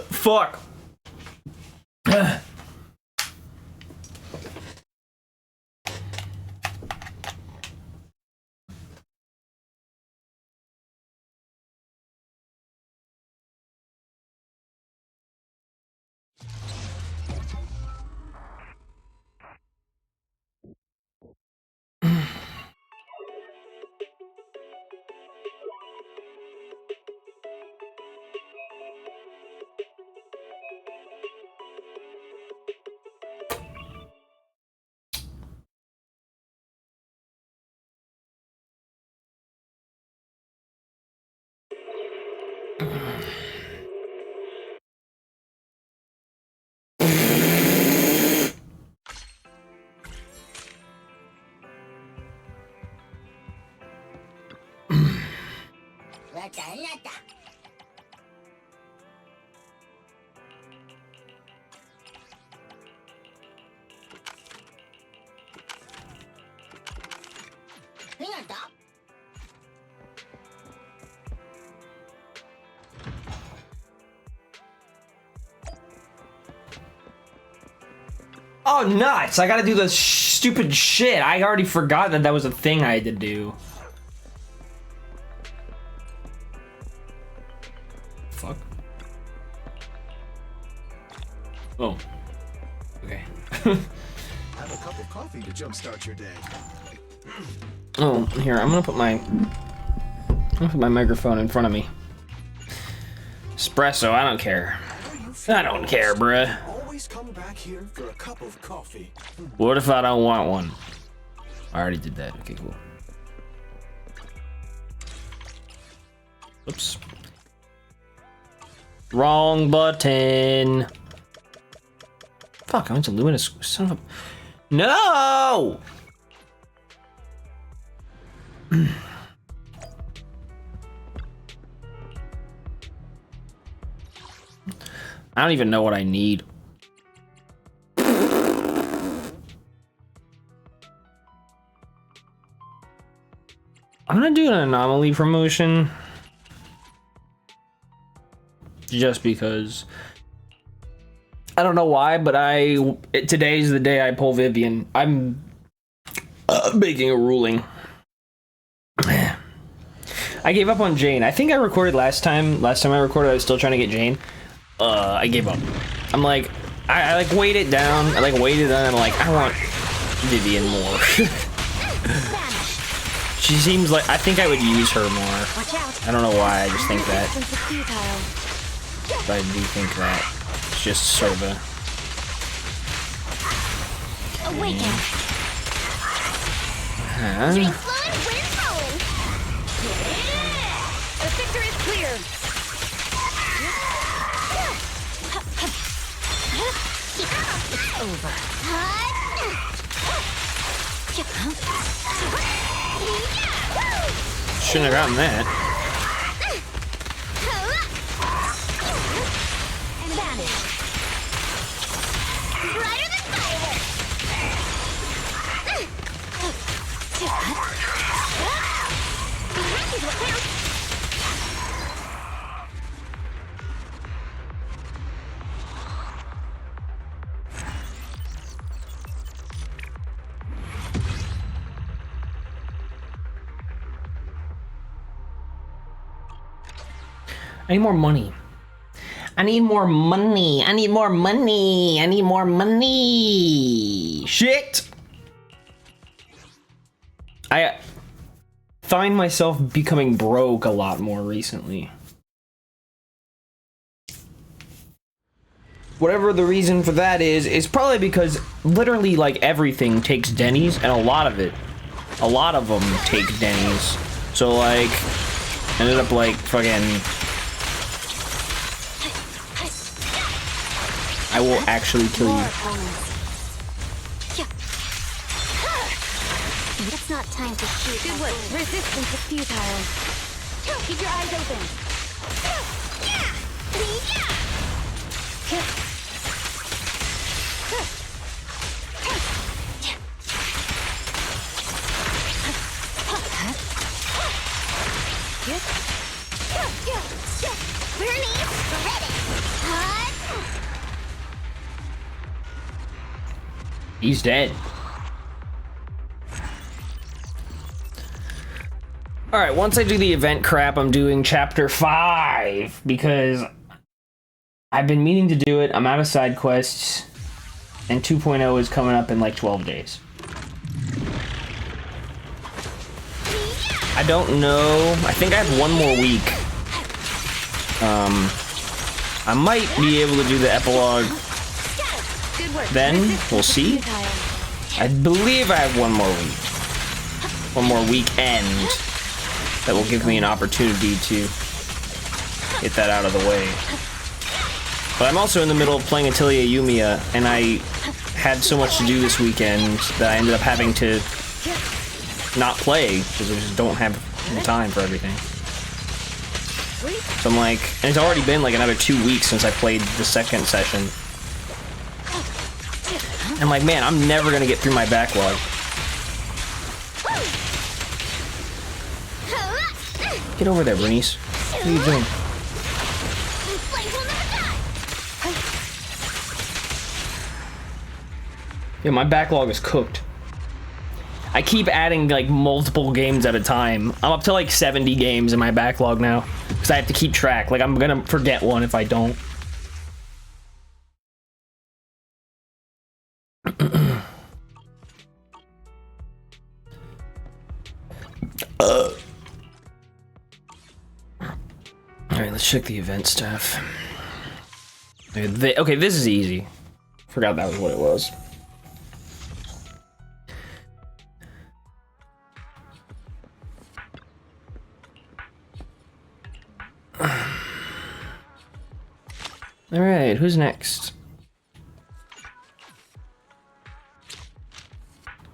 Fuck. Oh, nuts! I gotta do this stupid shit. I already forgot that that was a thing I had to do. Fuck. Oh. Okay. Have a cup of coffee to jumpstart your day. Oh, here, I'm gonna put my microphone in front of me. Espresso, I don't care. I don't care, bruh. Always come back here for a cup of coffee. What if I don't want one? I already did that. Okay, cool. Oops. Wrong button. Fuck, I went to Luminous. Son of a... No! I don't even know what I need. I'm gonna do an anomaly promotion. Just because. I don't know why, but today's the day I pull Vivian. I'm making a ruling. I gave up on Jane. I think I recorded last time I recorded, I was still trying to get Jane. I gave up. I'm like, I like weighed it down. I like weighed it down. I'm like, I want Vivian more. She seems like, I think I would use her more. I don't know why, I just think that. But I do think that. It's just sort of a... Awaken. Huh? Drink flowing, wind flowing. The victory is clear. It's over. Shouldn't have gotten that. Vanish. Brighter than fireworks. This is what counts. I need more money. I need more money. I need more money. I need more money. Shit. I find myself becoming broke a lot more recently. Whatever the reason for that is probably because literally like everything takes Denny's, and a lot of them take Denny's. So like, ended up like fucking... I will actually kill you. It's not time to shoot. Good work. Resistance is futile. Keep your eyes open. Bernie, ready. He's dead. Alright, once I do the event crap, I'm doing chapter 5 because I've been meaning to do it. I'm out of side quests, and 2.0 is coming up in like 12 days. I don't know. I think I have one more week. I might be able to do the epilogue then. We'll see. I believe I have one more week. One more weekend that will give me an opportunity to get that out of the way. But I'm also in the middle of playing Atelier Yumiya, and I had so much to do this weekend that I ended up having to not play because I just don't have the time for everything. So I'm like, and it's already been like another 2 weeks since I played the second session. I'm like, man, I'm never gonna get through my backlog. Get over there, Bernice. What are you doing? Yeah, my backlog is cooked. I keep adding like multiple games at a time. I'm up to like 70 games in my backlog now because I have to keep track. Like I'm gonna forget one if I don't. Alright, let's check the event stuff. Okay, this is easy. Forgot that was what it was. Alright, who's next?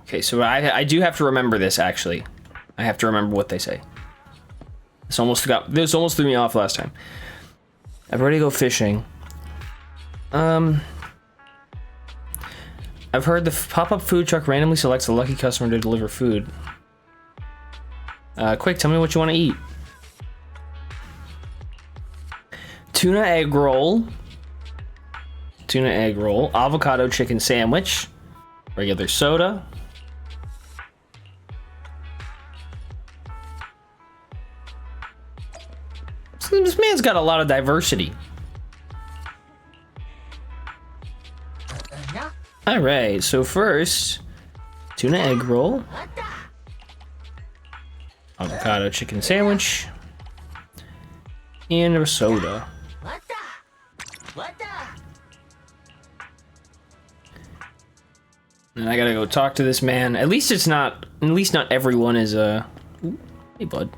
Okay, so I do have to remember this, actually. I have to remember what they say. This almost threw me off last time. I've already go fishing. I've heard the pop-up food truck randomly selects a lucky customer to deliver food. Quick, tell me what you want to eat. Tuna egg roll. Tuna egg roll. Avocado chicken sandwich. Regular soda. So this man's got a lot of diversity. Alright, so first, tuna egg roll. Avocado chicken sandwich. And a soda. And I gotta go talk to this man. At least not everyone is Ooh, hey bud.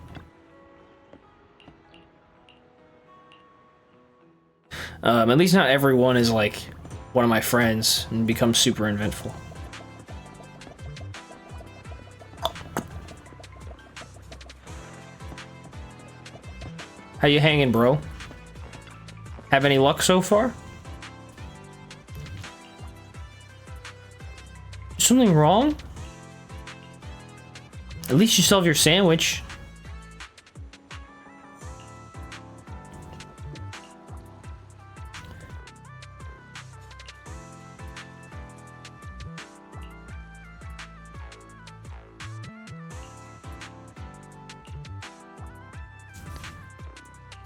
At least not everyone is like one of my friends and becomes super inventful. How you hanging, bro? Have any luck so far? Something wrong? At least you still have your sandwich.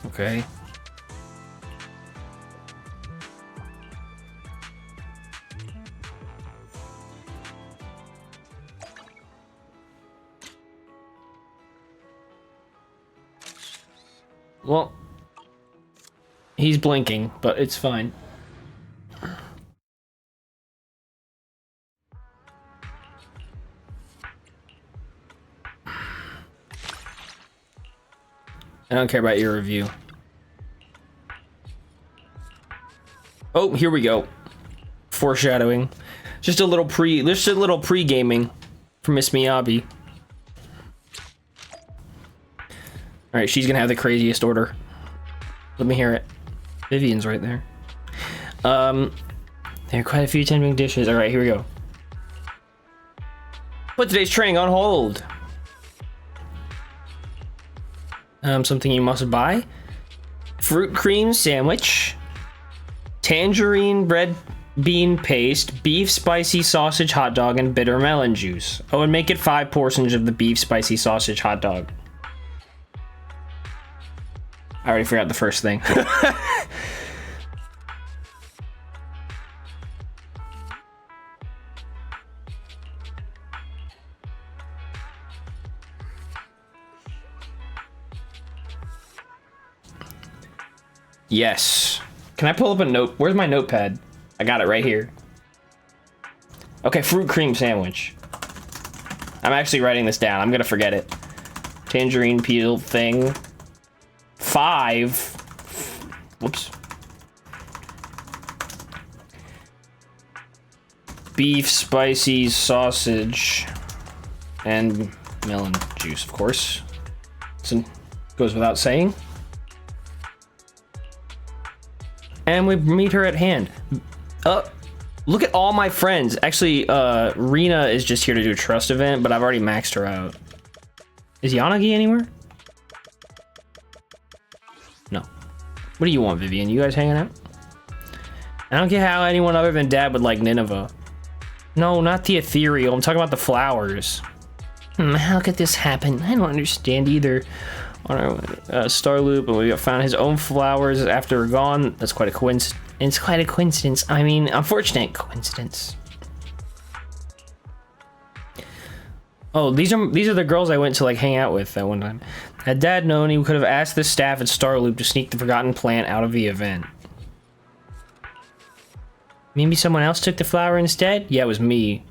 Okay. Well, he's blinking, but it's fine. I don't care about your review. Oh, here we go. Foreshadowing. Just a little pre-gaming for Miss Miyabi. Alright, she's gonna have the craziest order. Let me hear it. Vivian's right there. There are quite a few tempting dishes. Alright, here we go. Put today's training on hold. Something you must buy. Fruit cream sandwich. Tangerine bread bean paste, beef spicy sausage hot dog, and bitter melon juice. Oh, and make it 5 portions of the beef spicy sausage hot dog. I already forgot the first thing. Yes. Can I pull up a note? Where's my notepad? I got it right here. Okay, fruit cream sandwich. I'm actually writing this down. I'm gonna forget it. Tangerine peel thing. 5. Whoops. Beef spicy sausage and melon juice, of course. So goes without saying. And we meet her at hand. Look at all my friends. Actually, Rena is just here to do a trust event, but I've already maxed her out. Is Yanagi anywhere? No. What do you want, Vivian? You guys hanging out? I don't get how anyone other than Dad would like Nineveh. No, not the ethereal. I'm talking about the flowers. How could this happen? I don't understand either. On our star loop, and we found his own flowers after we're gone. That's quite a coincidence. It's quite a coincidence. I mean, unfortunate coincidence. Oh, these are the girls I went to like hang out with that one time. Had Dad known, he could have asked the staff at Star Loop to sneak the forgotten plant out of the event. Maybe someone else took the flower instead? Yeah, it was me.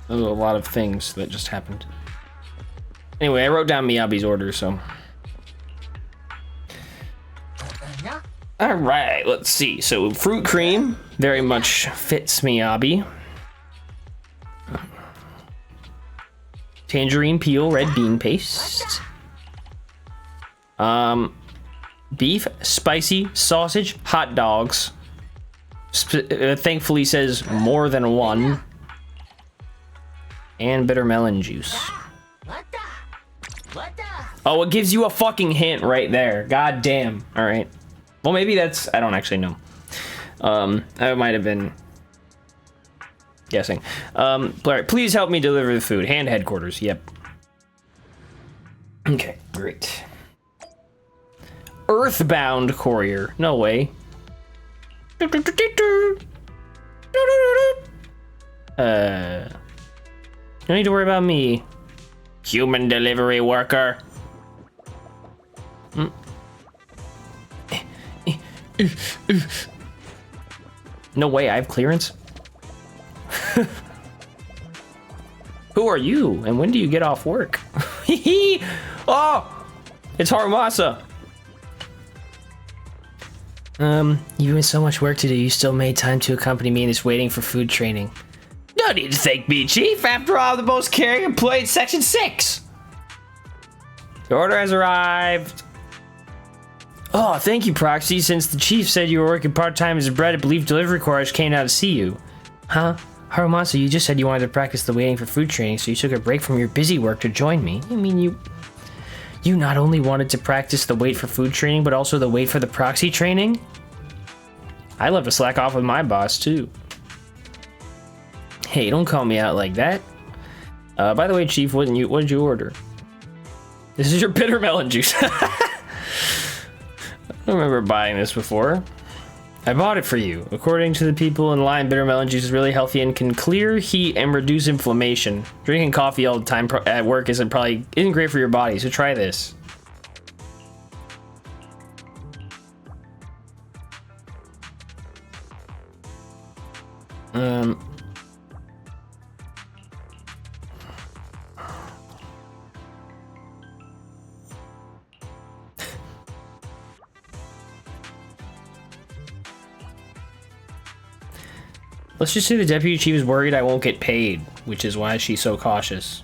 There's a lot of things that just happened. Anyway, I wrote down Miyabi's order, so. Alright, let's see. So, fruit cream very much fits Miyabi. Tangerine peel, red bean paste. Beef, spicy, sausage, hot dogs. Thankfully says more than one. And bitter melon juice. Oh, it gives you a fucking hint right there. God damn. All right. Well, maybe that's... I don't actually know. I might have been guessing. Please help me deliver the food. Hand headquarters. Yep. Okay, great. Earthbound courier. No way. No need to worry about me. Human delivery worker. No way, I have clearance. Who are you, and when do you get off work? Oh, it's Harumasa. You had so much work to do, you still made time to accompany me in this waiting for food training. No need to thank me, Chief. After all, I'm the most caring employee in Section 6. Your order has arrived. Oh, thank you, Proxy. Since the Chief said you were working part-time as a bread, I believe delivery couriers came out to see you. Huh? Harumasa, you just said you wanted to practice the waiting for food training, so you took a break from your busy work to join me. I mean, you not only wanted to practice the wait for food training, but also the wait for the proxy training? I love to slack off with my boss, too. Hey, don't call me out like that. By the way, Chief, what did you order? This is your bitter melon juice. I don't remember buying this before. I bought it for you. According to the people in line, bitter melon juice is really healthy and can clear heat and reduce inflammation. Drinking coffee all the time at work isn't great for your body, so try this. Let's just say the deputy chief is worried I won't get paid, which is why she's so cautious.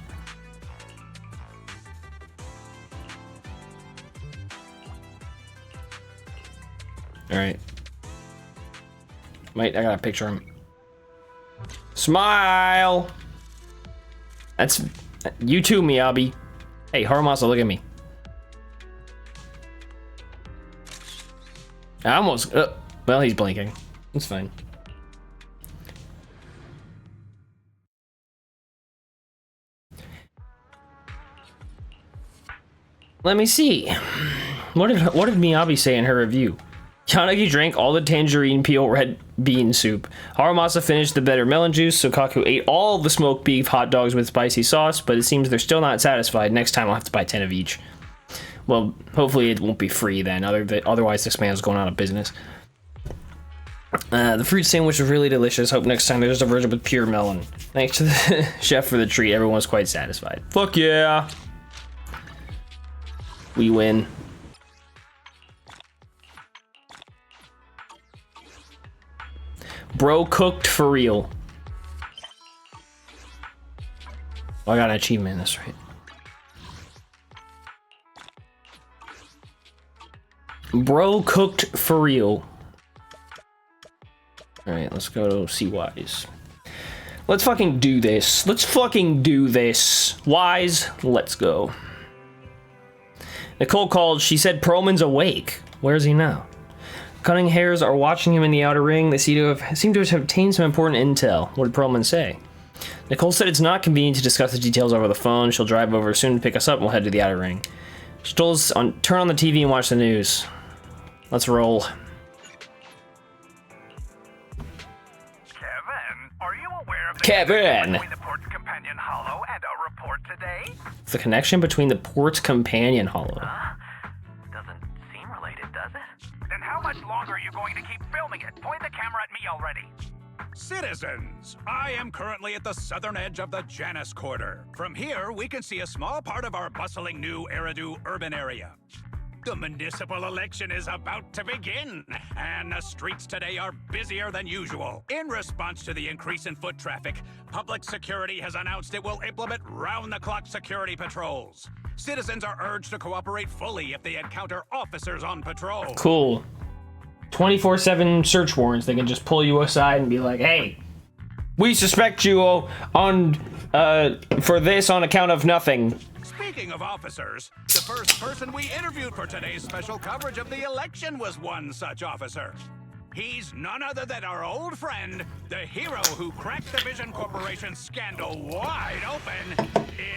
All right. Wait, I gotta picture him. Smile! That's... You too, Miyabi. Hey, Harumasa, look at me. I almost... well, he's blinking. It's fine. Let me see. What did Miyabi say in her review? Yanagi drank all the tangerine peel red bean soup. Harumasa finished the better melon juice. Sokaku ate all the smoked beef hot dogs with spicy sauce, but it seems they're still not satisfied. Next time I'll have to buy 10 of each. Well, hopefully it won't be free then. Otherwise, this man's going out of business. The fruit sandwich was really delicious. Hope next time there's a version with pure melon. Thanks to the chef for the treat. Everyone was quite satisfied. Fuck yeah. We win. Bro cooked for real. Oh, I got an achievement, that's right. Bro cooked for real. Alright, let's go to see Wise. Let's fucking do this. Let's fucking do this. Wise, let's go. Nicole called. She said Perlman's awake. Where is he now? Cunning hairs are watching him in the outer ring. They seem to have obtained some important intel. What did Perlman say? Nicole said it's not convenient to discuss the details over the phone. She'll drive over soon to pick us up and we'll head to the outer ring. She told us turn on the TV and watch the news. Let's roll. Kevin, are you aware of the Kevin! between the port's companion hollow and our report today? The connection between the port's companion hollow. Doesn't seem related, does it? Then how much longer are you going to keep filming it? Point the camera at me already. Citizens, I am currently at the southern edge of the Janus Quarter. From here, we can see a small part of our bustling new Eridu urban area. The municipal election is about to begin, and the streets today are busier than usual. In response to the increase in foot traffic, public security has announced it will implement round-the-clock security patrols. Citizens are urged to cooperate fully if they encounter officers on patrol. Cool. 24/7 search warrants. They can just pull you aside and be like, hey, we suspect you for this on account of nothing. Speaking of officers, the first person we interviewed for today's special coverage of the election was one such officer. He's none other than our old friend, the hero who cracked the Vision Corporation scandal wide open,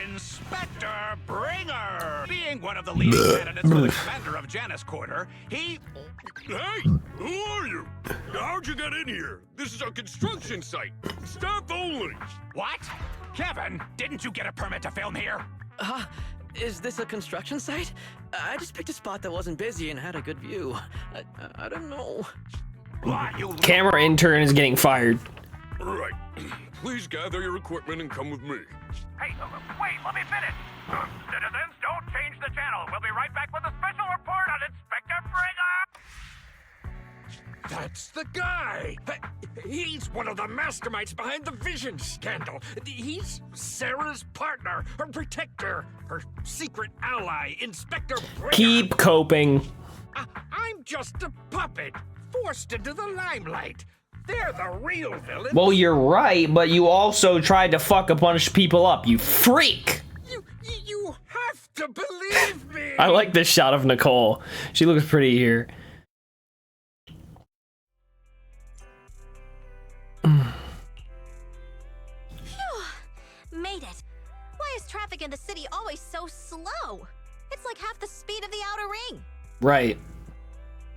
Inspector Bringer. Being one of the leading candidates for the commander of Janus Quarter, he... Hey, who are you? How'd you get in here? This is a construction site. Staff only. What? Kevin, didn't you get a permit to film here? Is this a construction site? I just picked a spot that wasn't busy and had a good view. I don't know. Camera intern is getting fired. Right. Please gather your equipment and come with me. Hey, wait, let me finish. Citizens, don't change the channel. We'll be right back with a special report on Inspector Bringer. That's the guy! He's one of the masterminds behind the Vision scandal. He's Sarah's partner, her protector, her secret ally, Inspector Bringer. Keep coping. I'm just a puppet, forced into the limelight. They're the real villains. Well, you're right, but you also tried to fuck a bunch of people up, you freak! You have to believe me! I like this shot of Nicole. She looks pretty here. Made it. Why is traffic in the city always so slow? It's like half the speed of the outer ring. Right.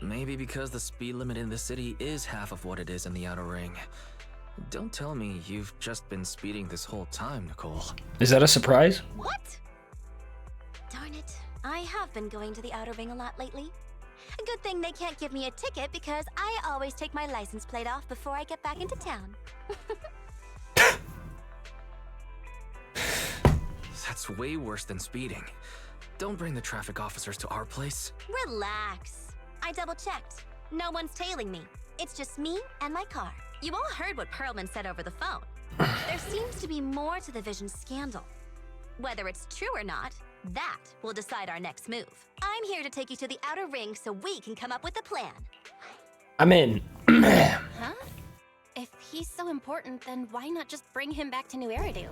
Maybe because the speed limit in the city is half of what it is in the outer ring. Don't tell me you've just been speeding this whole time, Nicole. Is that a surprise? What? Darn it. I have been going to the outer ring a lot lately. A good thing they can't give me a ticket because I always take my license plate off before I get back into town. That's way worse than speeding. Don't bring the traffic officers to our place. Relax. I double-checked. No one's tailing me. It's just me and my car. You all heard what Perlman said over the phone. There seems to be more to the Vision scandal. Whether it's true or not, that will decide our next move. I'm here to take you to the outer ring so we can come up with a plan. I'm in. Huh? If he's so important, then why not just bring him back to New Eridu?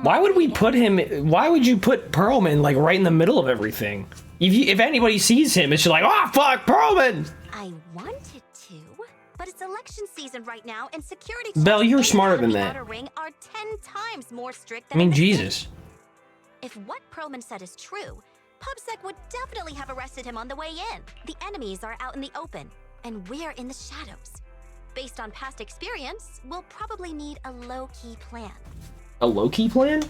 Why would we put him? Why would you put Perlman like right in the middle of everything? If anybody sees him, it's just like, oh fuck, Perlman. I wanted to, but it's election season right now, and security. Belle, checks you're in smarter and than out that. of the outer ring are 10 times more strict I than mean, in the city. Jesus. If what Perlman said is true, PubSec would definitely have arrested him on the way in. The enemies are out in the open, and we're in the shadows. Based on past experience, we'll probably need a low-key plan. A low-key plan?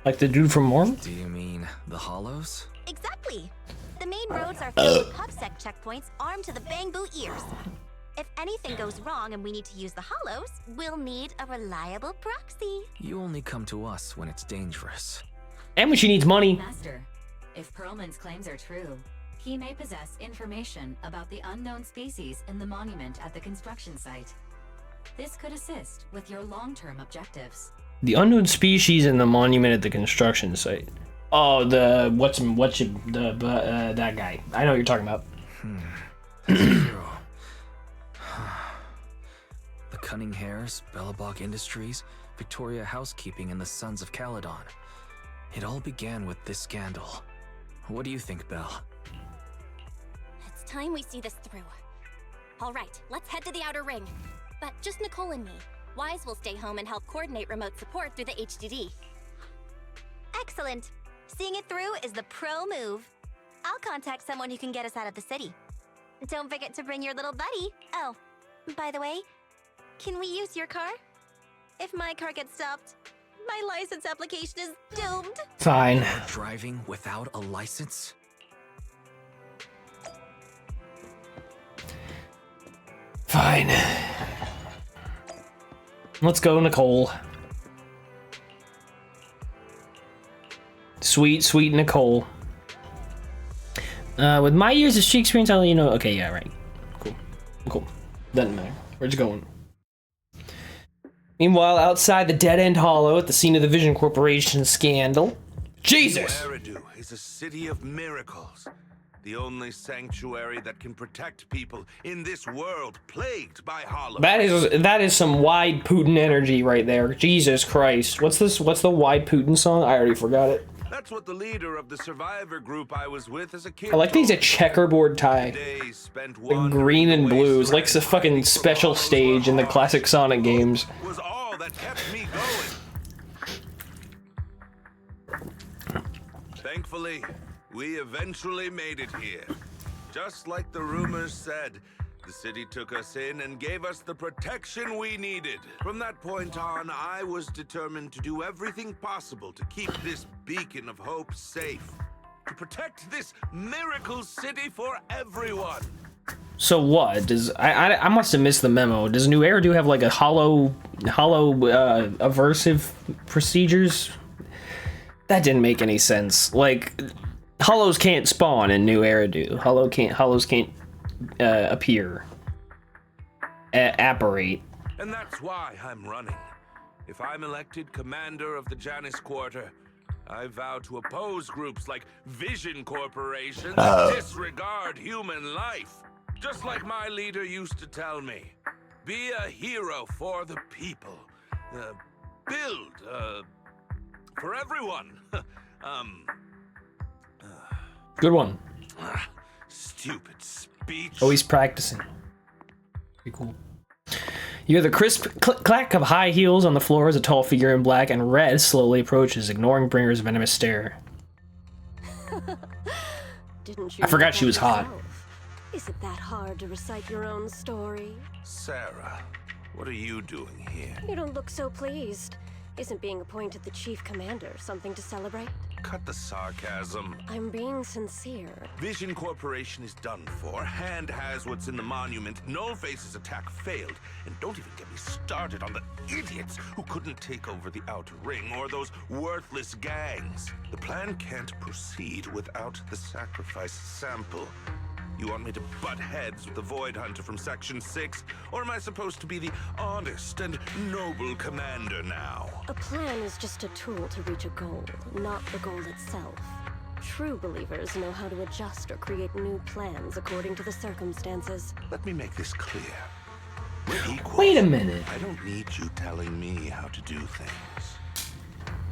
Like the dude from Morm? Do you mean the Hollows? Exactly. The main roads are filled with PubSec checkpoints armed to the bang-boo ears. If anything goes wrong and we need to use the Hollows, we'll need a reliable proxy. You only come to us when it's dangerous. And when she needs money. Master, if Perlman's claims are true, he may possess information about the unknown species in the monument at the construction site. This could assist with your long-term objectives. The unknown species in the monument at the construction site. Oh, the that guy. I know what you're talking about. The Cunning Hares, Bellabog Industries, Victoria Housekeeping, and the Sons of Caledon. It all began with this scandal. What do you think, Belle? It's time we see this through. All right, let's head to the outer ring. But just Nicole and me. Wise will stay home and help coordinate remote support through the HDD. Excellent. Seeing it through is the pro move. I'll contact someone who can get us out of the city. Don't forget to bring your little buddy. Oh, by the way, can we use your car? If my car gets stopped, my license application is doomed. Fine. You're driving without a license? Fine. Let's go, Nicole. Sweet, sweet Nicole. With my years of street experience, I'll let you know. Okay, yeah, right. Cool. Cool. Doesn't matter. Where's it going? Meanwhile, outside the dead-end hollow at the scene of the Vision Corporation scandal. Jesus! Eridu is a city of miracles. The only sanctuary that can protect people in this world plagued by hollows. That is some wide Putin energy right there. Jesus Christ. What's this? What's the wide Putin song? I already forgot it. That's what the leader of the survivor group I was with as a kid. I like these a checkerboard tie. Days spent The green and blues, like the fucking special stage in the classic Sonic games. Was all that kept me going. Thankfully, we eventually made it here. Just like the rumors said, the city took us in and gave us the protection we needed. From that point on, I was determined to do everything possible to keep this beacon of hope safe. To protect this miracle city for everyone. So what? Does I must have missed the memo. Does New Eridu have like a hollow aversive procedures? That didn't make any sense. Like, hollows can't spawn in New Eridu. Hollows can't appear, apparate. And that's why I'm running. If I'm elected commander of the Janus Quarter, I vow to oppose groups like Vision Corporation that disregard human life. Just like my leader used to tell me. Be a hero for the people. Build, for everyone. Good one. Stupid speech. Oh, he's practicing. Pretty cool. You hear the crisp clack of high heels on the floor as a tall figure in black and red slowly approaches, ignoring Bringer's venomous stare. Didn't you I forgot she was hot. yourself? Is it that hard to recite your own story? Sarah, what are you doing here? You don't look so pleased. Isn't being appointed the chief commander something to celebrate? Cut the sarcasm. I'm being sincere. Vision Corporation is done for. Hand has what's in the monument. Nullface's attack failed. And don't even get me started on the idiots who couldn't take over the outer ring or those worthless gangs. The plan can't proceed without the sacrifice sample. You want me to butt heads with the Void Hunter from Section 6? Or am I supposed to be the honest and noble commander now? A plan is just a tool to reach a goal, not the goal itself. True believers know how to adjust or create new plans according to the circumstances. Let me make this clear. We're equals. Wait a minute. I don't need you telling me how to do things.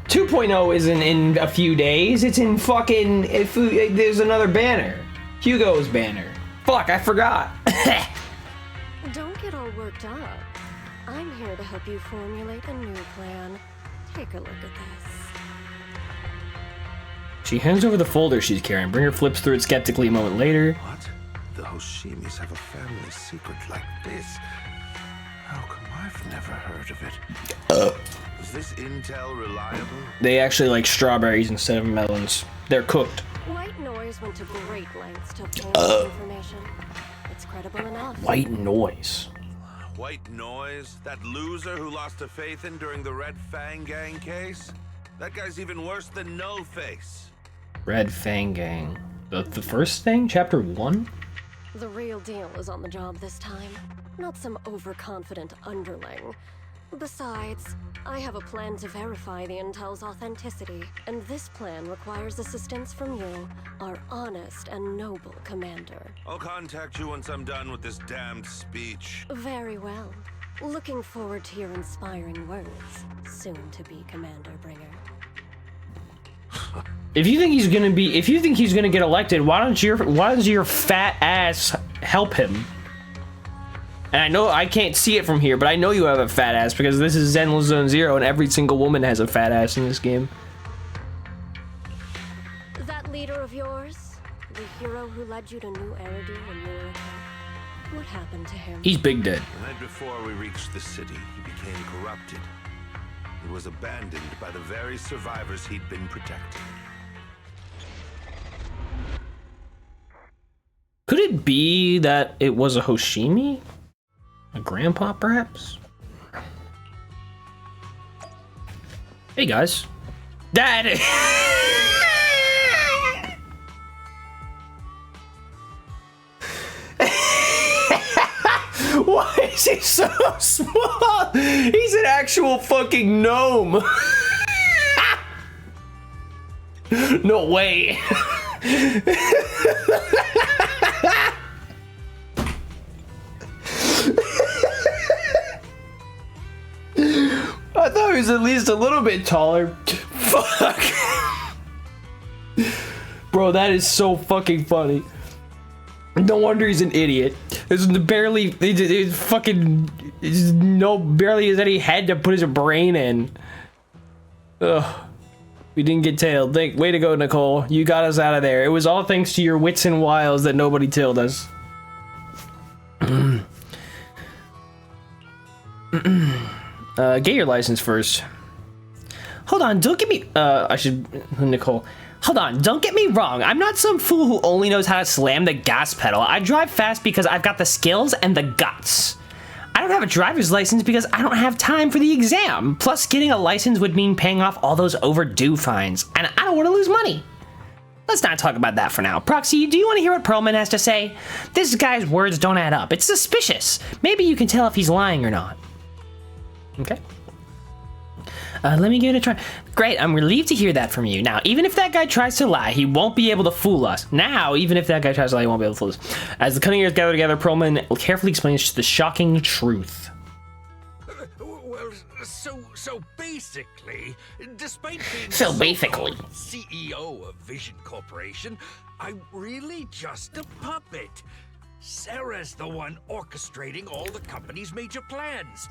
2.0 isn't in a few days. It's in fucking... there's another banner. Hugo's banner. Fuck, I forgot. Don't get all worked up. I'm here to help you formulate a new plan. Take a look at this. She hands over the folder she's carrying. Bringer flips through it skeptically a moment later. What? The Hoshimis have a family secret like this? How come I've never heard of it? Is this intel reliable? They actually like strawberries instead of melons. They're cooked. White Noise went to great lengths to obtain this information. It's credible enough. White Noise. White Noise? That loser who lost to Phaethon during the Red Fang Gang case? That guy's even worse than No Face. Red Fang Gang. The first thing? Chapter 1? The real deal is on the job this time. Not some overconfident underling. Besides, I have a plan to verify the intel's authenticity, and this plan requires assistance from you, our honest and noble commander. I'll contact you once I'm done with this damned speech. Very well. Looking forward to your inspiring words, soon to be Commander Bringer. If you think he's gonna get elected, why don't your fat ass help him? And I know I can't see it from here, but I know you have a fat ass because this is Zenless Zone Zero and every single woman has a fat ass in this game. That leader of yours, the hero who led you to New Eridu when you were a kid, what happened to him? He's big dead. The night before we reached the city, he became corrupted. He was abandoned by the very survivors he'd been protecting. Could it be that it was a Hoshimi? A grandpa, perhaps? Hey, guys. Dad! Why is he so small? He's an actual fucking gnome. No way. I thought he was at least a little bit taller. Fuck. Bro, that is so fucking funny. No wonder he's an idiot. There's barely, barely is any head to put his brain in. Ugh. We didn't get tailed. Way to go, Nicole. You got us out of there. It was all thanks to your wits and wiles that nobody tailed us. Get your license first. Hold on, don't get me, Nicole. Hold on, don't get me wrong. I'm not some fool who only knows how to slam the gas pedal. I drive fast because I've got the skills and the guts. I don't have a driver's license because I don't have time for the exam. Plus, getting a license would mean paying off all those overdue fines, and I don't want to lose money. Let's not talk about that for now. Proxy, do you want to hear what Perlman has to say? This guy's words don't add up. It's suspicious. Maybe you can tell if he's lying or not. Okay. Let me give it a try. Great, I'm relieved to hear that from you. Now, even if that guy tries to lie, he won't be able to fool us. As the cunning ears gather together, Perlman carefully explains the shocking truth. Well, so basically, despite being basically CEO of Vision Corporation, I'm really just a puppet. Sarah's the one orchestrating all the company's major plans,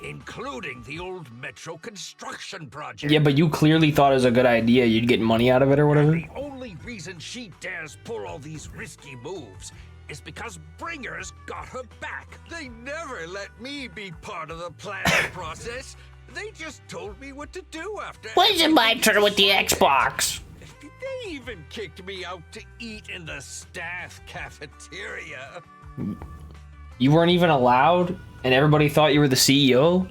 including the old metro construction project. Yeah, but you clearly thought it was a good idea. You'd get money out of it or whatever. And the only reason she dares pull all these risky moves is because Bringer's got her back. They never let me be part of the planning process. They just told me what to do after. What's it my turn with the Xbox? They even kicked me out to eat in the staff cafeteria. You weren't even allowed, and everybody thought you were the CEO?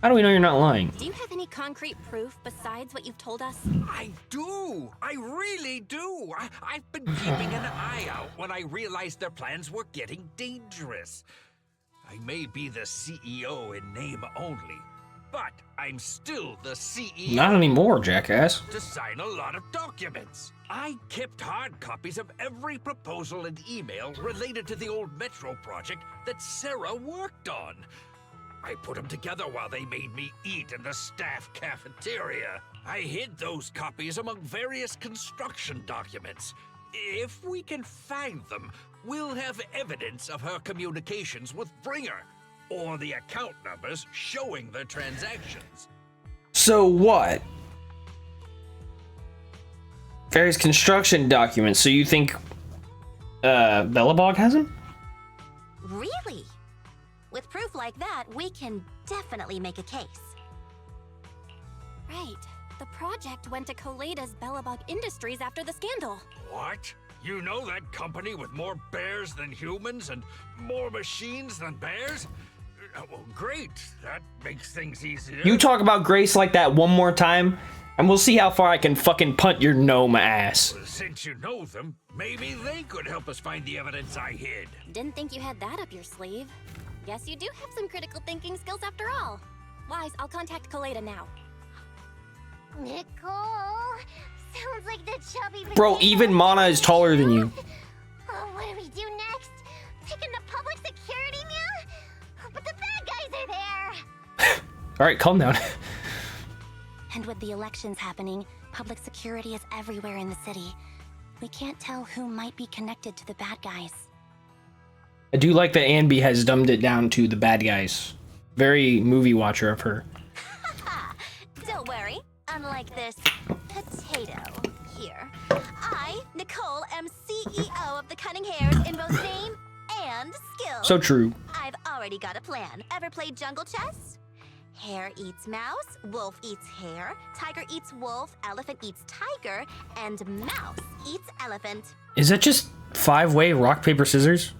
How do we know you're not lying? Do you have any concrete proof besides what you've told us? I do. I really do. I've been keeping an eye out when I realized their plans were getting dangerous. I may be the CEO in name only, but I'm still the CEO. Not anymore, jackass. To sign a lot of documents. I kept hard copies of every proposal and email related to the old Metro project that Sarah worked on. I put them together while they made me eat in the staff cafeteria. I hid those copies among various construction documents. If we can find them, we'll have evidence of her communications with Bringer, or the account numbers showing the transactions. So what? Various construction documents. So you think Belobog has them? Really? With proof like that, we can definitely make a case. Right. The project went to Koleda's Belobog Industries after the scandal. What? You know that company with more bears than humans and more machines than bears? Well, great. That makes things easier. You talk about Grace like that one more time, and we'll see how far I can fucking punt your gnome ass. Since you know them, maybe they could help us find the evidence I hid. Didn't think you had that up your sleeve. Guess you do have some critical thinking skills after all. Wise, I'll contact Koleda now. Nicole, sounds like the chubby. Bro, even Mana is taller than you. Oh, what do we do next? Taking the public security now? But the bad guys are there. All right, calm down. And with the elections happening, public security is everywhere in the city. We can't tell who might be connected to the bad guys. I do like that Anby has dumbed it down to the bad guys. Very movie watcher of her. Don't worry. Unlike this potato here, I, Nicole, am CEO of the Cunning Hares in both name and skill. So true. I've already got a plan. Ever played jungle chess? Hare eats mouse, wolf eats hare, tiger eats wolf, elephant eats tiger, and mouse eats elephant. Is that just 5-way rock, paper, scissors?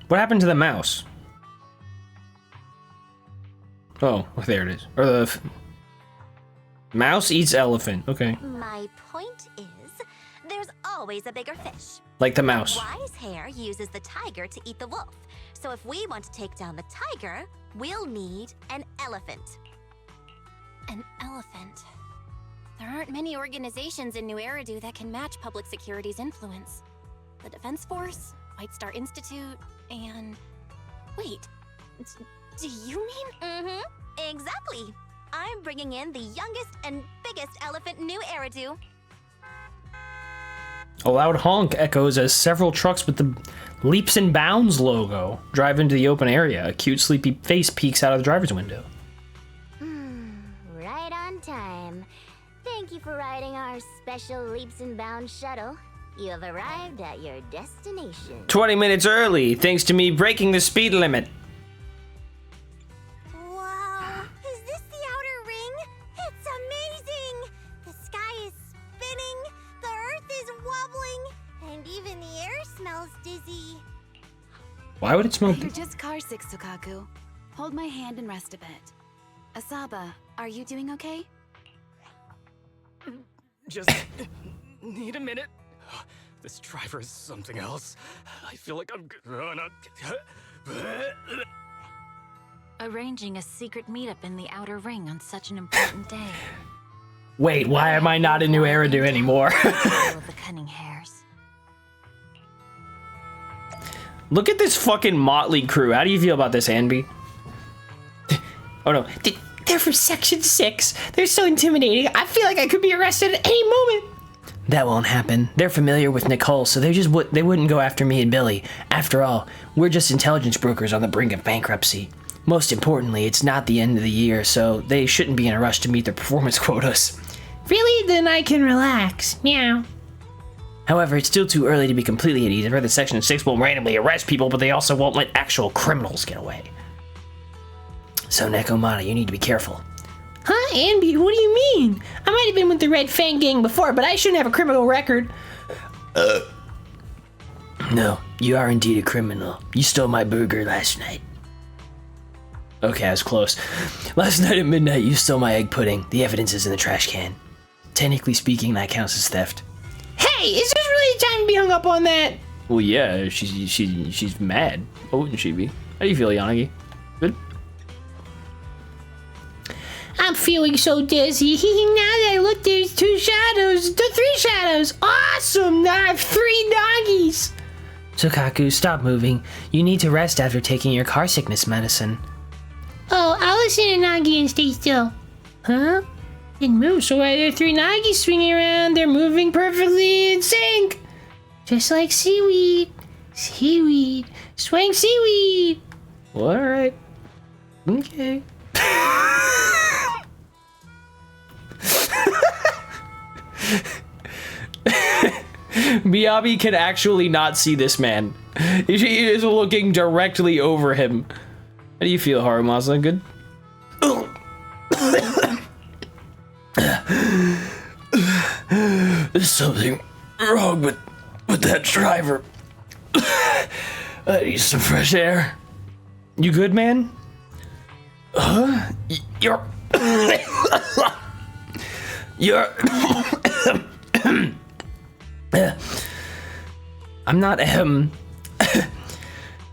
What happened to the mouse? Oh, there it is. Or the mouse eats elephant. Okay. My point is, there's always a bigger fish. Like the mouse. Wise Hare uses the tiger to eat the wolf. So if we want to take down the tiger, we'll need an elephant. An elephant. There aren't many organizations in New Eridu that can match public security's influence. The Defense Force, White Star Institute, and... Wait, do you mean? Mm-hmm, exactly. I'm bringing in the youngest and biggest elephant in New Eridu. A loud honk echoes as several trucks with the Leaps and Bounds logo drive into the open area. A cute, sleepy face peeks out of the driver's window. Right on time. Thank you for riding our special Leaps and Bounds shuttle. You have arrived at your destination. 20 minutes early, thanks to me breaking the speed limit. Wow, is this the outer ring? It's amazing! The sky is spinning, the earth is wobbling, and even the air smells dizzy. Why would it smell? You're just car sick, Sukaku. Hold my hand and rest a bit. Asaba, are you doing okay? Just need a minute. This driver is something else. I feel like I'm gonna... Arranging a secret meetup in the outer ring on such an important day. Wait, why am I not in New Eridu anymore? Of the Cunning Hares. Look at this fucking motley crew. How do you feel about this, Anby? Oh no, they're from Section 6. They're so intimidating. I feel like I could be arrested at any moment. That won't happen. They're familiar with Nicole, so they wouldn't go after me and Billy. After all, we're just intelligence brokers on the brink of bankruptcy. Most importantly, it's not the end of the year, so they shouldn't be in a rush to meet their performance quotas. Really? Then I can relax. Meow. However, it's still too early to be completely at ease. I've heard that Section 6 will randomly arrest people, but they also won't let actual criminals get away. So, Nekomata, you need to be careful. Huh, Anby? What do you mean? I might have been with the Red Fang Gang before, but I shouldn't have a criminal record. No, you are indeed a criminal. You stole my burger last night. Okay, I was close. Last night at midnight, you stole my egg pudding. The evidence is in the trash can. Technically speaking, that counts as theft. Hey, is this really time to be hung up on that? Well, yeah, she's mad. What wouldn't she be? How do you feel, Yanagi? Good? I'm feeling so dizzy. Now that I look, there's 2 shadows. 3 shadows. Awesome. Now I have 3 doggies. Sukaku, stop moving. You need to rest after taking your car sickness medicine. Oh, I'll listen to Nagi and stay still. Huh? Didn't move, so why are there 3 Nagis swinging around? They're moving perfectly in sync. Just like seaweed. Seaweed. Swing seaweed. Well, alright. Okay. Miyabi can actually not see this man. She is looking directly over him. How do you feel, Harumasa? Good? There's something wrong with that driver. I need some fresh air. You good, man? Huh? You're... I'm not,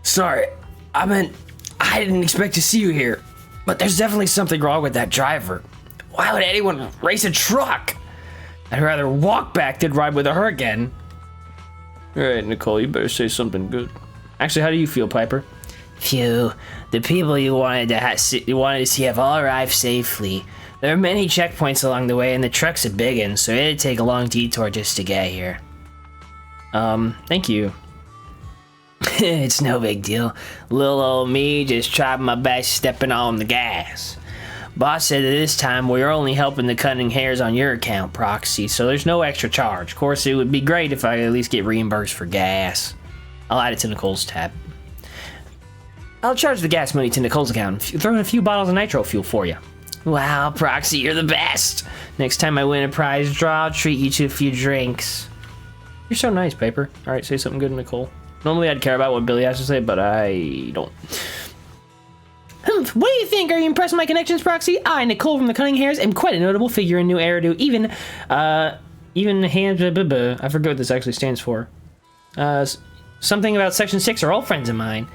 sorry. I didn't expect to see you here. But there's definitely something wrong with that driver. Why would anyone race a truck? I'd rather walk back than ride with her again. Alright, Nicole, you better say something good. Actually, how do you feel, Piper? Phew, the people you wanted to see have all arrived safely. There are many checkpoints along the way, and the truck's a big one, so it'd take a long detour just to get here. Thank you. It's no big deal. Little old me just tried my best stepping on the gas. Boss said that this time we're only helping the cunning hares on your account, Proxy, so there's no extra charge. Of course, it would be great if I could at least get reimbursed for gas. I'll add it to Nicole's tab. I'll charge the gas money to Nicole's account and throw in a few bottles of nitro fuel for you. Wow, Proxy, you're the best. Next time I win a prize draw, I'll treat you to a few drinks. You're so nice, Piper. Alright, say something good to Nicole. Normally I'd care about what Billy has to say, but I don't. What do you think? Are you impressed with my connections, Proxy? I, Nicole from the Cunning Hares, am quite a notable figure in New Eridu. Even hands, I forget what this actually stands for. Something about Section 6 are all friends of mine.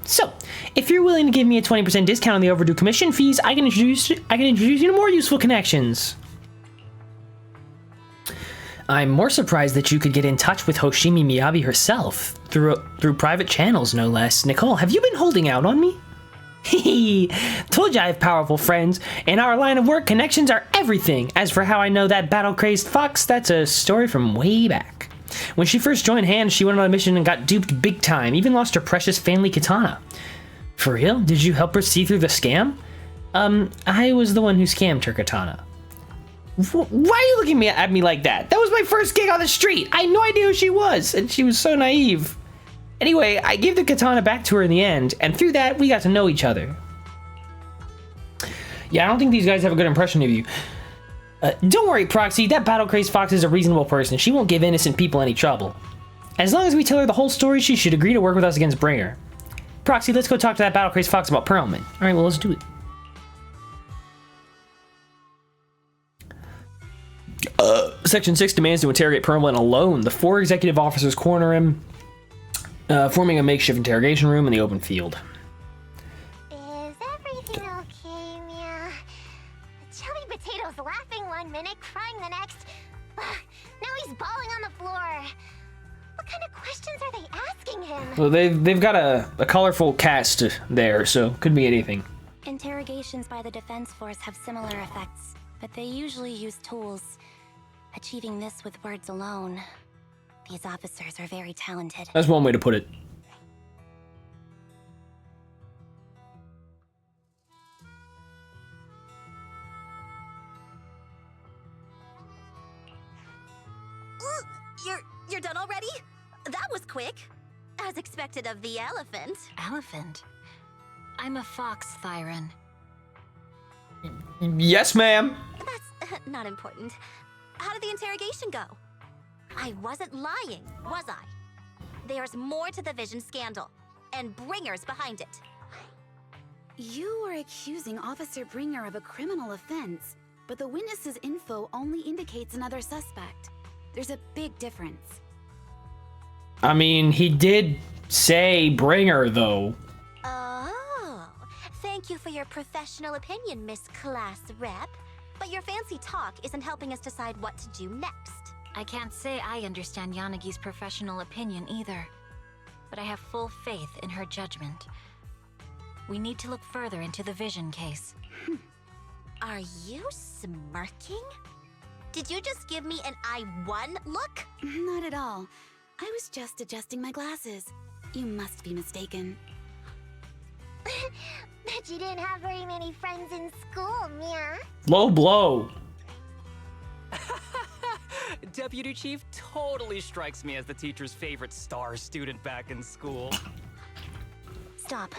So, if you're willing to give me a 20% discount on the overdue commission fees, I can introduce you to more useful connections. I'm more surprised that you could get in touch with Hoshimi Miyabi herself, through private channels, no less. Nicole, have you been holding out on me? Hehe, told you I have powerful friends. In our line of work, connections are everything. As for how I know that battle-crazed fox, that's a story from way back. When she first joined Hand, she went on a mission and got duped big time, even lost her precious family katana. For real? Did you help her see through the scam? I was the one who scammed her katana. Why are you looking at me like that? That was my first gig on the street. I had no idea who she was, and she was so naive. Anyway, I gave the katana back to her in the end, and through that, we got to know each other. Yeah, I don't think these guys have a good impression of you. Don't worry, Proxy, that battle-crazed fox is a reasonable person. She won't give innocent people any trouble. As long as we tell her the whole story, she should agree to work with us against Bringer. Proxy, let's go talk to that battle-crazed fox about Perlman. Alright, well, let's do it. Section 6 demands to interrogate Perlman alone. The 4 executive officers corner him, forming a makeshift interrogation room in the open field. Is everything okay, Mia? Chubby Potato's laughing one minute, crying the next. Now he's bawling on the floor. What kind of questions are they asking him? Well, they've got a colorful cast there, so could be anything. Interrogations by the Defense Force have similar effects, but they usually use tools. Achieving this with words alone. These officers are very talented. That's one way to put it. You're done already? That was quick. As expected of the elephant. Elephant? I'm a fox, Thyron. Yes, ma'am. That's not important. How did the interrogation go? I wasn't lying, was I? There's more to the Vision scandal, and Bringer's behind it. You are accusing Officer Bringer of a criminal offense, but the witness's info only indicates another suspect. There's a big difference. I mean, he did say Bringer, though. Oh, thank you for your your professional opinion, Miss Class Rep. But your fancy talk isn't helping us decide what to do next. I can't say I understand Yanagi's professional opinion either, but I have full faith in her judgment. We need to look further into the vision case. Are you smirking? Did you just give me an I-1 look? Not at all. I was just adjusting my glasses. You must be mistaken. Bet you didn't have very many friends in school, Mia. Low blow. Deputy Chief totally strikes me as the teacher's favorite star student back in school. Stop.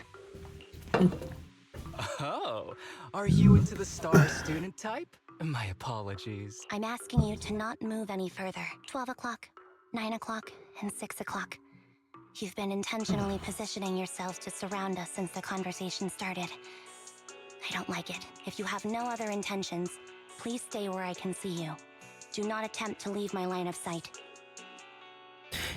Oh, are you into the star student type? My apologies. I'm asking you to not move any further. 12 o'clock, 9 o'clock, and 6 o'clock. You've been intentionally positioning yourselves to surround us since the conversation started. I don't like it. If you have no other intentions, please stay where I can see you. Do not attempt to leave my line of sight.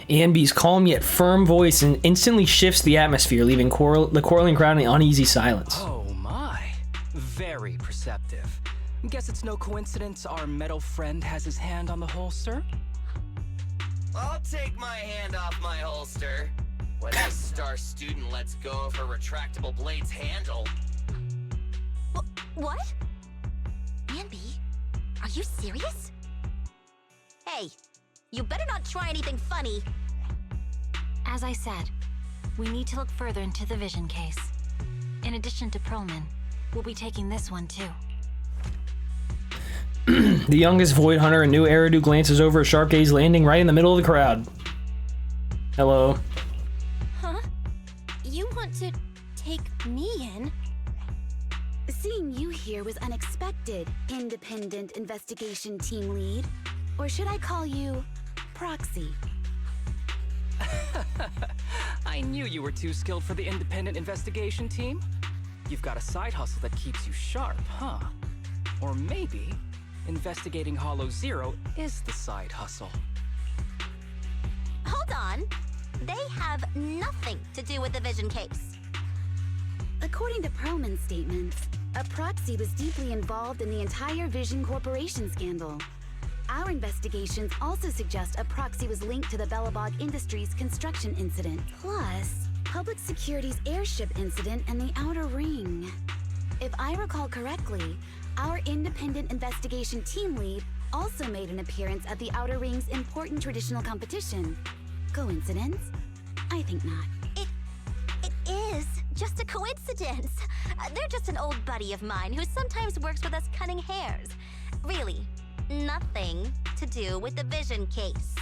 Anby's calm yet firm voice and instantly shifts the atmosphere, leaving the quarreling crowd in uneasy silence. Oh my, very perceptive. Guess it's no coincidence our metal friend has his hand on the holster? I'll take my hand off my holster when this star student lets go of her retractable blade's handle. What? Anby, are you serious? Hey, you better not try anything funny. As I said, we need to look further into the vision case. In addition to Perlman, we'll be taking this one too. The youngest Void Hunter, a new Eridu, glances over a sharp gaze, landing right in the middle of the crowd. Hello. Huh? You want to take me in? Seeing you here was unexpected, independent investigation team lead. Or should I call you proxy? I knew you were too skilled for the independent investigation team. You've got a side hustle that keeps you sharp, huh? Or maybe investigating Hollow Zero is the side hustle. Hold on. They have nothing to do with the vision case. According to Perlman's statements, a proxy was deeply involved in the entire Vision Corporation scandal. Our investigations also suggest a proxy was linked to the Belobog Industries construction incident, plus public security's airship incident and the Outer Ring. If I recall correctly, our independent investigation team lead also made an appearance at the Outer Ring's important traditional competition. Coincidence? I think not. It is just a coincidence. They're just an old buddy of mine who sometimes works with us cutting hairs. Really, nothing to do with the vision case.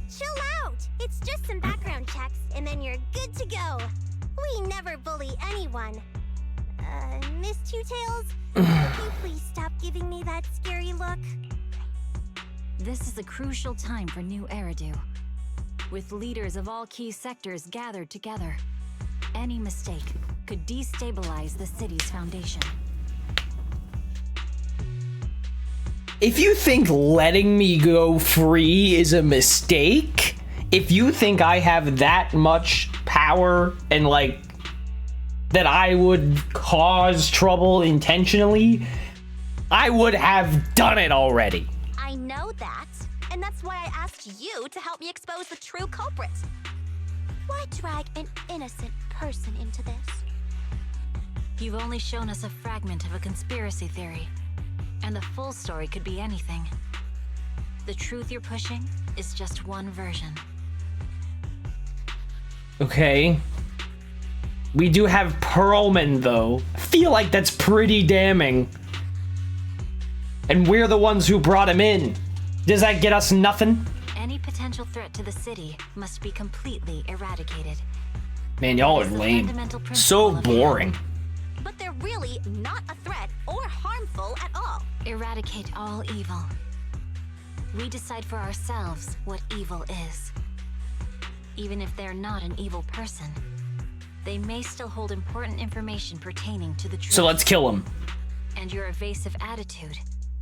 Chill out! It's just some background checks, and then you're good to go. We never bully anyone. Miss Two Tails, could you please stop giving me that scary look? This is a crucial time for New Eridu. With leaders of all key sectors gathered together, any mistake could destabilize the city's foundation. If you think letting me go free is a mistake, if you think I have that much power and like that I would cause trouble intentionally, I would have done it already. I know that, and that's why I asked you to help me expose the true culprit. Why drag an innocent person into this? You've only shown us a fragment of a conspiracy theory, and the full story could be anything. The truth you're pushing is just one version. Okay. We do have Perlman, though. I feel like that's pretty damning. And we're the ones who brought him in. Does that get us nothing? Any potential threat to the city must be completely eradicated. Man, y'all are lame. So boring. But they're really not a threat or harmful at all. Eradicate all evil. We decide for ourselves what evil is. Even if they're not an evil person, they may still hold important information pertaining to the truth. So let's kill him. And your evasive attitude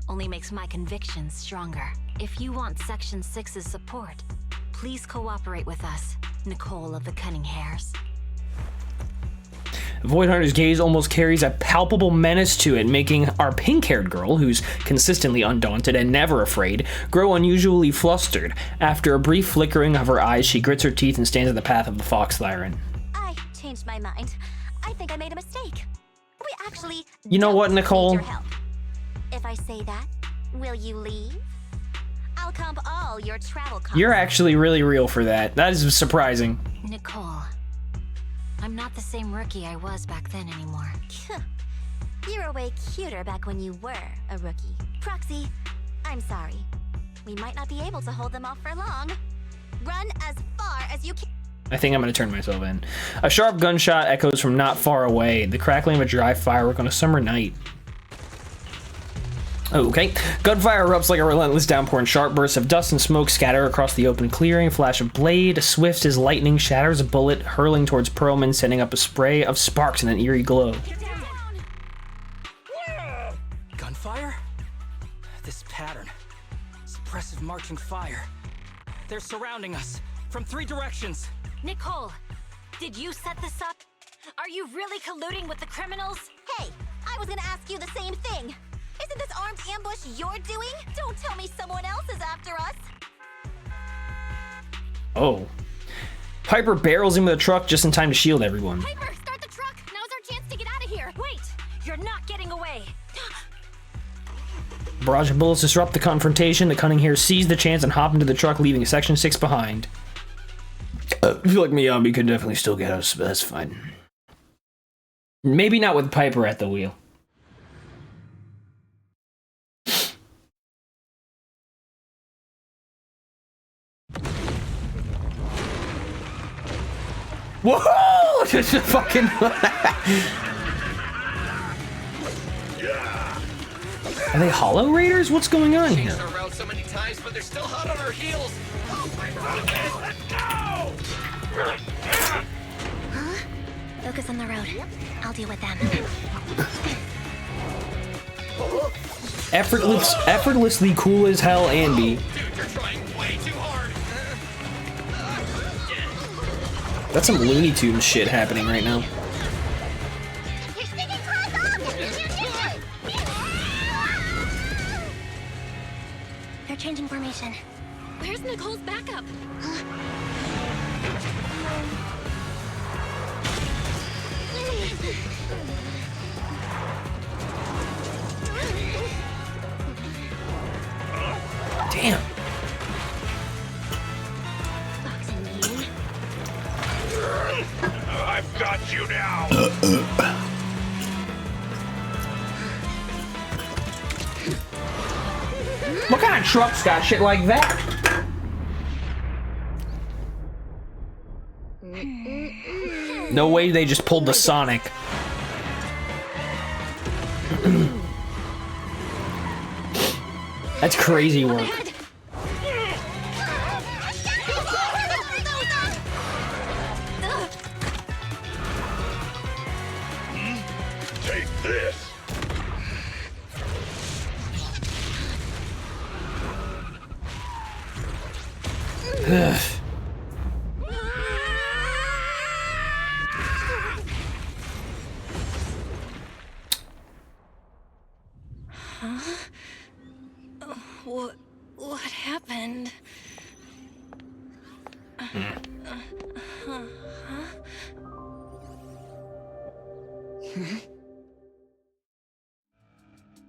only makes my convictions stronger. If you want Section 6's support, please cooperate with us, Nicole of the Cunning Hairs. Void Hunter's gaze almost carries a palpable menace to it, making our pink-haired girl, who's consistently undaunted and never afraid, grow unusually flustered. After a brief flickering of her eyes, she grits her teeth and stands in the path of the fox siren. I changed my mind. I think I made a mistake. We actually You know what, Nicole? need your help. If I say that, will you leave? I'll comp all your travel costs. You're actually really real for that. That is surprising. Nicole, I'm not the same rookie I was back then anymore. You were way cuter back when you were a rookie. Proxy, I'm sorry. We might not be able to hold them off for long. Run as far as you can. I think I'm gonna turn myself in. A sharp gunshot echoes from not far away, the crackling of a dry firework on a summer night. Okay. Gunfire erupts like a relentless downpour, and sharp bursts of dust and smoke scatter across the open clearing. A flash of blade, swift as lightning, shatters a bullet, hurling towards Perlman, sending up a spray of sparks and an eerie glow. Gunfire? This pattern. Suppressive marching fire. They're surrounding us from 3 directions. Nicole, did you set this up? Are you really colluding with the criminals? Hey, I was gonna ask you the same thing. Isn't this armed ambush you're doing? Don't tell me someone else is after us. Oh. Piper barrels in with a truck just in time to shield everyone. Piper, start the truck! Now's our chance to get out of here! Wait! You're not getting away! Barrage of bullets disrupt the confrontation. The cunning hair seize the chance and hop into the truck, leaving Section 6 behind. I feel like Miyabi could definitely still get us, but that's fine. Maybe not with Piper at the wheel. Whoa! Just a fucking. Are they Hollow Raiders? What's going on here? Changed our route so many times, but they're still hot on our heels. Huh? Focus on the road. I'll deal with them. Effortlessly cool as hell, Andy. Dude, you're trying way too hard. That's some Looney Tunes shit happening right now. You're sticking claws off! They're changing formation. Where's Nicole's backup? Damn. I've got you now. What kind of truck's got shit like that? No way they just pulled the Sonic. That's crazy work. Take this. Ugh. Huh? What happened?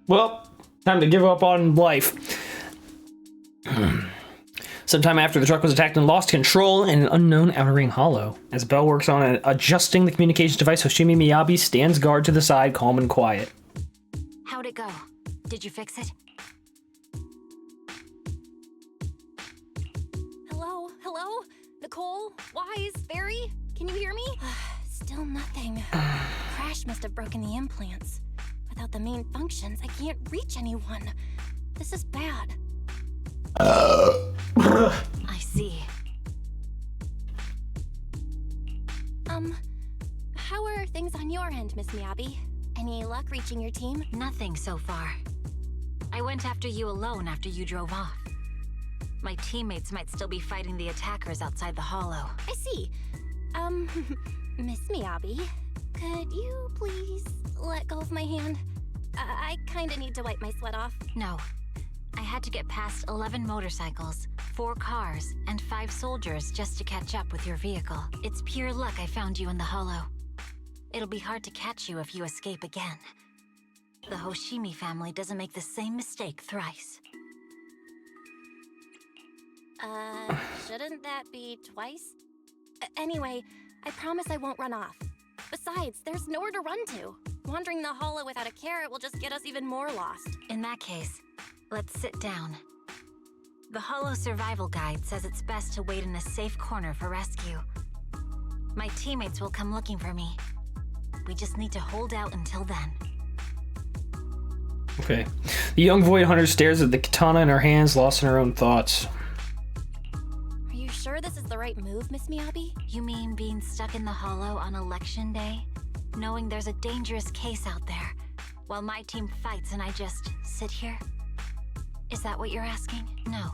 Well, time to give up on life. Sometime after, the truck was attacked and lost control in an unknown outer ring hollow. As Bell works on adjusting the communications device, Hoshimi Miyabi stands guard to the side, calm and quiet. How'd it go? Did you fix it? Hello? Hello? Nicole? Wise? Barry? Can you hear me? Still nothing. Crash must have broken the implants. Without the main functions, I can't reach anyone. This is bad. I see. How are things on your end, Miss Miyabi? Any luck reaching your team? Nothing so far. I went after you alone after you drove off. My teammates might still be fighting the attackers outside the hollow. I see. Miss Miyabi, Could you please let go of my hand? I kinda need to wipe my sweat off. No. I had to get past 11 motorcycles, 4 cars, and 5 soldiers just to catch up with your vehicle. It's pure luck I found you in the hollow. It'll be hard to catch you if you escape again. The Hoshimi family doesn't make the same mistake thrice. Shouldn't that be twice? Anyway, I promise I won't run off. Besides, there's nowhere to run to. Wandering the hollow without a carrot will just get us even more lost. In that case, let's sit down. The Hollow Survival Guide says it's best to wait in a safe corner for rescue. My teammates will come looking for me. We just need to hold out until then. Okay. The young Void Hunter stares at the katana in her hands, lost in her own thoughts. Are you sure this is the right move, Miss Miyabi? You mean being stuck in the hollow on election day? Knowing there's a dangerous case out there, while my team fights and I just sit here? Is that what you're asking? No.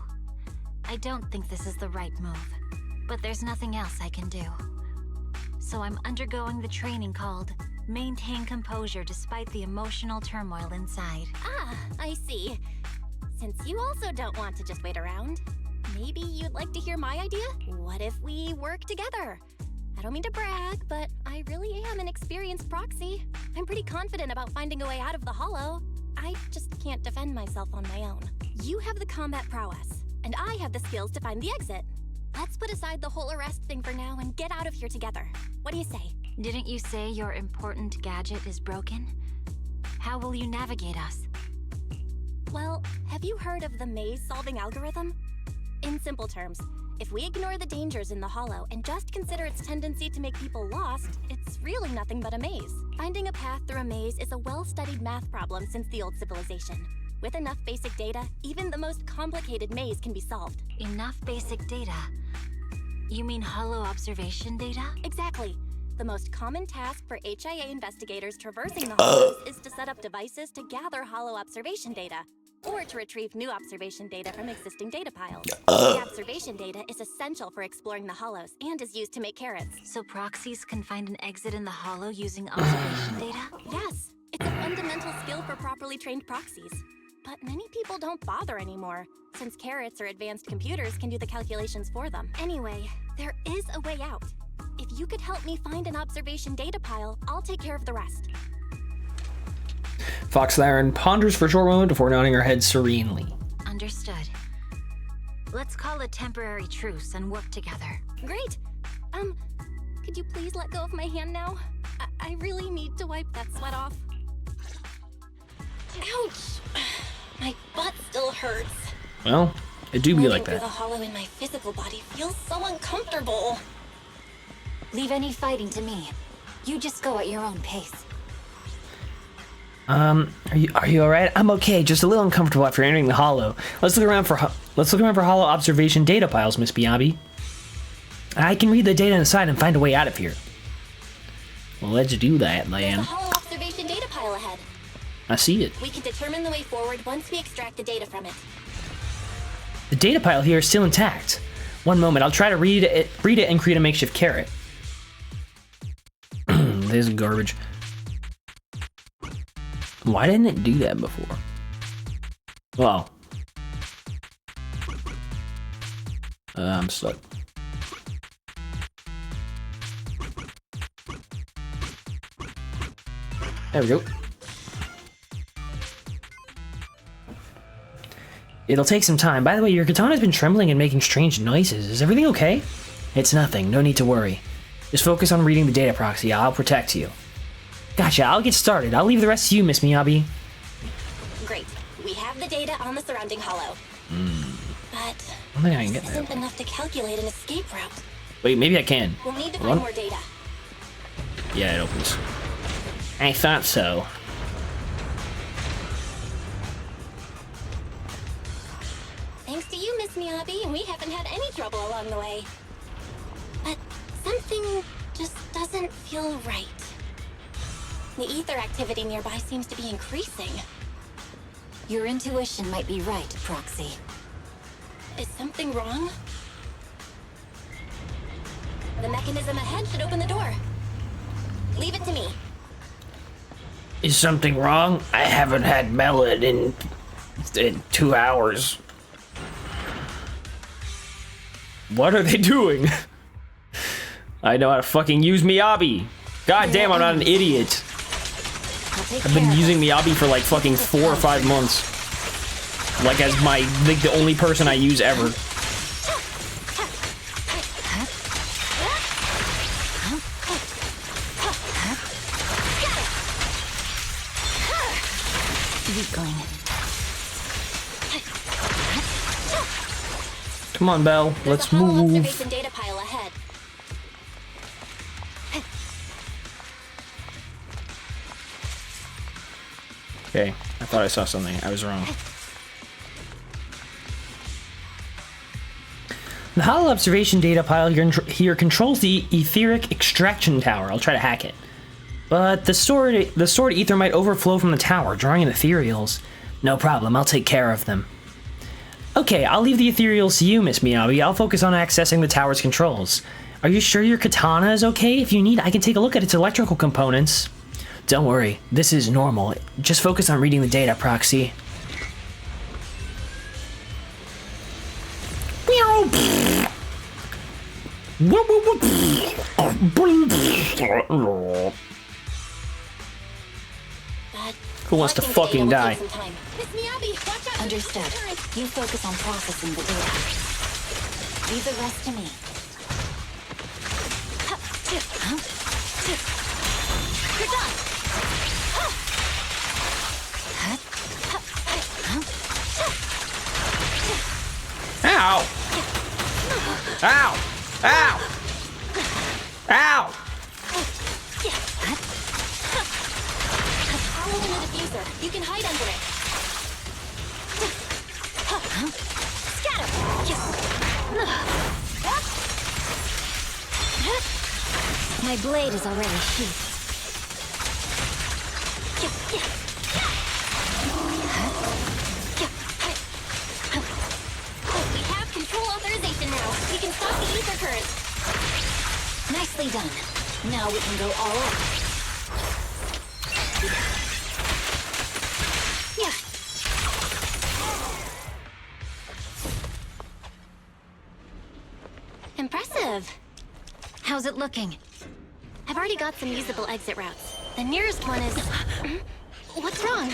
I don't think this is the right move. But there's nothing else I can do. So I'm undergoing the training called Maintain Composure Despite the Emotional Turmoil Inside. Ah, I see. Since you also don't want to just wait around, maybe you'd like to hear my idea? What if we work together? I don't mean to brag, but I really am an experienced proxy. I'm pretty confident about finding a way out of the hollow. I just can't defend myself on my own. You have the combat prowess, and I have the skills to find the exit. Let's put aside the whole arrest thing for now and get out of here together. What do you say? Didn't you say your important gadget is broken? How will you navigate us? Well, have you heard of the maze-solving algorithm? In simple terms, if we ignore the dangers in the hollow and just consider its tendency to make people lost, it's really nothing but a maze. Finding a path through a maze is a well-studied math problem since the old civilization. With enough basic data, even the most complicated maze can be solved. Enough basic data? You mean hollow observation data? Exactly. The most common task for HIA investigators traversing the hollows is to set up devices to gather hollow observation data, or to retrieve new observation data from existing data piles. The observation data is essential for exploring the hollows and is used to make carrots. So proxies can find an exit in the hollow using observation data? Yes, it's a fundamental skill for properly trained proxies. But many people don't bother anymore, since carrots or advanced computers can do the calculations for them. Anyway, there is a way out. If you could help me find an observation data pile, I'll take care of the rest. Fox Theron ponders for a short moment before nodding her head serenely. Understood. Let's call a temporary truce and work together. Great! Could you please let go of my hand now? I really need to wipe that sweat off. Ouch! My butt still hurts. Well, it do be like Moving through that. the hollow in my physical body feels so uncomfortable. Leave any fighting to me. You just go at your own pace. Are you all right? I'm okay. Just a little uncomfortable after entering the hollow. Let's look around for hollow observation data piles, Miss Miyabi. I can read the data inside and find a way out of here. Well, let's do that, There's then. a hollow observation data pile ahead. I see it. We can determine the way forward once we extract the data from it. The data pile here is still intact. One moment, I'll try to read it and create a makeshift carrot. This is garbage. Why didn't it do that before? Well, I'm stuck. There we go. It'll take some time. By the way, your katana's been trembling and making strange noises. Is everything okay? It's nothing. No need to worry. Just focus on reading the data proxy. I'll protect you. Gotcha. I'll get started. I'll leave the rest to you, Miss Miyabi. Great. We have the data on the surrounding hollow. But I don't think I can get this there. isn't enough to calculate an escape route. Wait, maybe I can. We'll need to Hold find on. more data. Yeah, it opens. I thought so. Thanks to you, Miss Miyabi, we haven't had any trouble along the way. But something just doesn't feel right. The ether activity nearby seems to be increasing. Your intuition might be right, Proxy. Is something wrong? The mechanism ahead should open the door. Leave it to me. Is something wrong? I haven't had melon in 2 hours. What are they doing? I know how to fucking use Miyabi. God damn, I'm not an idiot. I've been using Miyabi for like fucking 4 or 5 months. Like as my, like the only person I use ever. Come on, Belle. Let's move. Observation data pile ahead. Okay, I thought I saw something. I was wrong. The hollow observation data pile here controls the etheric extraction tower. I'll try to hack it. But the stored ether might overflow from the tower, drawing in ethereals. No problem, I'll take care of them. Okay, I'll leave the ethereals to you, Miss Miyabi. I'll focus on accessing the tower's controls. Are you sure your katana is okay? If you need, I can take a look at its electrical components. Don't worry, this is normal. Just focus on reading the data, Proxy. Who wants to fucking die? Miss Miyabi, watch out. Understood. You focus on processing the data. Leave the rest to me. You're done. Ow! Ow! Ow! Ow! Follow in the diffuser. You can hide under it. Scatter! My blade is already sheathed. We have control authorization now. We can stop the ether current. Nicely done. Now we can go all out. Yeah. Impressive. How's it looking? I've already got some usable exit routes. The nearest one is... What's wrong?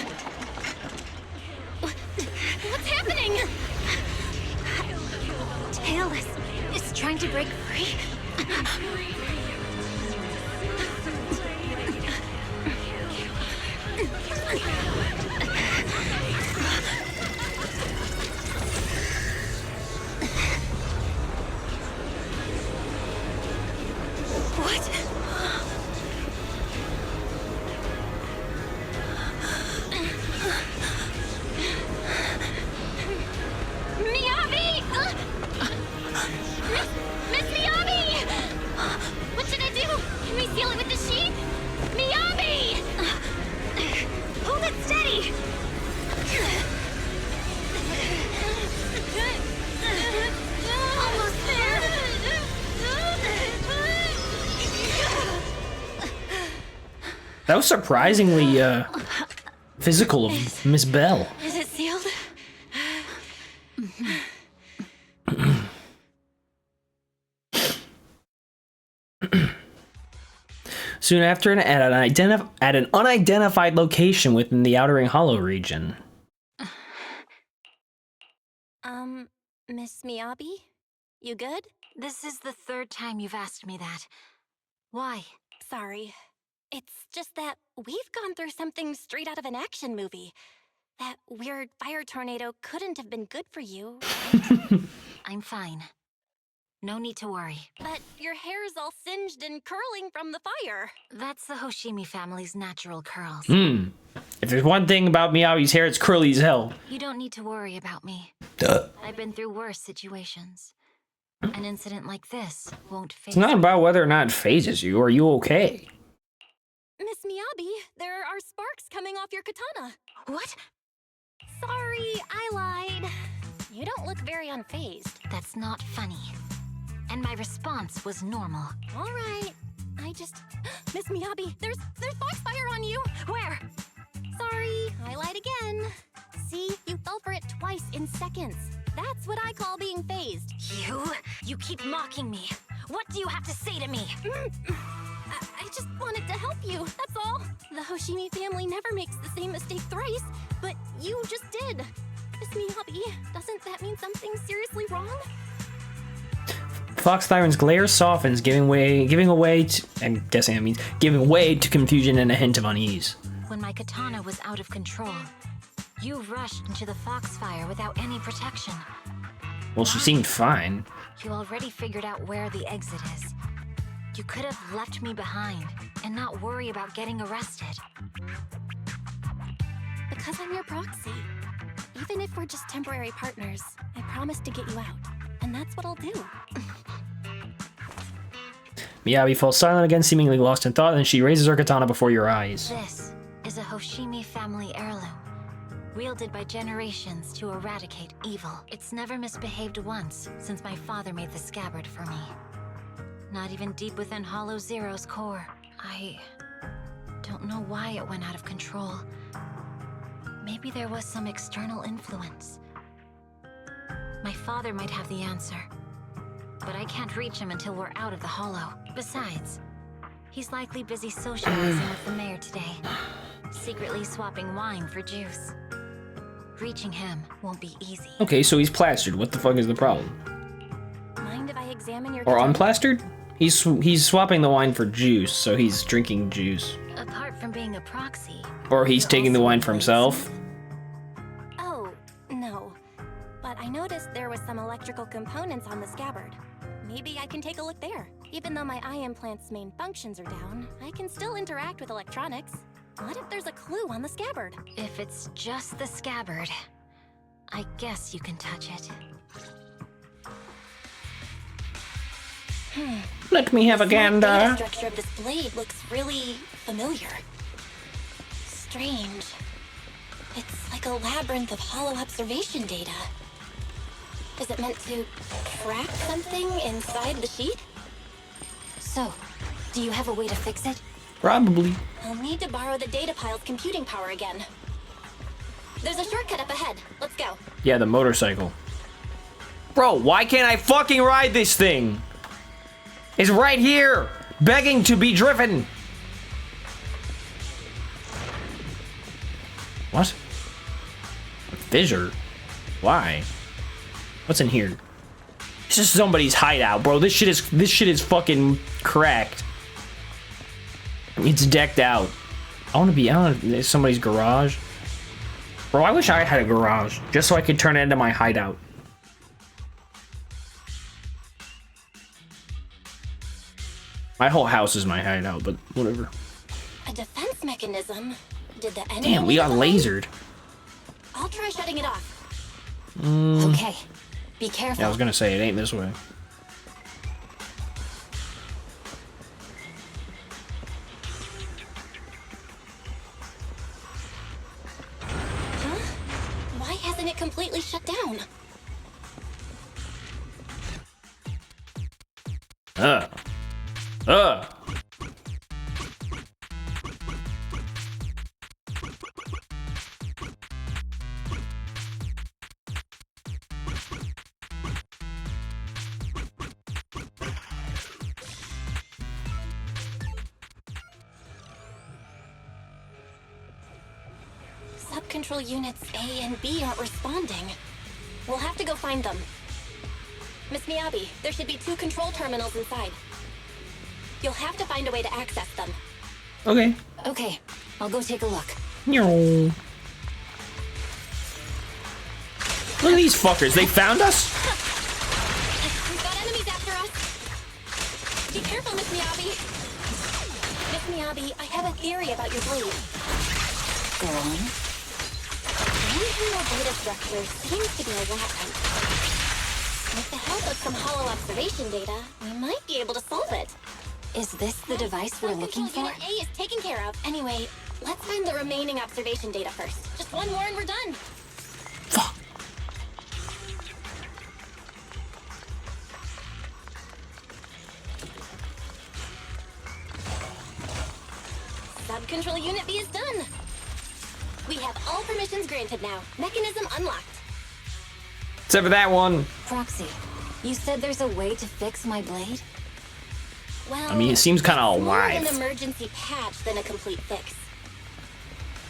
What's happening? Tailless is trying to break free. What? Miyabi! Miss Miyabi! What should I do? Can we seal it with the sheath? Miyabi! Hold it steady! Almost there! That was surprisingly physical of Miss Belle. Is it sealed? Soon after, at an unidentified location within the Outer Ring Hollow region. Miss Miyabi? You good? This is the 3rd time you've asked me that. Why? Sorry. It's just that we've gone through something straight out of an action movie. That weird fire tornado couldn't have been good for you. I'm fine. No need to worry. But your hair's all singed and curling from the fire. That's the Hoshimi family's natural curls. If there's one thing about Miyabi's hair, it's curly as hell. You don't need to worry about me. Duh. I've been through worse situations. An incident like this won't phase It's not about whether or not it phases you. Are you okay? Miss Miyabi, there are sparks coming off your katana. What? Sorry, I lied. You don't look very unfazed. That's not funny. And my response was normal. All right. I just... Miss Miyabi, there's Foxfire on you! Where? Sorry, I lied again. See, you fell for it twice in seconds. That's what I call being phased. You keep mocking me. What do you have to say to me? I just wanted to help you, that's all. The Hoshimi family never makes the same mistake thrice, but you just did. Miss Miyabi, doesn't that mean something seriously wrong? Foxfire's glare softens, giving way to, I'm guessing that means giving way to confusion and a hint of unease. When my katana was out of control, you rushed into the Foxfire without any protection. Well, she seemed fine. You already figured out where the exit is. You could have left me behind and not worry about getting arrested. Because I'm your proxy. Even if we're just temporary partners, I promise to get you out. And that's what I'll do. Miyabi falls silent again, seemingly lost in thought, and she raises her katana before your eyes. This is a Hoshimi family heirloom, wielded by generations to eradicate evil. It's never misbehaved once since my father made the scabbard for me. Not even deep within Hollow Zero's core. I don't know why it went out of control. Maybe there was some external influence. My father might have the answer, but I can't reach him until we're out of the Hollow. Besides, he's likely busy socializing with the mayor today, secretly swapping wine for juice. Reaching him won't be easy. Okay, so he's plastered. What the fuck is the problem? Mind if I examine your... Or unplastered? He's swapping the wine for juice, so he's drinking juice. Apart from being a proxy... Or he's taking the wine for himself. Oh, no. But I noticed there was some electrical components on the scabbard. Maybe I can take a look there. Even though my eye implant's main functions are down, I can still interact with electronics. What if there's a clue on the scabbard? If it's just the scabbard, I guess you can touch it. Let me have a gander. The structure of this blade looks really familiar. Strange. It's like a labyrinth of hollow observation data. Is it meant to track something inside the sheet? So, do you have a way to fix it? Probably. I'll need to borrow the data pile's computing power again. There's a shortcut up ahead. Let's go. Yeah, the motorcycle. Bro, why can't I fucking ride this thing? It's right here, begging to be driven. What? A fissure? Why? What's in here? This is somebody's hideout, bro. This shit is fucking cracked. It's decked out. I want to be somebody's garage. Bro, I wish I had a garage just so I could turn it into my hideout. My whole house is my hideout, but whatever. A defense mechanism? Did the enemy... Damn, we got lasered. I'll try shutting it off. Okay, be careful. Yeah, I was gonna say, it ain't this way. Huh? Why hasn't it completely shut down? Sub-control units A and B aren't responding. We'll have to go find them. Miss Miyabi, there should be 2 control terminals inside. You'll have to find a way to access them. Okay. Okay, I'll go take a look. Look at these fuckers. They found us? We've got enemies after us. Be careful, Miss Miyabi. Miss Miyabi, I have a theory about your blade. Go on. The internal data structure seems to be a labyrinth. With the help of some hollow observation data, we might be able to solve it. Is this the device we're looking for? Unit A is taken care of. Anyway, let's find the remaining observation data first. Just one more and we're done. Fuck. Sub-control Unit B is done. We have all permissions granted now. Mechanism unlocked. Except for that one. Proxy, you said there's a way to fix my blade? Well, I mean, it seems kind of more alive. an emergency patch than a complete fix.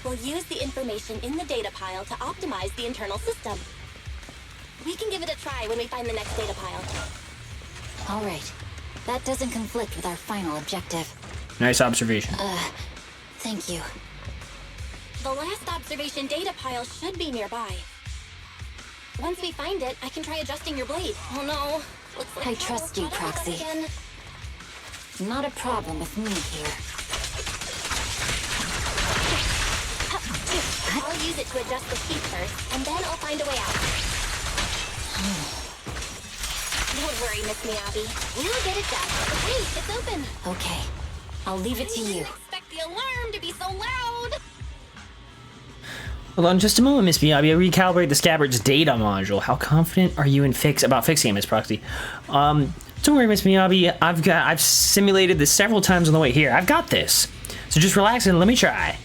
We'll use the information in the data pile to optimize the internal system. We can give it a try when we find the next data pile. All right. That doesn't conflict with our final objective. Nice observation. Thank you. The last observation data pile should be nearby. Once we find it, I can try adjusting your blade. Oh no. Looks like I trust you, Proxy. Again. Not a problem with me here. I'll use it to adjust the sheet first, and then I'll find a way out. Don't worry, Miss Miyabi. We'll get it done. Wait, it's open. Okay. I'll leave it to you. Expect the alarm to be so loud. Hold on just a moment, Miss Miyabi. I recalibrate the Scabbard's data module. How confident are you in about fixing it, Miss Proxy? Don't worry, Miss Miyabi. I've simulated this several times on the way here. I've got this. So just relax and let me try.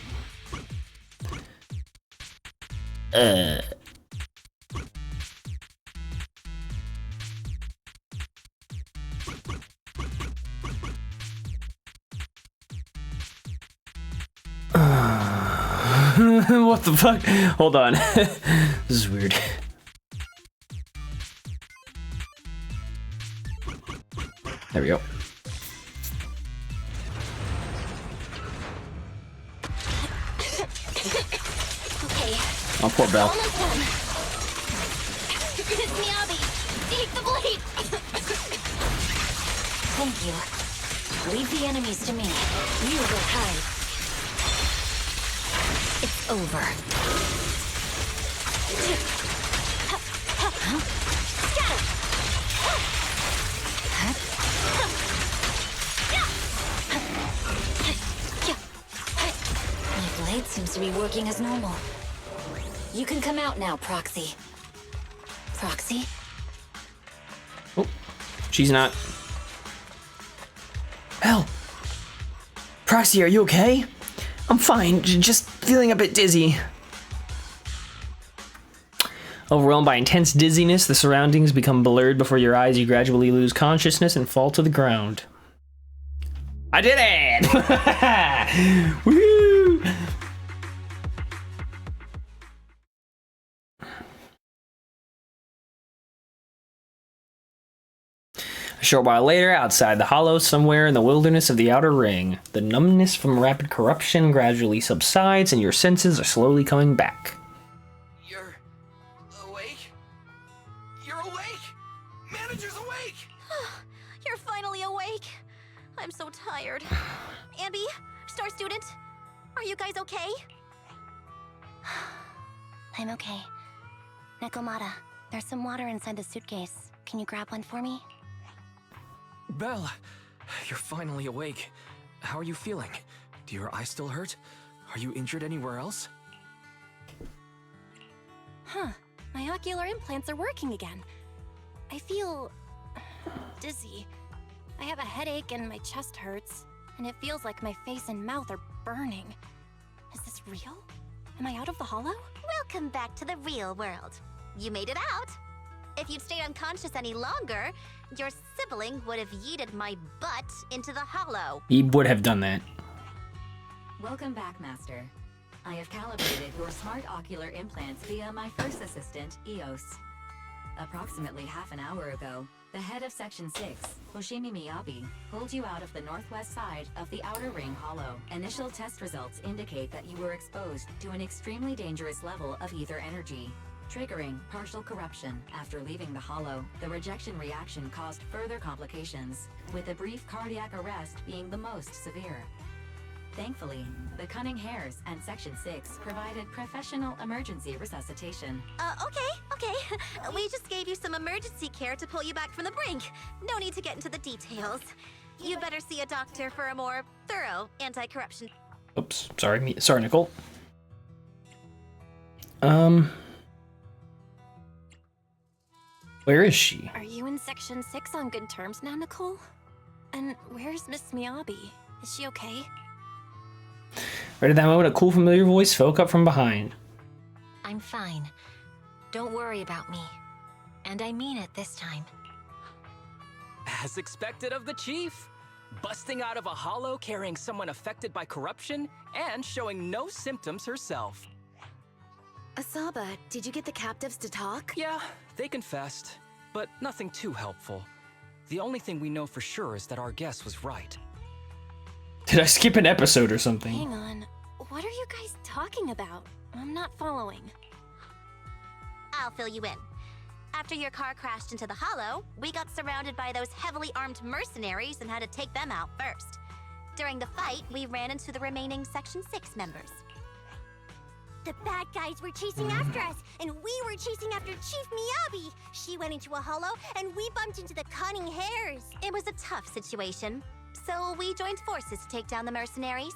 What the fuck? Hold on. This is weird. There we go. Okay. Oh, poor Belle. Almost done. Miss Miyabi, take the blade. Thank you. Leave the enemies to me. You will hide. It's over. My blade seems to be working as normal. You can come out now, Proxy. Proxy? Oh, she's not. Belle! Proxy, are you okay? I'm fine, just feeling a bit dizzy. Overwhelmed by intense dizziness, the surroundings become blurred before your eyes. You gradually lose consciousness and fall to the ground. I did it! Woo! A short while later, outside the hollow, somewhere in the wilderness of the Outer Ring, the numbness from rapid corruption gradually subsides and your senses are slowly coming back. You're awake? You're awake! Manager's awake! You're finally awake. I'm so tired. Ambi, Star Student, are you guys okay? I'm okay. Nekomata, there's some water inside the suitcase. Can you grab one for me? Belle, you're finally awake. How are you feeling? Do your eyes still hurt? Are you injured anywhere else? Huh. My ocular implants are working again. I feel dizzy. I have a headache and my chest hurts, and it feels like my face and mouth are burning. Is this real? Am I out of the hollow? Welcome back to the real world. You made it out. If you'd stayed unconscious any longer, your sibling would have yeeted my butt into the hollow. He would have done that. Welcome back, Master. I have calibrated your smart ocular implants via my first assistant, EOS. Approximately half an hour ago, the head of Section 6, Hoshimi Miyabi, pulled you out of the northwest side of the Outer Ring Hollow. Initial test results indicate that you were exposed to an extremely dangerous level of ether energy, triggering partial corruption. After leaving the hollow, the rejection reaction caused further complications, with a brief cardiac arrest being the most severe. Thankfully, the Cunning Hares and Section 6 provided professional emergency resuscitation. Okay. We just gave you some emergency care to pull you back from the brink. No need to get into the details. You'd better see a doctor for a more thorough anti-corruption. Oops, sorry, Nicole. Where is she? Are you in Section 6 on good terms now, Nicole? And where's Miss Miyabi? Is she okay? Right at that moment, a cool, familiar voice spoke up from behind. I'm fine. Don't worry about me. And I mean it this time. As expected of the chief. Busting out of a hollow carrying someone affected by corruption and showing no symptoms herself. Asaba, did you get the captives to talk? Yeah, they confessed, but nothing too helpful. The only thing we know for sure is that our guess was right. Did I skip an episode or something? Hang on. What are you guys talking about? I'm not following. I'll fill you in. After your car crashed into the hollow, we got surrounded by those heavily armed mercenaries and had to take them out first. During the fight, we ran into the remaining Section 6 members. The bad guys were chasing after us, and we were chasing after Chief Miyabi. She went into a hollow, and we bumped into the cunning hares. It was a tough situation, so we joined forces to take down the mercenaries.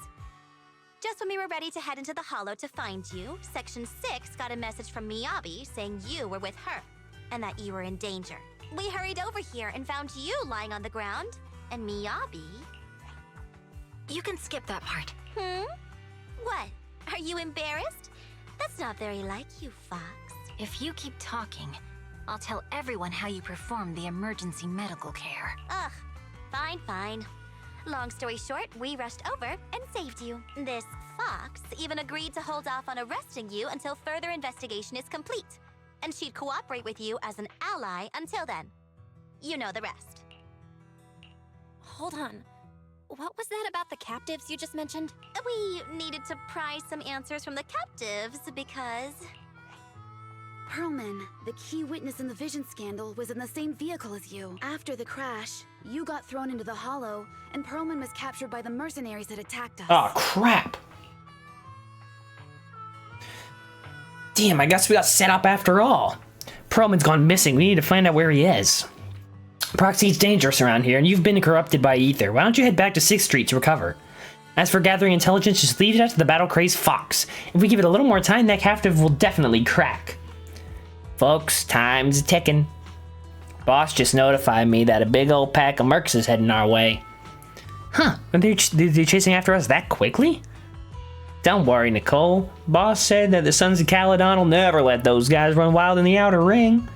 Just when we were ready to head into the hollow to find you, Section 6 got a message from Miyabi saying you were with her, and that you were in danger. We hurried over here and found you lying on the ground, and Miyabi... You can skip that part. What? Are you embarrassed? That's not very like you, Fox. If you keep talking, I'll tell everyone how you performed the emergency medical care. Ugh, fine. Long story short, we rushed over and saved you. This Fox even agreed to hold off on arresting you until further investigation is complete. And she'd cooperate with you as an ally until then. You know the rest. Hold on. What was that about the captives you just mentioned? We needed to pry some answers from the captives because... Perlman, the key witness in the Vision scandal, was in the same vehicle as you. After the crash, you got thrown into the hollow, and Perlman was captured by the mercenaries that attacked us. Oh, crap. Damn, I guess we got set up after all. Perlman's gone missing. We need to find out where he is. Proxy's dangerous around here, and you've been corrupted by Ether. Why don't you head back to 6th Street to recover? As for gathering intelligence, just leave that to the battle-crazed Fox. If we give it a little more time, that captive will definitely crack. Folks, time's ticking. Boss just notified me that a big old pack of mercs is heading our way. Huh, are they chasing after us that quickly? Don't worry, Nicole. Boss said that the Sons of Caledon will never let those guys run wild in the Outer Ring.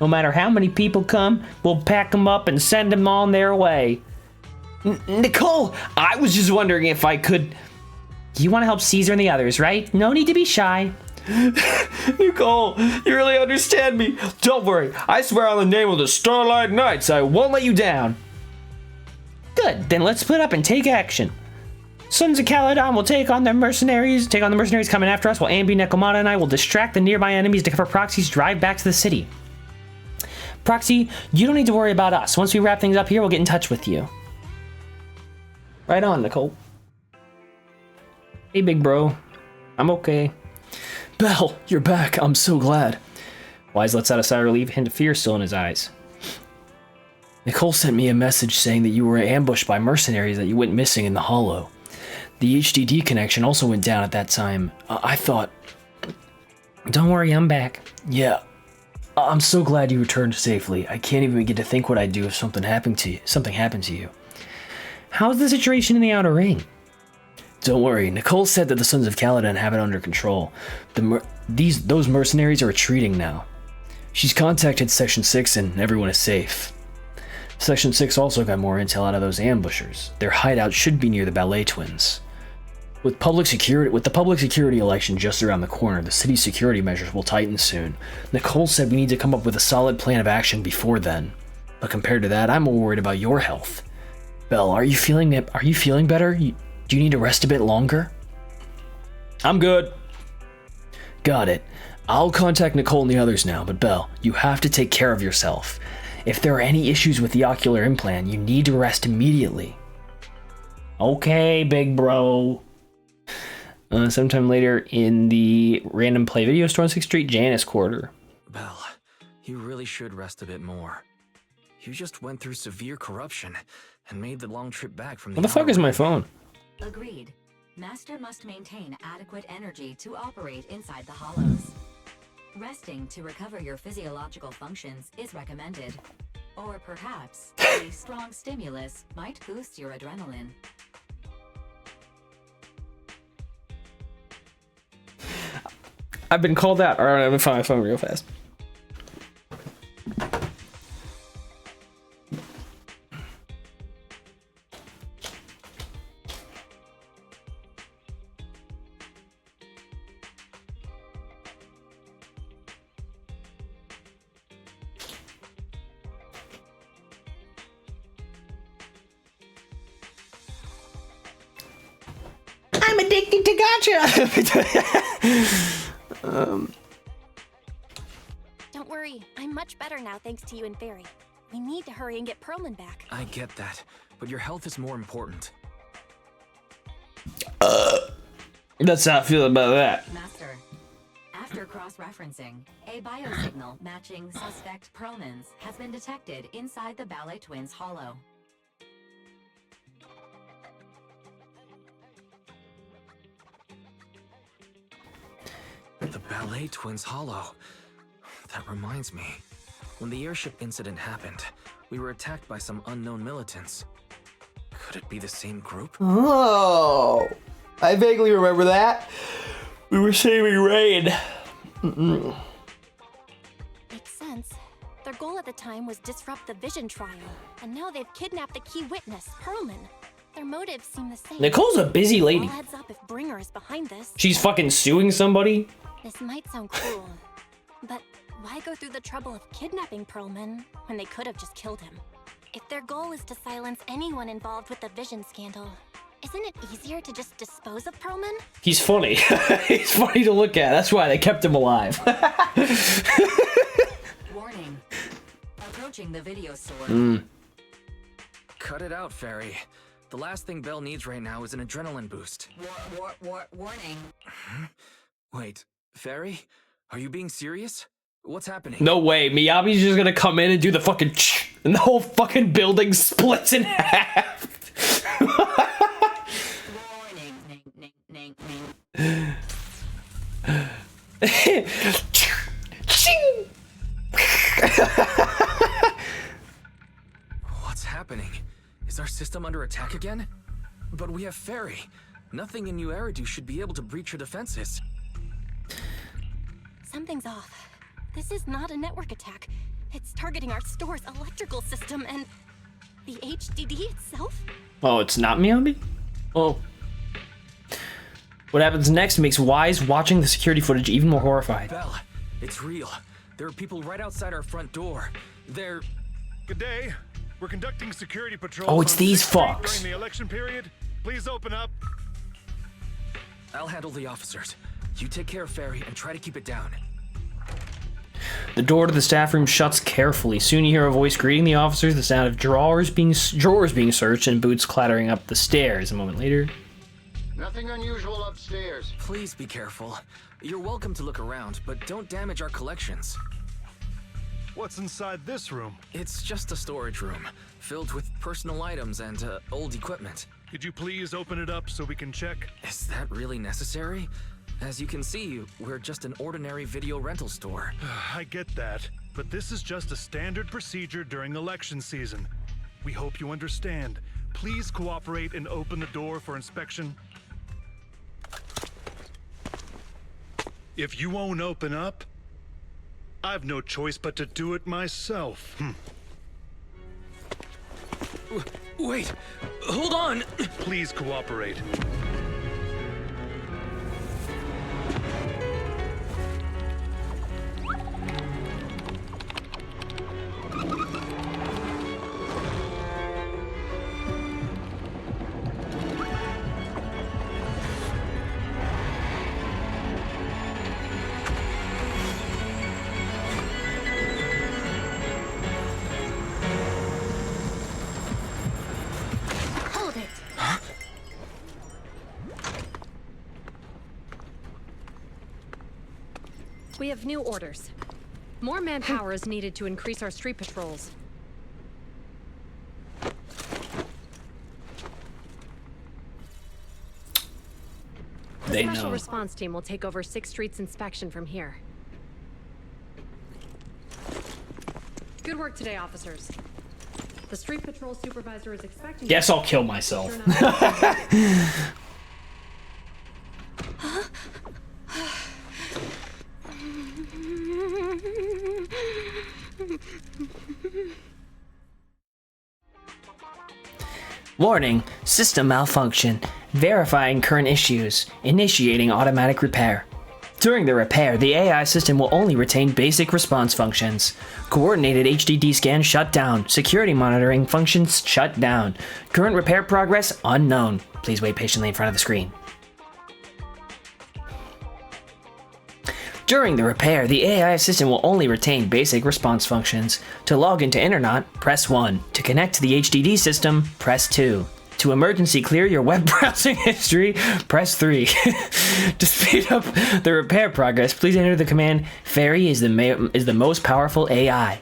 No matter how many people come, we'll pack them up and send them on their way. Nicole, I was just wondering if I could... You want to help Caesar and the others, right? No need to be shy. Nicole, you really understand me. Don't worry, I swear on the name of the Starlight Knights, I won't let you down. Good, then let's split up and take action. Sons of Caledon will take on the mercenaries coming after us, while Ambi, Nekomata, and I will distract the nearby enemies to cover Proxy's drive back to the city. Proxy, you don't need to worry about us. Once we wrap things up here, we'll get in touch with you. Right on, Nicole. Hey, big bro. I'm okay. Belle, you're back. I'm so glad. Wise lets out a sigh of relief, a hint of fear still in his eyes. Nicole sent me a message saying that you were ambushed by mercenaries that you went missing in the hollow. The HDD connection also went down at that time. I thought... Don't worry, I'm back. Yeah. I'm so glad you returned safely. I can't even begin to think what I'd do if something happened to you. How's the situation in the Outer Ring? Don't worry, Nicole said that the Sons of Caledon have it under control. Those mercenaries are retreating now. She's contacted Section 6 and everyone is safe. Section 6 also got more intel out of those ambushers. Their hideout should be near the Ballet Twins. With the public security election just around the corner, the city's security measures will tighten soon. Nicole said we need to come up with a solid plan of action before then. But compared to that, I'm more worried about your health. Belle, are you feeling better? Do you need to rest a bit longer? I'm good. Got it. I'll contact Nicole and the others now, but Belle, you have to take care of yourself. If there are any issues with the ocular implant, you need to rest immediately. Okay, big bro. Sometime later in the random play video store on 6th Street, Janus Quarter. Belle, you really should rest a bit more. You just went through severe corruption and made the long trip back from the... What the fuck is my phone? Agreed. Master must maintain adequate energy to operate inside the hollows. Resting to recover your physiological functions is recommended. Or perhaps a strong stimulus might boost your adrenaline. I've been called out. All right, I'm gonna find my phone real fast. I'm addicted to gacha. Don't worry, I'm much better now thanks to you and Barry. We need to hurry and get Perlman back. I get that, but your health is more important. That's how I feel about that. Master, after cross-referencing, a biosignal matching suspect Perlman's has been detected inside the Ballet Twins hollow. The Ballet Twins hollow. That reminds me. When the airship incident happened, we were attacked by some unknown militants. Could it be the same group? Oh, I vaguely remember that. We were saving Rain. Makes sense. Their goal at the time was disrupt the Vision trial, and now they've kidnapped the key witness, Perlman. Their motives seem the same. Nicole's a busy lady. All heads up if Bringer is behind this. She's fucking suing somebody. This might sound cruel, but why go through the trouble of kidnapping Perlman when they could have just killed him? If their goal is to silence anyone involved with the Vision scandal, isn't it easier to just dispose of Perlman? He's funny. He's funny to look at. That's why they kept him alive. Warning. Approaching the video store. Cut it out, Fairy. The last thing Belle needs right now is an adrenaline boost. Warning. Wait, Fairy? Are you being serious? What's happening? No way. Miyabi's just gonna come in and do the fucking and the whole fucking building splits in half. What's happening? Is our system under attack again? But we have Fairy. Nothing in New Eridu should be able to breach her defenses. Something's off. This is not a network attack. It's targeting our store's electrical system and the HDD itself? Oh, it's not Miyabi? Oh. What happens next makes Wise watching the security footage even more horrified. Belle, it's real. There are people right outside our front door. They're... Good day. We're conducting security patrols. Oh, it's on these 6th Street fucks. During the election period. Please open up. I'll handle the officers. You take care of Fairy and try to keep it down. The door to the staff room shuts carefully. Soon you hear a voice greeting the officers, the sound of drawers being searched, and boots clattering up the stairs. A moment later. Nothing unusual upstairs. Please be careful. You're welcome to look around, but don't damage our collections. What's inside this room? It's just a storage room, filled with personal items and old equipment. Could you please open it up so we can check? Is that really necessary? As you can see, we're just an ordinary video rental store. I get that, but this is just a standard procedure during election season. We hope you understand. Please cooperate and open the door for inspection. If you won't open up, I've no choice but to do it myself. Wait, hold on! Please cooperate. Hold it. We have new orders. More manpower is needed to increase our street patrols. The They special know. response team will take over 6th Street's inspection from here. Good work today, officers. The street patrol supervisor is expecting... Guess I'll kill myself. Warning, system malfunction. Verifying current issues. Initiating automatic repair. During the repair, the AI system will only retain basic response functions. Coordinated HDD scan shut down. Security monitoring functions shut down. Current repair progress unknown. Please wait patiently in front of the screen. During the repair, the AI system will only retain basic response functions. To log into Internet, press 1. To connect to the HDD system, press 2. To emergency clear your web browsing history, press 3. To speed up the repair progress, please enter the command, Fairy is the most powerful AI.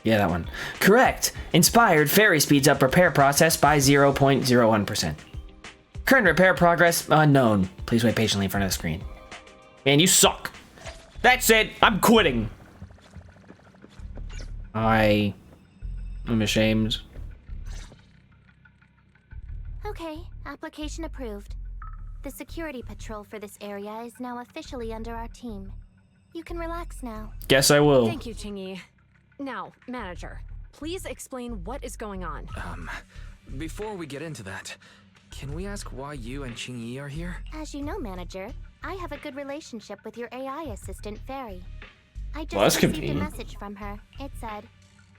Yeah, that one. Correct. Inspired, Fairy speeds up repair process by 0.01%. Current repair progress unknown. Please wait patiently in front of the screen. Man, you suck. That's it. I'm quitting. I'm ashamed. Okay, application approved. The security patrol for this area is now officially under our team. You can relax now. Guess I will. Thank you, Qingyi. Now, manager, please explain what is going on. Before we get into that, can we ask why you and Qingyi are here? As you know, manager, I have a good relationship with your AI assistant, Fairy. I just Well, that's received convenient. a message from her. It said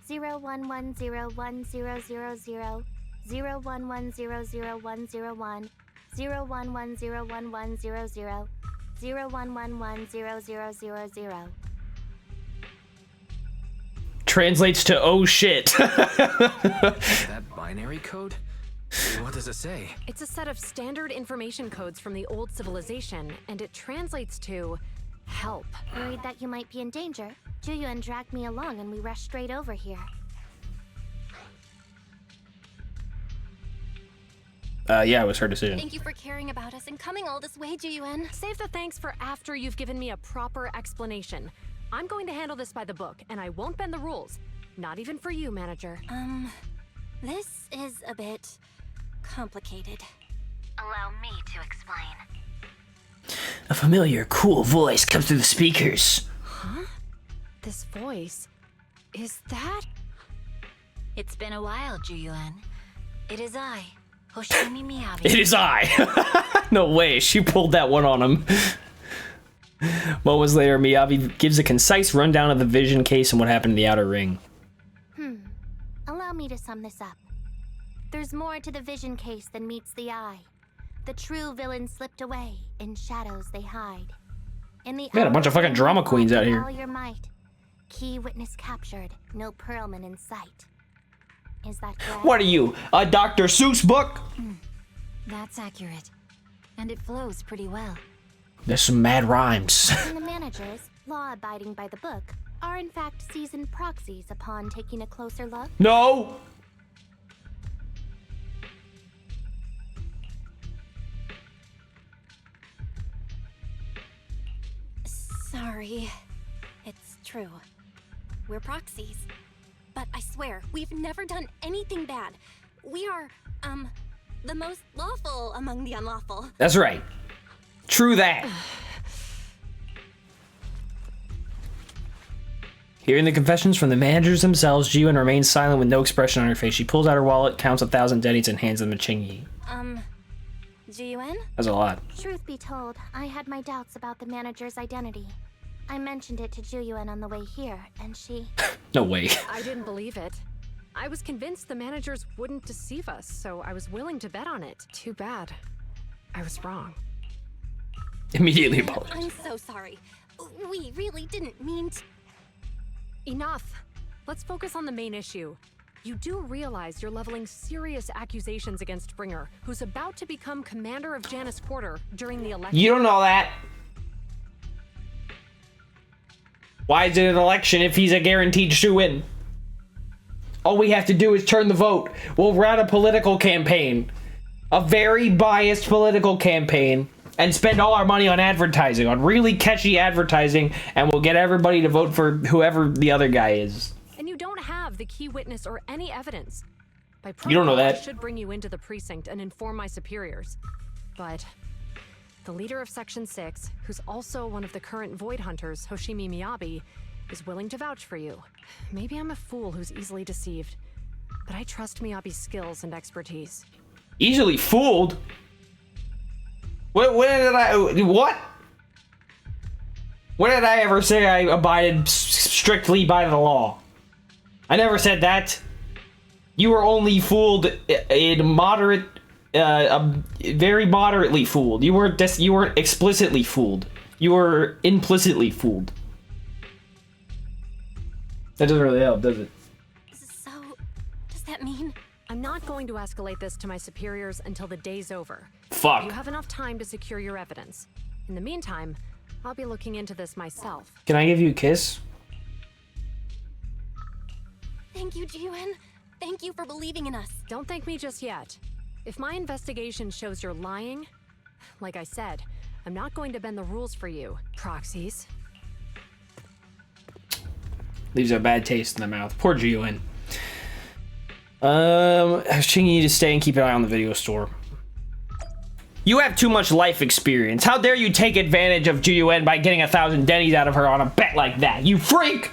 011010000 011000101 011011100 0111000. Translates to oh shit. That binary code? What does it say? It's a set of standard information codes from the old civilization, and it translates to help. Worried that you might be in danger, Juyuan dragged me along and we rushed straight over here. Yeah, it was her decision. Thank you for caring about us and coming all this way, Juyuan. Save the thanks for after you've given me a proper explanation. I'm going to handle this by the book, and I won't bend the rules. Not even for you, manager. This is a bit complicated. Allow me to explain. A familiar, cool voice comes through the speakers. Huh? This voice... is that... It's been a while, Juyuan. It is I, Hoshimi Miyabi. It is I. No way, she pulled that one on him. Moments later, Miyabi gives a concise rundown of the vision case and what happened in the outer ring. Allow me to sum this up. There's more to the vision case than meets the eye. The true villain slipped away, in shadows they hide. In the Man, a bunch of fucking drama queens out with here. all your might. Key witness captured, no Perlman in sight. Is that correct? What are you, a Dr. Seuss book? That's accurate. And it flows pretty well. There's some mad rhymes. And the managers, law abiding by the book, are in fact seasoned proxies upon taking a closer look. No! Sorry. It's true. We're proxies. But I swear, we've never done anything bad. We are, the most lawful among the unlawful. That's right. True that. Hearing the confessions from the managers themselves, Jiyun remains silent with no expression on her face. She pulls out her wallet, counts 1,000 dennies, and hands them to Qingyi. Jiyuan? That's a lot. Truth be told, I had my doubts about the manager's identity. I mentioned it to Juyuan on the way here, and she... No way. I didn't believe it. I was convinced the managers wouldn't deceive us, so I was willing to bet on it. Too bad. I was wrong. Immediately apologize. I'm so sorry. We really didn't mean to... Enough. Let's focus on the main issue. You do realize you're leveling serious accusations against Bringer, who's about to become commander of Janus Quarter during the election. You don't know that. Why is it an election if he's a guaranteed shoo-in? All we have to do is turn the vote. We'll run a political campaign. A very biased political campaign. And spend all our money on advertising, on really catchy advertising, and we'll get everybody to vote for whoever the other guy is. And you don't have the key witness or any evidence. By You don't know protocol, that. I should bring you into the precinct and inform my superiors. But the leader of Section 6, who's also one of the current Void Hunters, Hoshimi Miyabi, is willing to vouch for you. Maybe I'm a fool who's easily deceived, but I trust Miyabi's skills and expertise. Easily fooled? What did I... What? When did I ever say I abided strictly by the law? I never said that. You were only fooled in moderate... very moderately fooled. You weren't explicitly fooled. You were implicitly fooled. That doesn't really help, does it? So, does that mean? I'm not going to escalate this to my superiors until the day's over. Fuck. You have enough time to secure your evidence. In the meantime, I'll be looking into this myself. Can I give you a kiss? Thank you, Ji-Yuen. Thank you for believing in us. Don't thank me just yet. If my investigation shows you're lying, like I said, I'm not going to bend the rules for you, proxies. Leaves a bad taste in the mouth. Poor Ji-Yuen. I was checking you to stay and keep an eye on the video store. You have too much life experience. How dare you take advantage of Ji-Yuen by getting 1,000 Denny's out of her on a bet like that? You freak!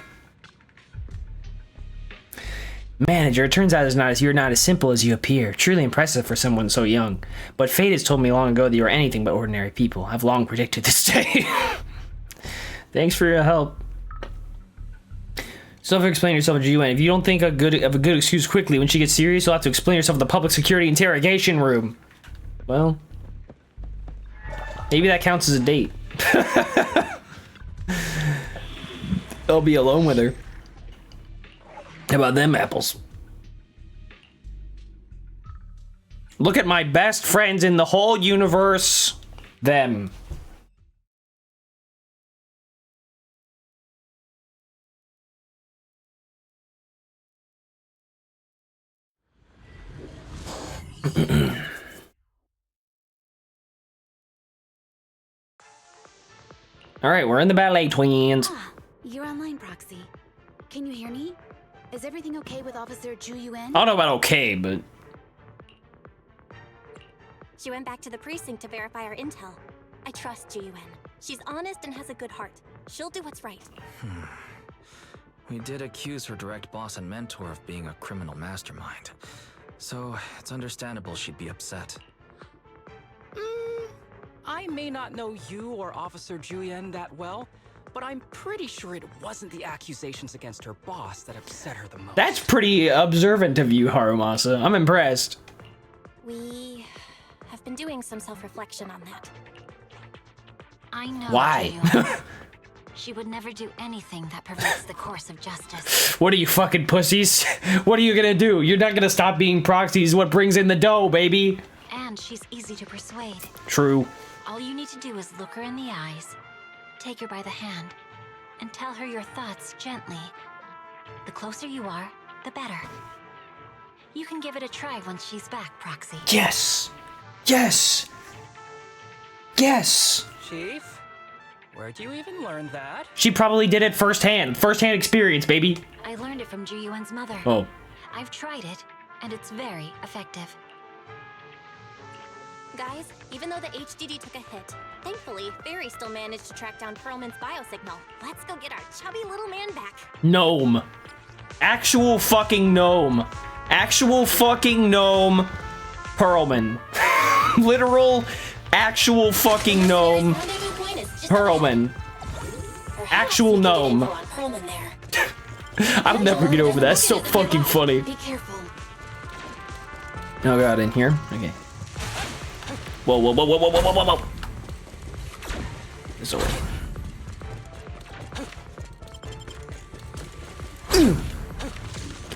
Manager, it turns out you're not as simple as you appear. Truly impressive for someone so young. But fate has told me long ago that you are anything but ordinary people. I've long predicted this day. Thanks for your help. Self-explain yourself to Ji-Yuen. If you don't think of a good excuse quickly, when she gets serious, you'll have to explain yourself in the public security interrogation room. Well, maybe that counts as a date. I'll be alone with her. How about them apples? Look at my best friends in the whole universe. Them. All right, we're in the ballet, twins. You're online, Proxy. Can you hear me? Is everything okay with Officer Ji-Yuen? I don't know about okay, but... She went back to the precinct to verify our intel. I trust Ji-Yuen. She's honest and has a good heart. She'll do what's right. We did accuse her direct boss and mentor of being a criminal mastermind. So, it's understandable she'd be upset. I may not know you or Officer Ji-Yuen that well, but I'm pretty sure it wasn't the accusations against her boss that upset her the most. That's pretty observant of you, Harumasa. I'm impressed. We have been doing some self-reflection on that. I know. Why? She would never do anything that perverts the course of justice. What are you, fucking pussies? What are you gonna do? You're not gonna stop being proxies. What brings in the dough, baby? And she's easy to persuade. True. All you need to do is look her in the eyes, take her by the hand, and tell her your thoughts gently. The closer you are, the better. You can give it a try once she's back, Proxy. Yes! Yes! Yes! Chief, where'd you even learn that? She probably did it firsthand. Firsthand experience, baby. I learned it from Ji-Yuen's mother. Oh. I've tried it, and it's very effective. Guys, even though the HDD took a hit, thankfully, Barry still managed to track down Perlman's biosignal. Let's go get our chubby little man back. Gnome. Actual fucking gnome. Actual fucking gnome. Perlman. Literal, actual fucking gnome. Perlman. Actual gnome. I'll never get over that. That's so fucking funny. Be careful. Oh god, in here? Okay. Whoa, whoa, whoa, whoa, whoa, whoa, whoa, whoa. This way.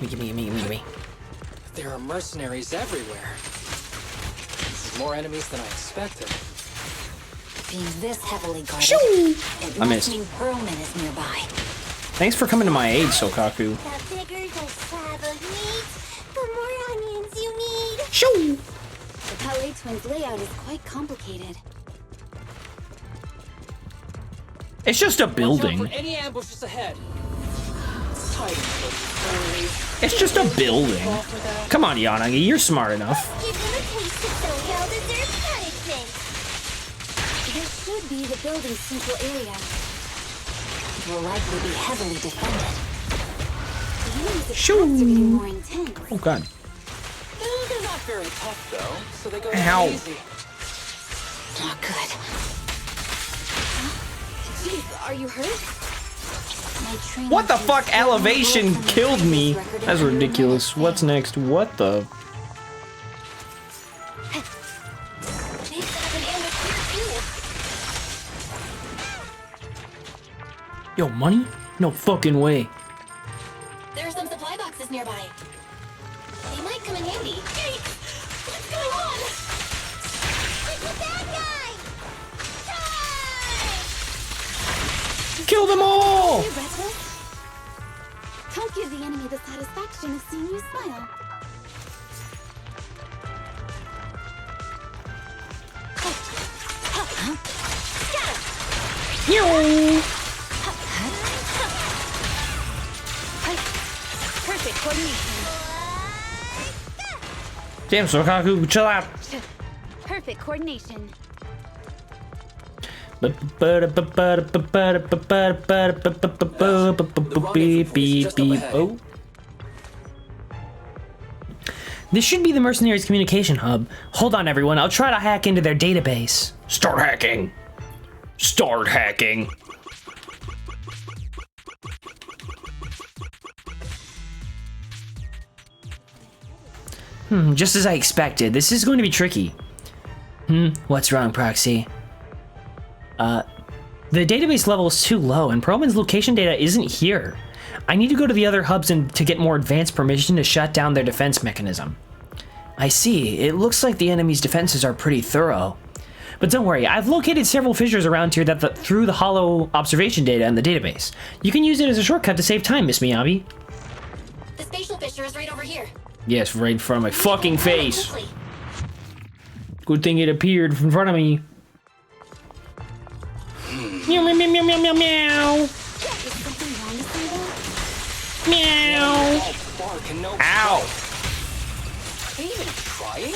Gimme, gimme, gimme, gimme. There are mercenaries everywhere. More enemies than I expected. Being this heavily guarded, it I must missed. mean Perlman is nearby. Thanks for coming to my aid, Sokaku. The bigger the slab of meat, the more onions you need. Shoo! The Palais Twins layout is quite complicated. It's just a building. Watch out for any ambushes ahead. It's just a building. Come on, Yanagi, you're smart enough. Give them a taste of so well-deserved punishment. This should be the building's central area. will likely be heavily defended. Shoo! Oh god. They're not very tough though, so they go Ow. easy. Not good. Chief, are you hurt? My training What the shoes fuck? still Elevation have bullets on killed the me. previous record That's of ridiculous. unlimited What's next? What the? They set up an ambush here, too. Yo, money? No fucking way. There are some supply boxes nearby. They might come in handy. Hey, what's going on? It's the bad guy! Kill them all! Hey, Reckless. Don't give the enemy the satisfaction of seeing you smile. Perfect coordination. Damn, Sokaku, chill out. Perfect coordination. Beep, beep, beep. Oh. This should be the mercenaries' communication hub. Hold on, everyone. I'll try to hack into their database. Start hacking. Start hacking. Just as I expected. This is going to be tricky. What's wrong, Proxy? The database level is too low, and Perlman's location data isn't here. I need to go to the other hubs to get more advanced permission to shut down their defense mechanism. I see. It looks like the enemy's defenses are pretty thorough. But don't worry, I've located several fissures around here through the hollow observation data in the database. You can use it as a shortcut to save time, Miss Miyabi. The spatial fissure is right over here. Yes, right in front of my fucking face. Good thing it appeared in front of me. Meow, meow, meow, meow, meow, meow, meow. Meow. Ow. Are you even trying?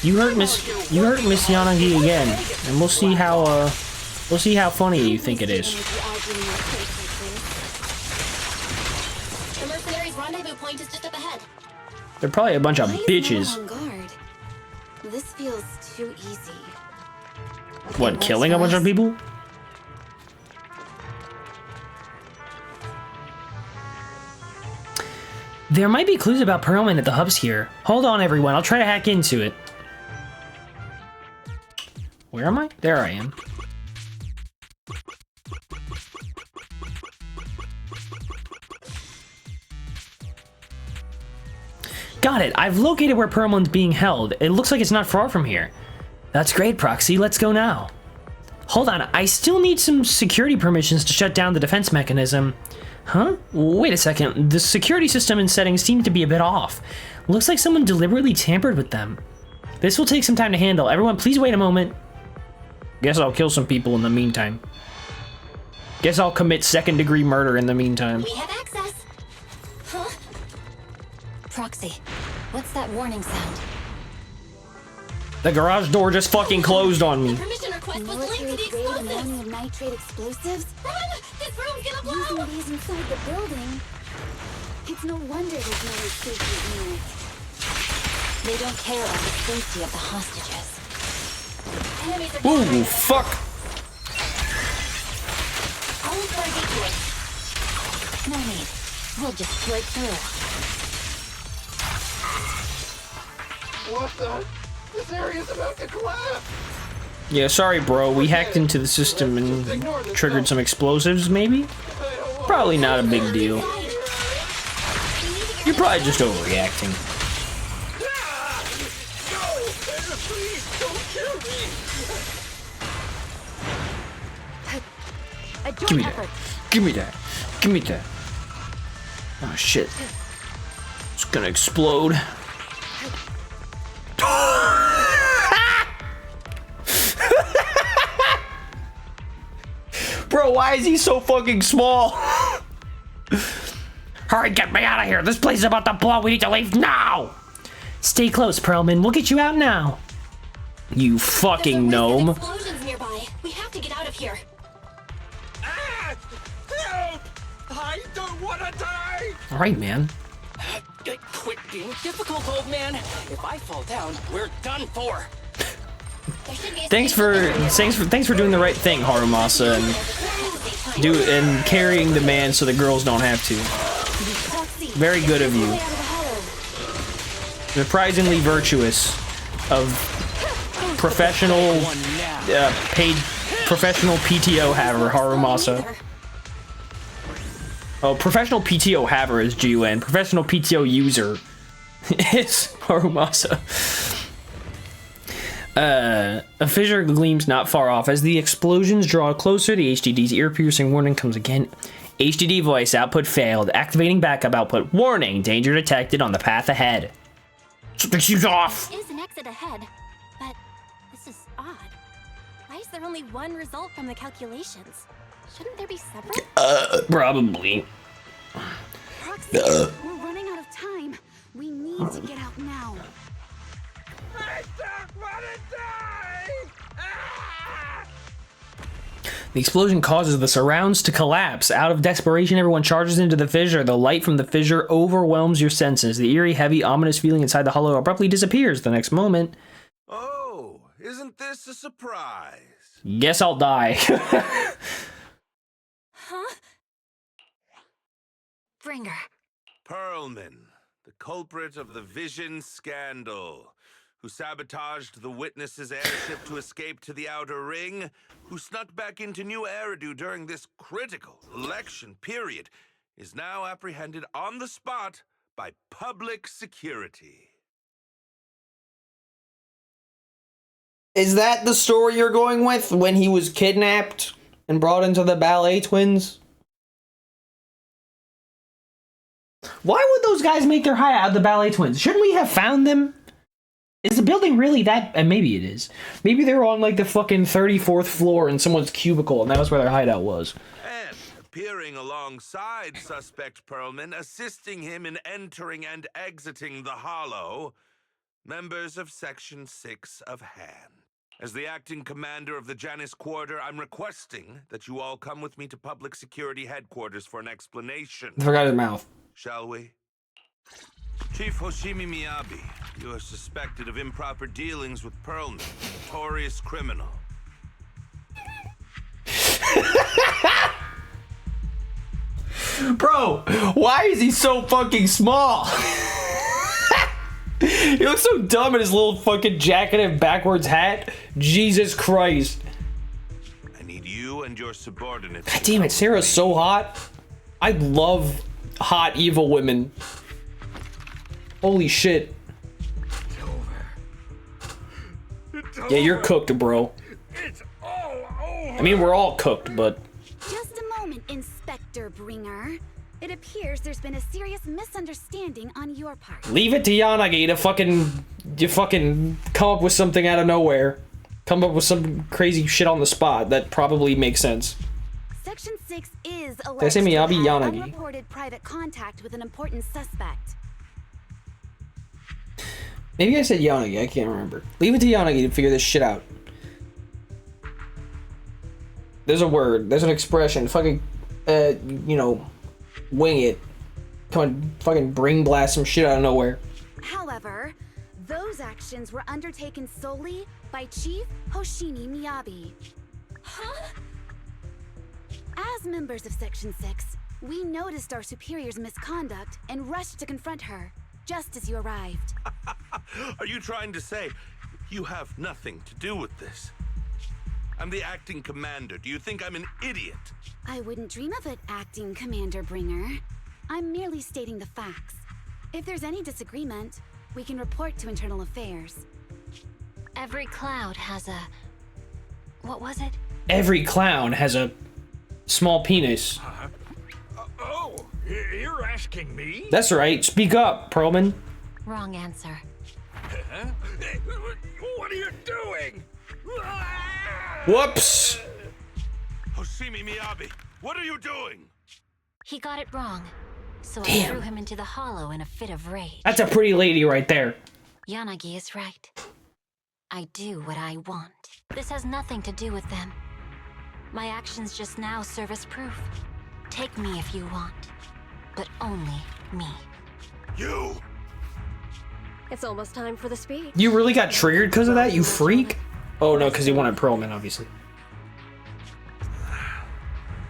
You hurt Miss Yanagi again, and we'll see how funny you think it is. The mercenaries' rendezvous point is just up ahead. They're probably a bunch of Why is bitches. no one on guard? This feels too easy. What, killing a bunch of people? There might be clues about Perlman at the hubs here. Hold on, everyone. I'll try to hack into it. Where am I? There I am. Got it. I've located where Perlman's being held. It looks like it's not far from here. That's great, Proxy. Let's go now. Hold on. I still need some security permissions to shut down the defense mechanism. Huh? Wait a second. The security system and settings seem to be a bit off. Looks like someone deliberately tampered with them. This will take some time to handle. Everyone, please wait a moment. Guess I'll kill some people in the meantime. Guess I'll commit second-degree murder in the meantime. We have access. Huh? Proxy, what's that warning sound? The garage door just fucking closed on me. Permission request was linked to the Military-grade explosives. ammonium nitrate explosives? Run! This room's gonna blow! Using these inside the building? It's no wonder there's no safety in it. They don't care about the safety of the hostages. Enemies are Ooh, fuck. I'll look for a gateway. No need. We'll just break through. What the? This area's about to collapse! Yeah, sorry, bro. We hacked into the system and triggered some explosives, maybe? Probably not a big deal. You're probably just overreacting. Give me that. Give me that. Give me that. Oh, shit. It's gonna explode. Bro, why is he so fucking small? Hurry, get me out of here. This place is about to blow. We need to leave now. Stay close, Perlman. We'll get you out now. You fucking gnome. Explosions nearby. We have to get out of here. I don't want to die! All right, man. Quit being difficult, old man. If I fall down, we're done for. Thanks for doing the right thing, Harumasa, and carrying the man so the girls don't have to. Very good of you. Surprisingly virtuous of professional paid professional PTO haver Harumasa. Oh, professional PTO haver is GUN. Professional PTO user is Harumasa. A fissure gleams not far off. As the explosions draw closer, the HDD's ear-piercing warning comes again. HDD voice output failed. Activating backup output. Warning, danger detected on the path ahead. She's off. There is an exit ahead, but this is odd. Why is there only one result from the calculations? Shouldn't there be several? Probably. Proxy, we're running out of time. We need to get out now. I don't want to die! Ah! The explosion causes the surrounds to collapse. Out of desperation, everyone charges into the fissure. The light from the fissure overwhelms your senses. The eerie, heavy, ominous feeling inside the hollow abruptly disappears the next moment. Oh, isn't this a surprise? Guess I'll die. Huh? Bringer. Perlman, the culprit of the Vision scandal, who sabotaged the Witness's airship to escape to the Outer Ring, who snuck back into New Eridu during this critical election period, is now apprehended on the spot by public security. Is that the story you're going with? When he was kidnapped and brought into the ballet twins? Why would those guys make their hideout of the ballet twins? Shouldn't we have found them? Is the building really that? And maybe it is. Maybe they were on like the fucking 34th floor in someone's cubicle, and that was where their hideout was. And appearing alongside suspect Perlman, assisting him in entering and exiting the Hollow, members of Section 6 of Han. As the acting commander of the Janus Quarter, I'm requesting that you all come with me to Public Security Headquarters for an explanation. I forgot his mouth. Shall we? Chief Hoshimi Miyabi, you are suspected of improper dealings with Perlman, a notorious criminal. Bro, why is he so fucking small? He looks so dumb in his little fucking jacket and backwards hat. Jesus Christ. I need you and your subordinates. God damn it, Sarah's so hot. I love hot evil women. Holy shit. Yeah, you're cooked, bro. It's all over. I mean, we're all cooked, but... Just a moment, Inspector Bringer. It appears there's been a serious misunderstanding on your part. Leave it to Yanagi to fucking come up with something out of nowhere. Come up with some crazy shit on the spot that probably makes sense. Section 6 is Did I alleged say to have Miyabi? had Yanagi. unreported private contact with an important suspect. Maybe I said Yanagi, I can't remember. Leave it to Yanagi to figure this shit out. There's a word, there's an expression, fucking, you know, wing it. Come on, fucking brain blast some shit out of nowhere. However, those actions were undertaken solely by Chief Hoshimi Miyabi. Huh? As members of Section 6, we noticed our superior's misconduct and rushed to confront her, just as you arrived. Are you trying to say you have nothing to do with this? I'm the acting commander. Do you think I'm an idiot? I wouldn't dream of it, Acting Commander Bringer. I'm merely stating the facts. If there's any disagreement, we can report to Internal Affairs. Every cloud has a... What was it? Every clown has a small penis. Oh, you're asking me? That's right. Speak up, Perlman. Wrong answer. Huh? What are you doing? Whoops. Hoshimi Miyabi, what are you doing? He got it wrong, so I Damn. threw him into the hollow in a fit of rage. That's a pretty lady right there. Yanagi is right. I do what I want. This has nothing to do with them. My actions just now serve as proof. Take me if you want, but only me. You! It's almost time for the speech. You really got triggered because of that, you freak? Oh no, because he wanted Perlman, obviously.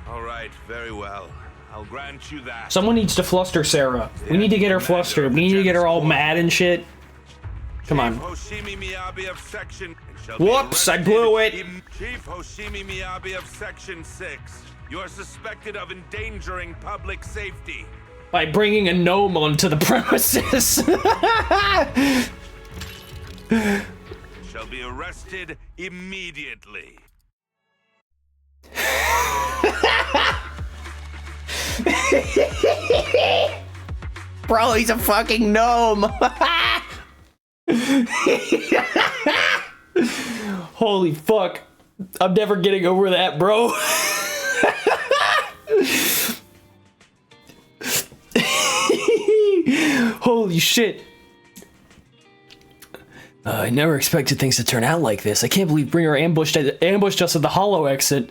All right, very well. I'll grant you that. Someone needs to fluster Sarah. We need to get her flustered. We need to get her all mad and shit. Come on. Hoshimi Miyabi of Section... Whoops, I blew it. Chief Hoshimi Miyabi of Section 6. You are suspected of endangering public safety. By bringing a gnome onto the premises. Shall be arrested immediately. Bro, he's a fucking gnome. Holy fuck. I'm never getting over that, bro. Holy shit. I never expected things to turn out like this. I can't believe Bringer ambushed us at the hollow exit.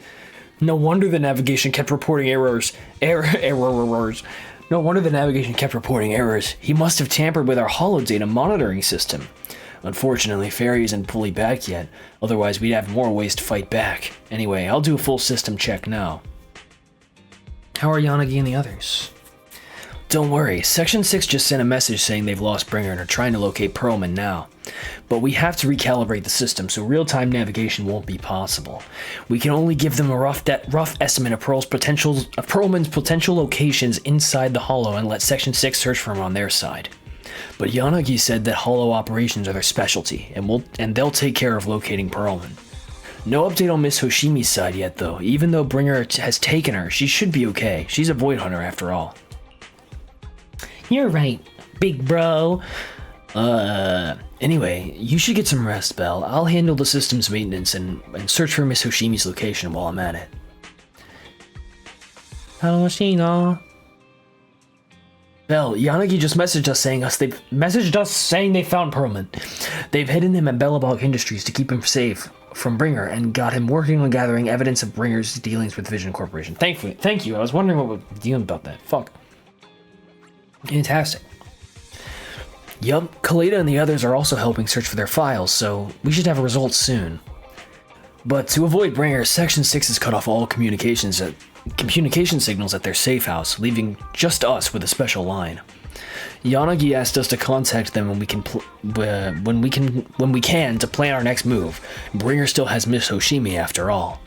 No wonder the navigation kept reporting errors. Errors. No wonder the navigation kept reporting errors. He must have tampered with our hollow data monitoring system. Unfortunately, Fairy isn't fully back yet. Otherwise, we'd have more ways to fight back. Anyway, I'll do a full system check now. How are Yanagi and the others? Don't worry, Section 6 just sent a message saying they've lost Bringer and are trying to locate Perlman now. But we have to recalibrate the system, so real-time navigation won't be possible. We can only give them a rough estimate of Perlman's potential locations inside the Hollow and let Section 6 search for him on their side. But Yanagi said that Hollow operations are their specialty, and they'll take care of locating Perlman. No update on Miss Hoshimi's side yet, though. Even though Bringer has taken her, she should be okay. She's a Void Hunter after all. You're right, big bro. Anyway, you should get some rest, Belle. I'll handle the system's maintenance and search for Miss Hoshimi's location while I'm at it. Hoshino. Belle, Yanagi just messaged us saying they found Perlman. They've hidden him at Belobog Industries to keep him safe from Bringer and got him working on gathering evidence of Bringer's dealings with Vision Corporation. Thank you. I was wondering what we're dealing about that. Fuck. Fantastic. Yup, Kaleda and the others are also helping search for their files, so we should have results soon. But to avoid Bringer, Section 6 has cut off all communication signals at their safe house, leaving just us with a special line. Yanagi asked us to contact them when we can to plan our next move. Bringer still has Miss Hoshimi after all.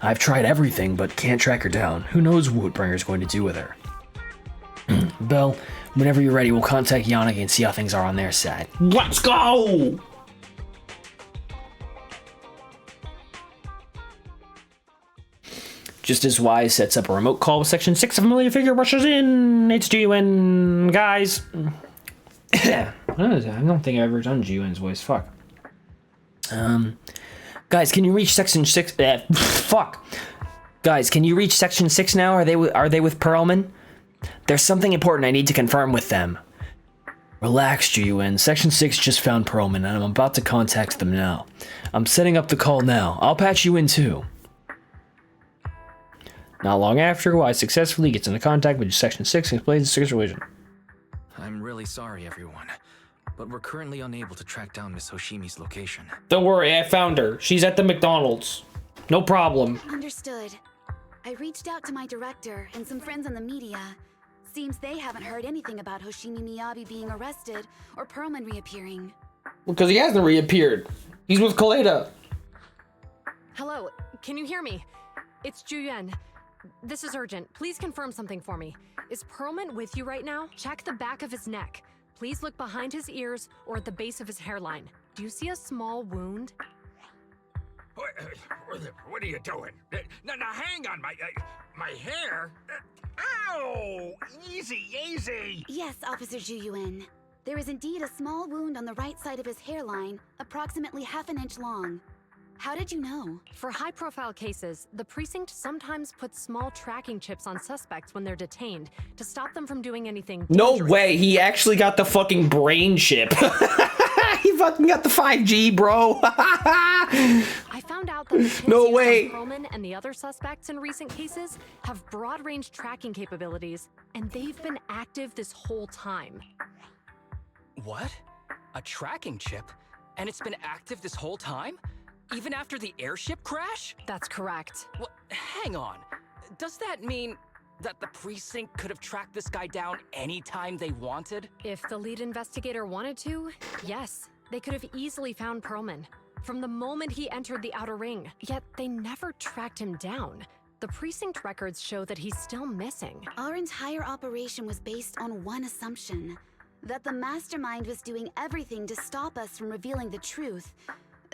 I've tried everything, but can't track her down. Who knows what Bringer's going to do with her? Belle, whenever you're ready, we'll contact Yanagi and see how things are on their side. Let's go! Just as Wise sets up a remote call with Section 6, a familiar figure rushes in. It's GUN, guys. I don't think I've ever done GUN's voice. Fuck. Guys, can you reach Section 6? Fuck. Guys, can you reach Section 6 now? Are they with Perlman? There's something important I need to confirm with them. Relax, GUN. Section 6 just found Perlman, and I'm about to contact them now. I'm setting up the call now. I'll patch you in too. Not long after, Wise successfully gets into contact with Section 6 and explains the situation. I'm really sorry, everyone, but we're currently unable to track down Miss Hoshimi's location. Don't worry, I found her. She's at the McDonald's. No problem. Understood. I reached out to my director and some friends in the media. Seems they haven't heard anything about Hoshimi Miyabi being arrested or Perlman reappearing. Well, because he hasn't reappeared. He's with Kaleda. Hello, can you hear me? It's Juyen. This is urgent. Please confirm something for me. Is Perlman with you right now? Check the back of his neck. Please look behind his ears or at the base of his hairline. Do you see a small wound? What are you doing? Now hang on, my hair? Ow! Easy! Yes, Officer Juyuan. There is indeed a small wound on the right side of his hairline, approximately ½ an inch long. How did you know? For high-profile cases, the precinct sometimes puts small tracking chips on suspects when they're detained to stop them from doing anything dangerous. No way, he actually got the fucking brain chip. He fucking got the 5G, bro. I found found out that the chips No used way. on Perlman and the other suspects in recent cases have broad-range tracking capabilities, and they've been active this whole time. What? A tracking chip? And it's been active this whole time? Even after the airship crash? That's correct. Well, hang on. Does that mean that the precinct could have tracked this guy down anytime they wanted? If the lead investigator wanted to, yes. They could have easily found Perlman from the moment he entered the outer ring. Yet they never tracked him down. The precinct records show that he's still missing. Our entire operation was based on one assumption. That the mastermind was doing everything to stop us from revealing the truth,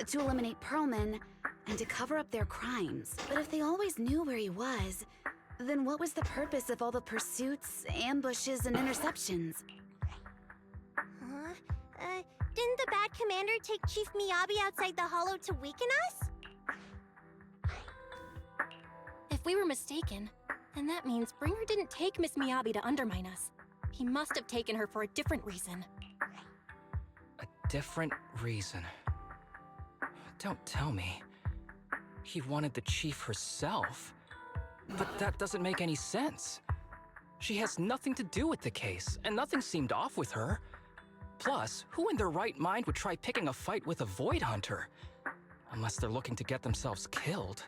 to eliminate Perlman, and to cover up their crimes. But if they always knew where he was, then what was the purpose of all the pursuits, ambushes, and interceptions? Didn't the bad commander take Chief Miyabi outside the hollow to weaken us? If we were mistaken, then that means Bringer didn't take Miss Miyabi to undermine us. He must have taken her for a different reason. A different reason. Don't tell me. He wanted the chief herself. But that doesn't make any sense. She has nothing to do with the case, and nothing seemed off with her. Plus, who in their right mind would try picking a fight with a Void Hunter? Unless they're looking to get themselves killed.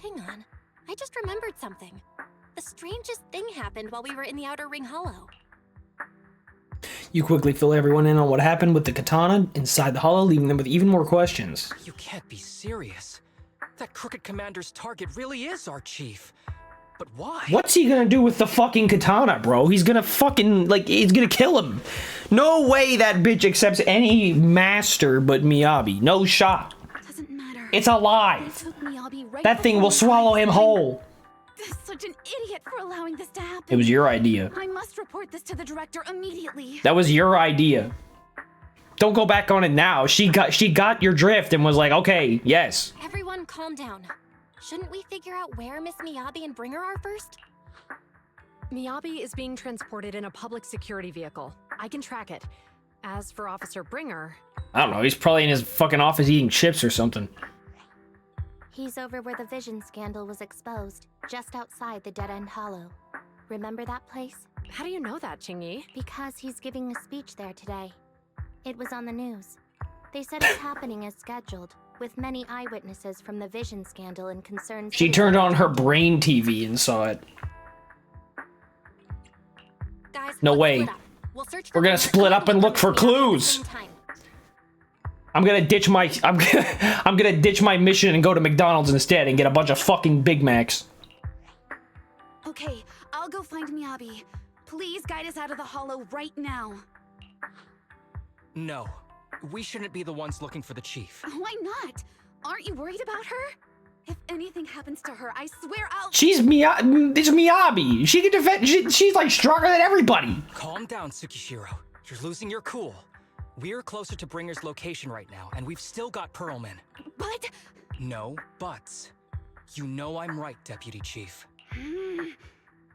Hang on, I just remembered something. The strangest thing happened while we were in the Outer Ring Hollow. You quickly fill everyone in on what happened with the katana inside the hollow, leaving them with even more questions. You can't be serious. That crooked commander's target really is our chief. But why? What's he gonna do with the fucking katana, bro? He's gonna fucking, like, he's gonna kill him. No way that bitch accepts any master but Miyabi. No shot. Doesn't matter. It's alive. That thing will swallow him whole. Such an idiot for allowing this to happen. It was your idea. I must report this to the director immediately. That was your idea. Don't go back on it now. She got your drift and was like, okay, yes. Everyone calm down. Shouldn't we figure out where Miss Miyabi and Bringer are first? Miyabi is being transported in a public security vehicle. I can track it. As for Officer Bringer... I don't know, he's probably in his fucking office eating chips or something. He's over where the vision scandal was exposed, just outside the Dead End Hollow. Remember that place? How do you know that, Qingyi? Because he's giving a speech there today. It was on the news. They said it's happening as scheduled, with many eyewitnesses from the vision scandal and concerns. She turned on her brain TV and saw it. Guys, no way. We're gonna split up and look for clues. I'm gonna ditch my ditch my mission and go to McDonald's instead and get a bunch of fucking Big Macs. Okay, I'll go find Miyabi. Please guide us out of the hollow right now. No. We shouldn't be the ones looking for the chief. Why not? Aren't you worried about her? If anything happens to her, I swear I'll... It's Miyabi. She can defend. She's like stronger than everybody. Calm down, Tsukishiro. You're losing your cool. We're closer to Bringer's location right now, and we've still got Perlman. But... No buts. You know I'm right, Deputy Chief.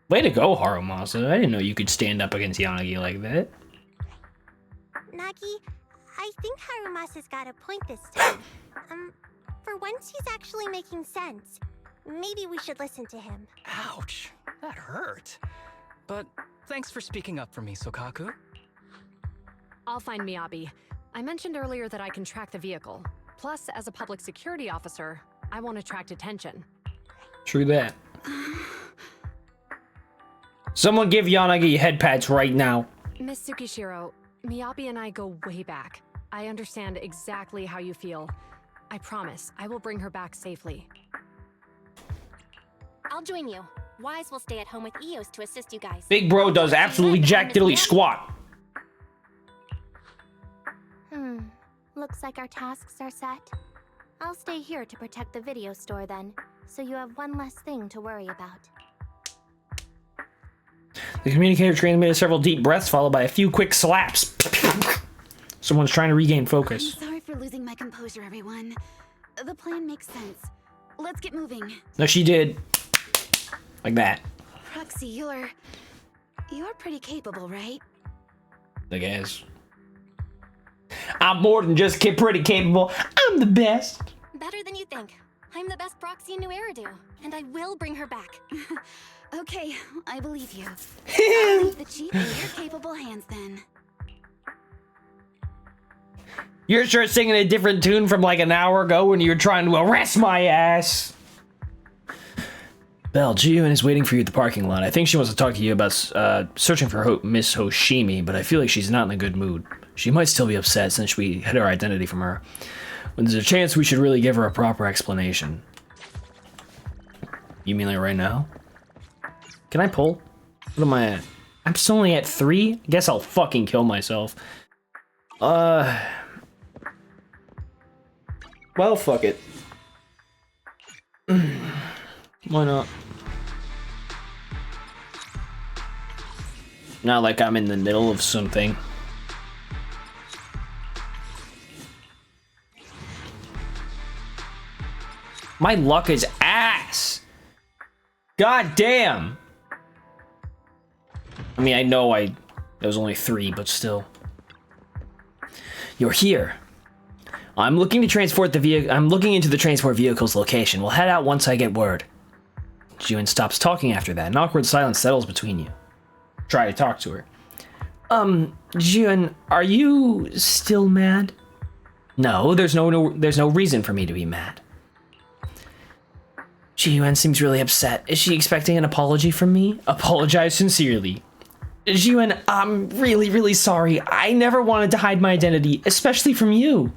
Way to go, Harumasa. I didn't know you could stand up against Yanagi like that. Nagi, I think Harumasa's got a point this time. For once he's actually making sense. Maybe we should listen to him. Ouch, that hurt. But thanks for speaking up for me, Sokaku. I'll find Miyabi. I mentioned earlier that I can track the vehicle. Plus, as a public security officer, I won't attract attention. True that. Someone give Yanagi head pats right now. Miss Tsukishiro, Miyabi and I go way back. I understand exactly how you feel. I promise, I will bring her back safely. I'll join you. Wise will stay at home with Eos to assist you guys. Big bro does absolutely jack diddly squat. Looks like our tasks are set. I'll stay here to protect the video store then, so you have one less thing to worry about. The communicator transmitted several deep breaths followed by a few quick slaps. Someone's trying to regain focus. I'm sorry for losing my composure, everyone. The plan makes sense. Let's get moving. No, she did. Like that. Proxy, you're pretty capable, right? I guess. I'm more than just pretty capable. I'm the best. Better than you think. I'm the best proxy in New Eridu, and I will bring her back. Okay, I believe you. I'll leave the chief in your capable hands then. You're sure singing a different tune from like an hour ago when you were trying to arrest my ass. Belle, Ji-Yun is waiting for you at the parking lot. I think she wants to talk to you about searching for Miss Hoshimi, but I feel like she's not in a good mood. She might still be upset since we hid our identity from her. When there's a chance, we should really give her a proper explanation. You mean like right now? Can I pull? What am I at? I'm still only at 3? I guess I'll fucking kill myself. Well, fuck it. Why not? Not like I'm in the middle of something. My luck is ass. God damn. I mean, I know it was only 3, but still. You're here. I'm looking to transport the vehicle. I'm looking into the transport vehicle's location. We'll head out once I get word. Ji-Yun stops talking after that. An awkward silence settles between you. Try to talk to her. Ji-Yun, are you still mad? No, there's no reason for me to be mad. Ji-Yun seems really upset. Is she expecting an apology from me? Apologize sincerely. Ji-Yun, I'm really, really sorry. I never wanted to hide my identity, especially from you.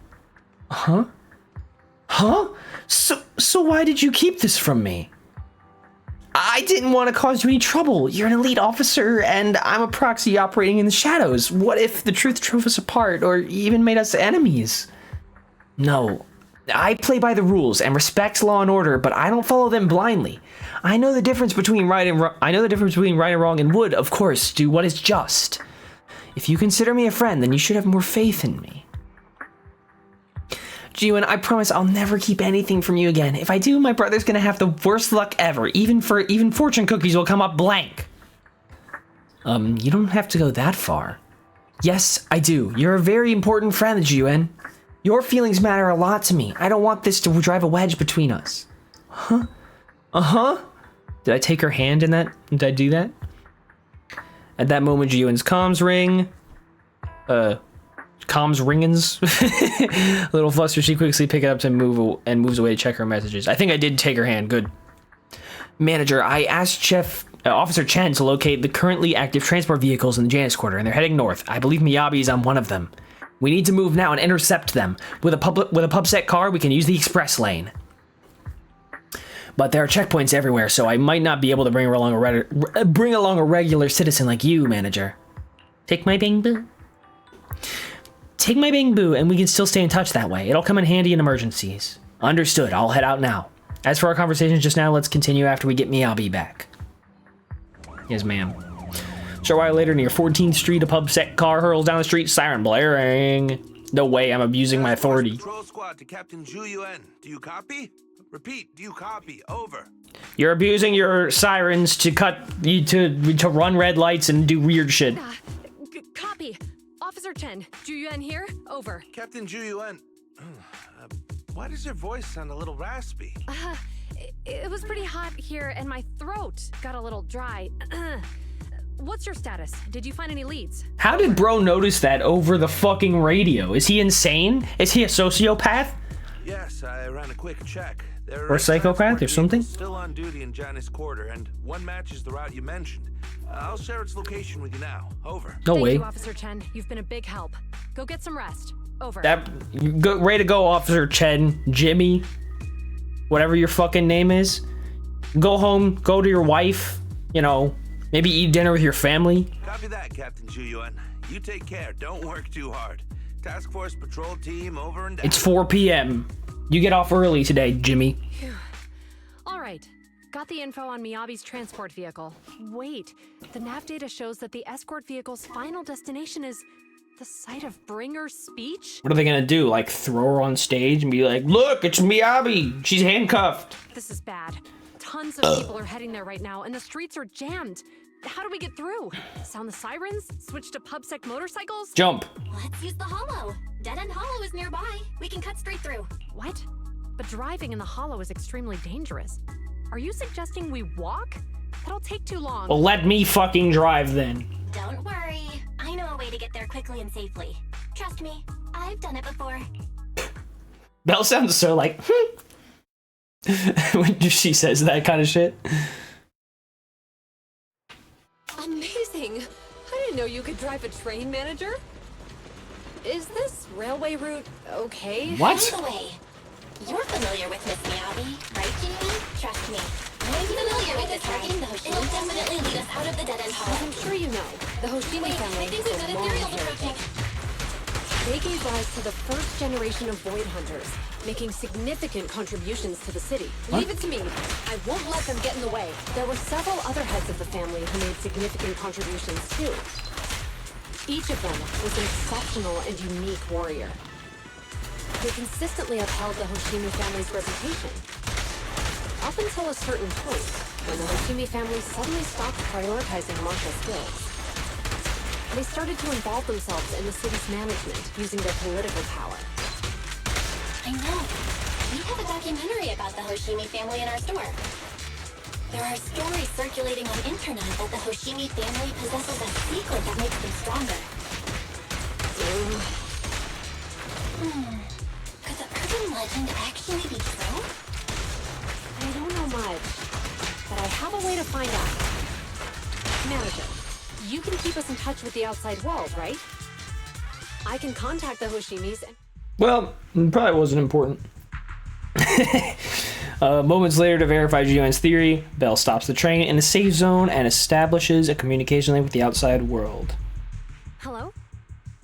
Huh? Huh? So why did you keep this from me? I didn't want to cause you any trouble. You're an elite officer, and I'm a proxy operating in the shadows. What if the truth drove us apart, or even made us enemies? No. I play by the rules and respect law and order, but I don't follow them blindly. I know the difference between right and wrong, and would, of course, do what is just. If you consider me a friend, then you should have more faith in me. Ji-Yun, I promise I'll never keep anything from you again. If I do, my brother's gonna have the worst luck ever. Even fortune cookies will come up blank. You don't have to go that far. Yes, I do. You're a very important friend, Ji-Yun. Your feelings matter a lot to me. I don't want this to drive a wedge between us. Huh? Uh-huh? Did I take her hand in that? Did I do that? At that moment, Ji-Yun's comms ring. Comms ringins. A little flustered, she quickly picks it up and moves away to check her messages. I think I did take her hand. Good. Manager, I asked Officer Chen to locate the currently active transport vehicles in the Janus Quarter, and they're heading north. I believe Miyabi is on one of them. We need to move now and intercept them. With a PubSec car, we can use the express lane. But there are checkpoints everywhere, so I might not be able to bring along a regular citizen like you, Manager. Take my bamboo. Take my bamboo, and we can still stay in touch that way. It'll come in handy in emergencies. Understood. I'll head out now. As for our conversations just now, let's continue after we get Miyabi back. Yes, ma'am. Short while later, near 14th Street, a PubSec car hurls down the street, siren blaring. No way, I'm abusing my authority. Patrol squad to Captain Ju-Yun. Do you copy? Repeat, do you copy? Over. You're abusing your sirens to to run red lights and do weird shit. Copy. Officer Chen, Ju-Yun here. Over. Captain Ju-Yun. Why does your voice sound a little raspy? It was pretty hot here, and my throat got a little dry. What's your status? Did you find any leads? How did bro notice that over the fucking radio? Is he insane? Is he a sociopath? Yes, I ran a quick check. Or psychopath or something? Still on duty in Janus Quarter, and one matches the route you mentioned. I'll share its location with you now. Over. No way. Thank you, Officer Chen. You've been a big help. Go get some rest. Over. Ready to go, Officer Chen, Jimmy, whatever your fucking name is. Go home, go to your wife, you know, maybe eat dinner with your family. Copy that, Captain Ju-Yun. You take care. Don't work too hard. Task Force Patrol Team over and down. It's 4 p.m. You get off early today, Jimmy. All right. Got the info on Miyabi's transport vehicle. Wait, the nav data shows that the escort vehicle's final destination is the site of Bringer's speech? What are they gonna do? Like throw her on stage and be like, look, it's Miyabi. She's handcuffed. This is bad. Tons of people are heading there right now, and the streets are jammed. How do we get through? Sound the sirens? Switch to PubSec motorcycles? Jump. Let's use the holo. Dead End Hollow is nearby. We can cut straight through. What? But driving in the hollow is extremely dangerous. Are you suggesting we walk? That'll take too long. Well, let me fucking drive then. Don't worry. I know a way to get there quickly and safely. Trust me, I've done it before. Belle sounds so like, when she says that kind of shit. Amazing. I didn't know you could drive a train, manager. Is this railway route okay? What? By the way, you're familiar with Miss Miyabi, right, Jimmy? Trust me. I'm familiar with this targeting the Hoshimi. It'll definitely lead us out of the Dead End Hollow. As I'm sure you know, the Hoshimi family I think we've got ethereals approaching. They gave rise to the first generation of Void Hunters, making significant contributions to the city. What? Leave it to me. I won't let them get in the way. There were several other heads of the family who made significant contributions too. Each of them was an exceptional and unique warrior. They consistently upheld the Hoshimi family's reputation. Up until a certain point, when the Hoshimi family suddenly stopped prioritizing martial skills. They started to involve themselves in the city's management, using their political power. I know. We have a documentary about the Hoshimi family in our store. There are stories circulating on internet that the Hoshimi family possesses a secret that makes them stronger. Could the urban legend actually be true? I don't know much, but I have a way to find out. Manager, you can keep us in touch with the outside world, right? I can contact the Hoshimis and... Well, it probably wasn't important. Moments later, to verify Jiyuan's theory, Belle stops the train in a safe zone and establishes a communication link with the outside world. Hello?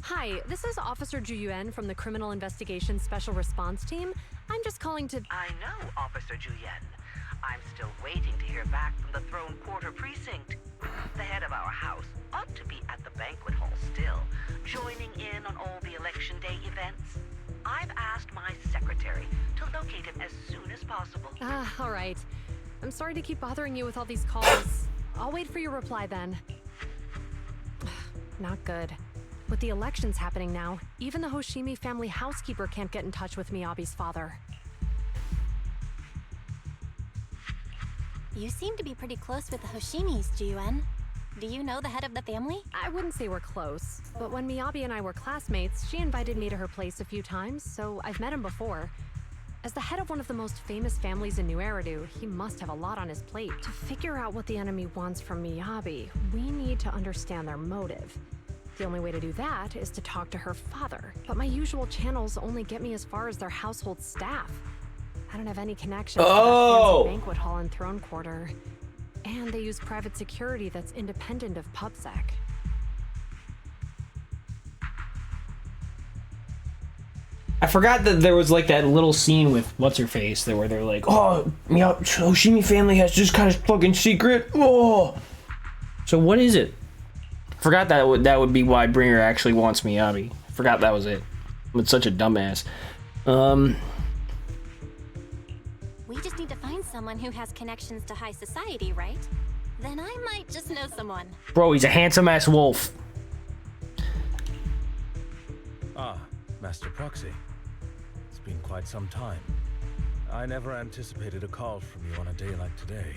Hi, this is Officer Jiyuan from the Criminal Investigation Special Response Team. I'm just calling to... I know, Officer Jiyuan. I'm still waiting to hear back from the Throne Quarter Precinct. The head of our house ought to be at the banquet hall still, joining in on all the Election Day events. I've asked my secretary to locate him as soon as possible. All right. I'm sorry to keep bothering you with all these calls. I'll wait for your reply then. Not good. With the elections happening now, even the Hoshimi family housekeeper can't get in touch with Miyabi's father. You seem to be pretty close with the Hoshimis, Jiyuan. Do you know the head of the family? I wouldn't say we're close, but when Miyabi and I were classmates, she invited me to her place a few times, so I've met him before. As the head of one of the most famous families in New Eridu, he must have a lot on his plate. To figure out what the enemy wants from Miyabi, we need to understand their motive. The only way to do that is to talk to her father, but my usual channels only get me as far as their household staff. I don't have any connection to the fancy banquet hall and throne quarter. And they use private security that's independent of PubSec. I forgot that there was like that little scene with what's-her-face where they're like, oh, Hoshimi family has this kind of fucking secret. Oh. So what is it? Forgot that would be why Bringer actually wants Miyabi. Forgot that was it. I'm such a dumbass. We just need to find someone who has connections to high society, right? Then I might just know someone. Bro, he's a handsome-ass wolf. Ah, Master Proxy. It's been quite some time. I never anticipated a call from you on a day like today.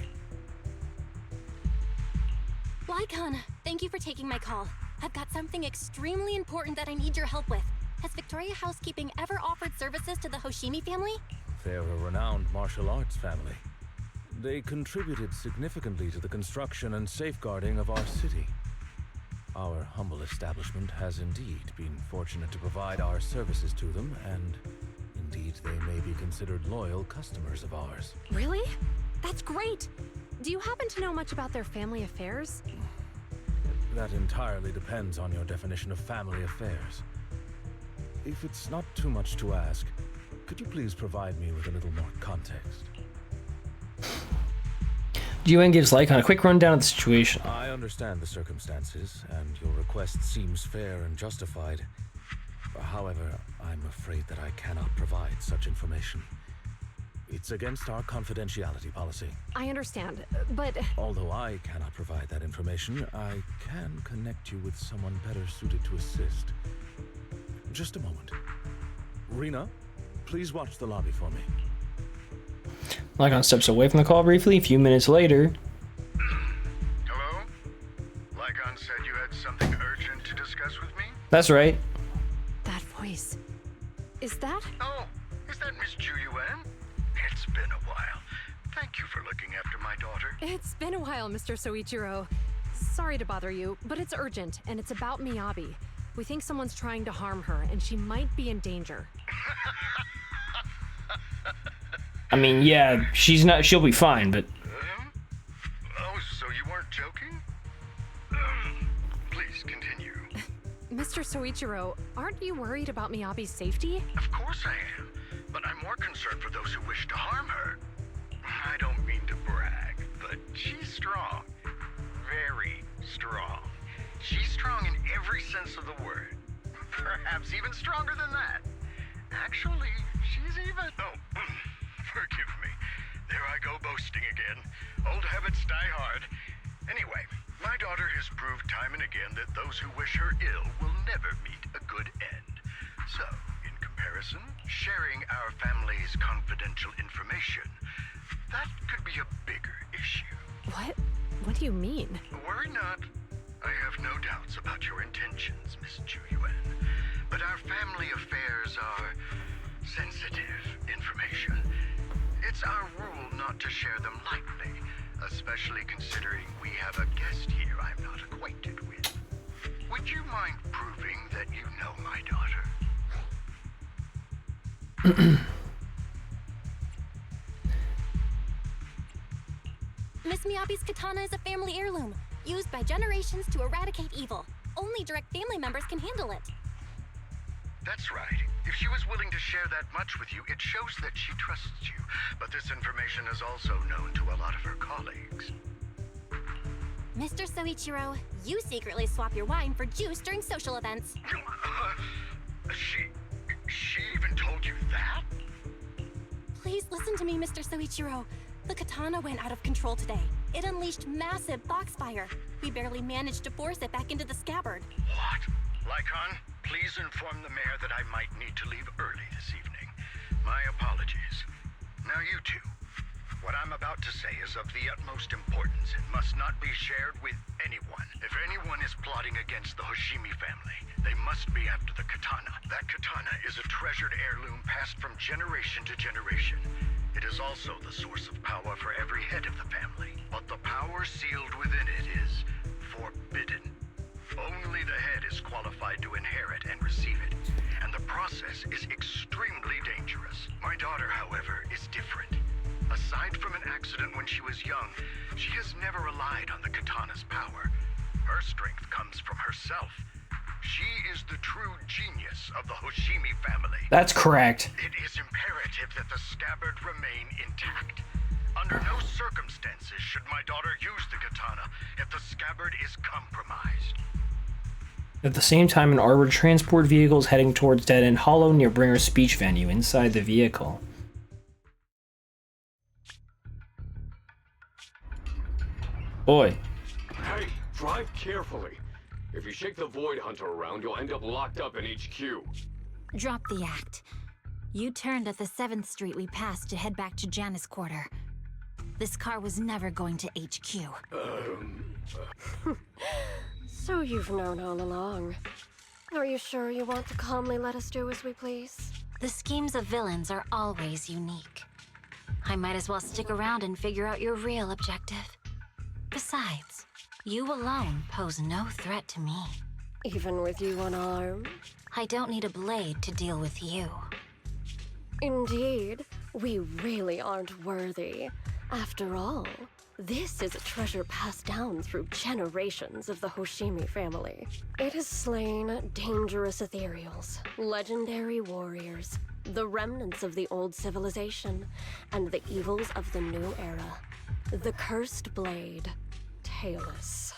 Lycon, thank you for taking my call. I've got something extremely important that I need your help with. Has Victoria Housekeeping ever offered services to the Hoshimi family? They're a renowned martial arts family. They contributed significantly to the construction and safeguarding of our city. Our humble establishment has indeed been fortunate to provide our services to them, and indeed they may be considered loyal customers of ours. Really? That's great! Do you happen to know much about their family affairs? That entirely depends on your definition of family affairs. If it's not too much to ask, could you please provide me with a little more context? Jiyuan gives Lycon a quick rundown of the situation. I understand the circumstances, and your request seems fair and justified. However, I'm afraid that I cannot provide such information. It's against our confidentiality policy. I understand, but... Although I cannot provide that information, I can connect you with someone better suited to assist. Just a moment. Rena, please watch the lobby for me. Lycon steps away from the call briefly. A few minutes later. Hello? Lycon said you had something urgent to discuss with me? That's right. That voice. Is that? Oh, is that Miss Ju-Yuan? It's been a while. Thank you for looking after my daughter. It's been a while, Mr. Soichiro. Sorry to bother you, but it's urgent, and it's about Miyabi. We think someone's trying to harm her, and she might be in danger. I mean, yeah, she'll be fine, but... Oh, so you weren't joking? Please continue. Mr. Soichiro, aren't you worried about Miyabi's safety? Of course I am, but I'm more concerned for those who wish to harm her. I don't mean to brag, but she's strong. Very strong. She's strong in every sense of the word. Perhaps even stronger than that. Actually, she's even... Oh, forgive me. There I go boasting again. Old habits die hard. Anyway, my daughter has proved time and again that those who wish her ill will never meet a good end. So, in comparison, sharing our family's confidential information, that could be a bigger issue. What? What do you mean? Worry not. I have no doubts about your intentions, Miss Ju-Yuan. But our family affairs are sensitive information. It's our rule not to share them lightly, especially considering we have a guest here I'm not acquainted with. Would you mind proving that you know my daughter? Miss Miyabi's katana is a family heirloom, used by generations to eradicate evil. Only direct family members can handle it. That's right. If she was willing to share that much with you, it shows that she trusts you. But this information is also known to a lot of her colleagues. Mr. Soichiro, you secretly swap your wine for juice during social events. She even told you that? Please listen to me, Mr. Soichiro. The katana went out of control today. It unleashed massive foxfire. We barely managed to force it back into the scabbard. What? Lycon, please inform the mayor that I might need to leave early this evening. My apologies. Now you two. What I'm about to say is of the utmost importance and must not be shared with anyone. If anyone is plotting against the Hoshimi family, they must be after the katana. That katana is a treasured heirloom passed from generation to generation. It is also the source of power for every head of the family. But the power sealed within it is forbidden. Only the head is qualified to inherit and receive it, and the process is extremely dangerous. My daughter, however, is different. Aside from an accident when she was young, she has never relied on the katana's power. Her strength comes from herself. She is the true genius of the Hoshimi family. That's correct. It is imperative that the scabbard remain intact. Under no circumstances should my daughter use the katana if the scabbard is compromised. At the same time, an armored transport vehicle is heading towards Dead End Hollow near Bringer's speech venue. Inside the vehicle. Boy. Hey, drive carefully. If you shake the Void Hunter around, you'll end up locked up in HQ. Drop the act. You turned at the 7th Street we passed to head back to Janus Quarter. This car was never going to HQ. So you've known all along. Are you sure you want to calmly let us do as we please? The schemes of villains are always unique. I might as well stick around and figure out your real objective. Besides, you alone pose no threat to me. Even with you unarmed? I don't need a blade to deal with you. Indeed, we really aren't worthy. After all, this is a treasure passed down through generations of the Hoshimi family. It has slain dangerous ethereals, legendary warriors, the remnants of the old civilization, and the evils of the new era. The cursed blade, Talus.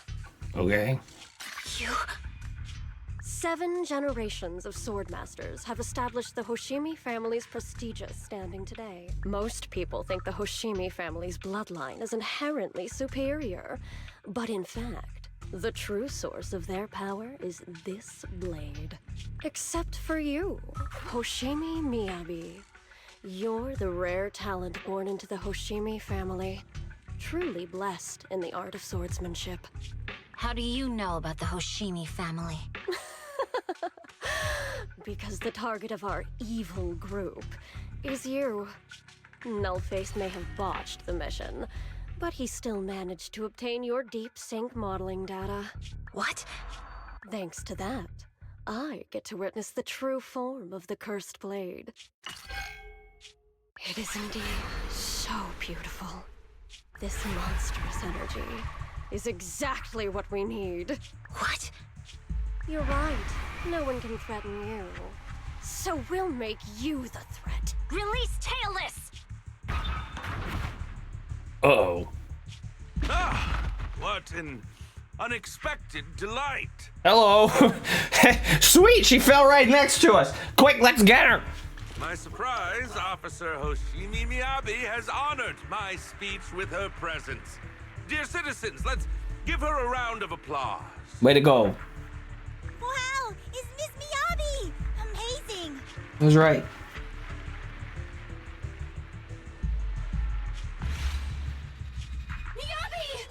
Okay. You... 7 generations of swordmasters have established the Hoshimi family's prestigious standing today. Most people think the Hoshimi family's bloodline is inherently superior, but in fact, The true source of their power is this blade. Except for you, Hoshimi Miyabi. You're the rare talent born into the Hoshimi family. Truly blessed in the art of swordsmanship. How do you know about the Hoshimi family? Because the target of our evil group is you. Nullface may have botched the mission, but he still managed to obtain your deep sync modeling data. What? Thanks to that, I get to witness the true form of the cursed blade. It is indeed so beautiful. This monstrous energy is exactly what we need. What? You're right. No one can threaten you. So we'll make you the threat. Release Tailless! Uh-oh. Ah, what an unexpected delight. Hello. Sweet, she fell right next to us. Quick, let's get her. My surprise, Officer Hoshimi Miyabi has honored my speech with her presence. Dear citizens, let's give her a round of applause. Way to go. Wow, it's Miss Miyabi! Amazing! I was right. Miyabi!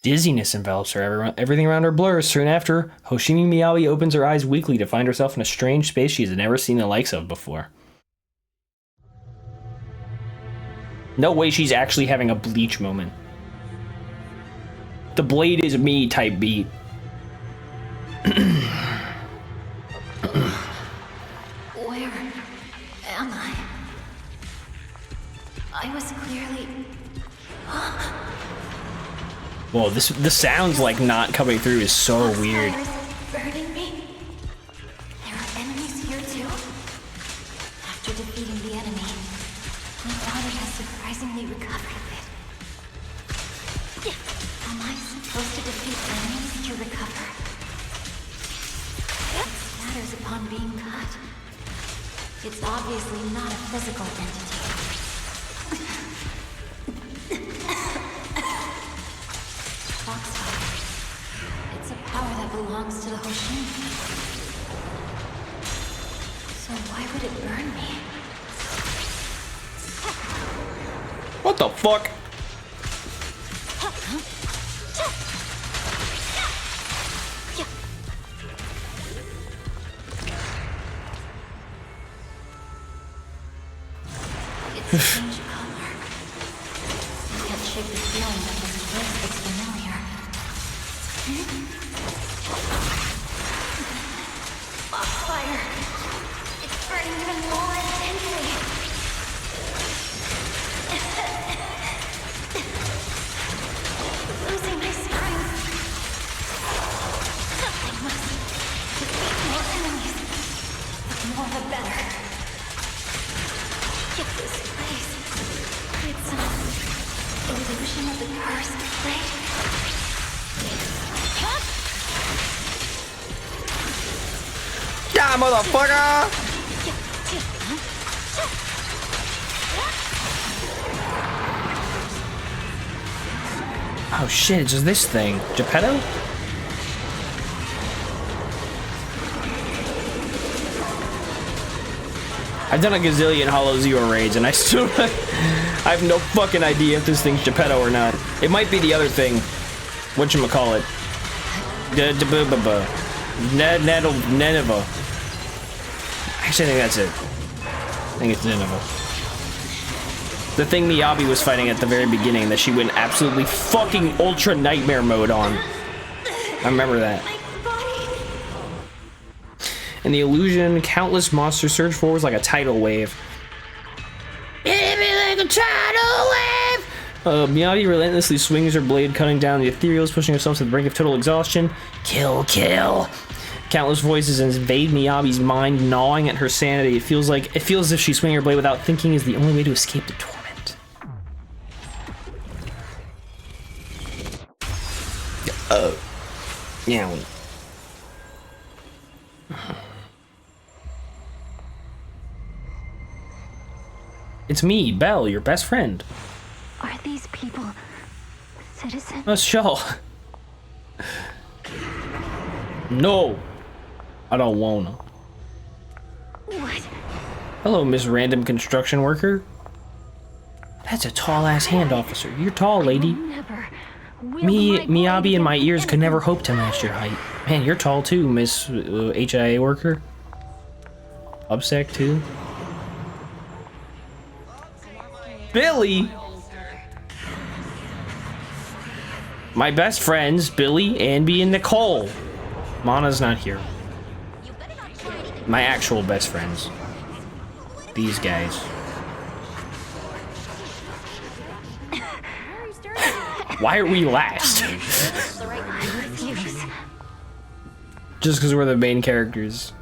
Dizziness envelops her. Everything around her blurs. Soon after, Hoshimi Miyabi opens her eyes weakly to find herself in a strange space she has never seen the likes of before. No way she's actually having a Bleach moment. The blade is me type beat. Where am I? I was clearly... Whoa, the sounds like not coming through is so weird. Burning me? There are enemies here too? After defeating the enemy, my body has surprisingly recovered a bit. Am I supposed to defeat enemies to recover? It scatters upon being cut. It's obviously not a physical entity. Foxfire. It's a power that belongs to the Hoshimi. So why would it burn me? What the fuck? It's a strange color. I can't shake the feeling that this place looks familiar. Foxfire! It's burning even more intensely. Losing my strength. I must defeat more enemies. The more the better. Get this place. It's an illusion of the cursed blade. Yeah, motherfucker! Oh shit, it's just this thing. Geppetto? I've done a gazillion Hollow Zero raids and I still I have no fucking idea if this thing's Geppetto or not. It might be the other thing. Whatchamacallit. Nineveh. Actually, I think that's it. I think it's Nineveh. The thing Miyabi was fighting at the very beginning that she went absolutely fucking ultra nightmare mode on. I remember that. In the illusion, countless monsters surge forwards like a tidal wave. Hit me like a tidal wave! Miyabi relentlessly swings her blade, cutting down the ethereals, pushing herself to the brink of total exhaustion. Kill, kill! Countless voices invade Miyabi's mind, gnawing at her sanity. It feels as if she's swinging her blade without thinking is the only way to escape the torment. Yeah. It's me, Belle, your best friend. citizen. Let's show. No, I don't wanna. What? Hello, Miss Random Construction Worker. That's a tall ass hand officer. You're tall, lady. Miyabi and my ears could never hope to match your height. Man, you're tall too, Miss HIA Worker. Upsec too. Billy. My best friends, Billy, Anby, and Nicole. Mana's not here. My actual best friends. These guys. Why are we last? Just because we're the main characters.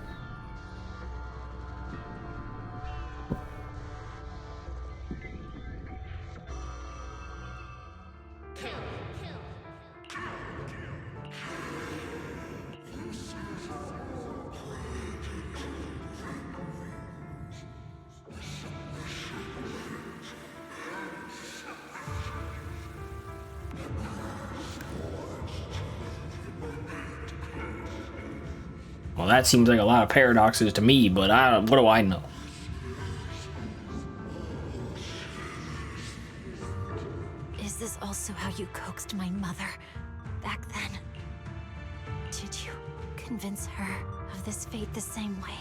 Well, that seems like a lot of paradoxes to me, but what do I know? Is this also how you coaxed my mother back then? Did you convince her of this fate the same way?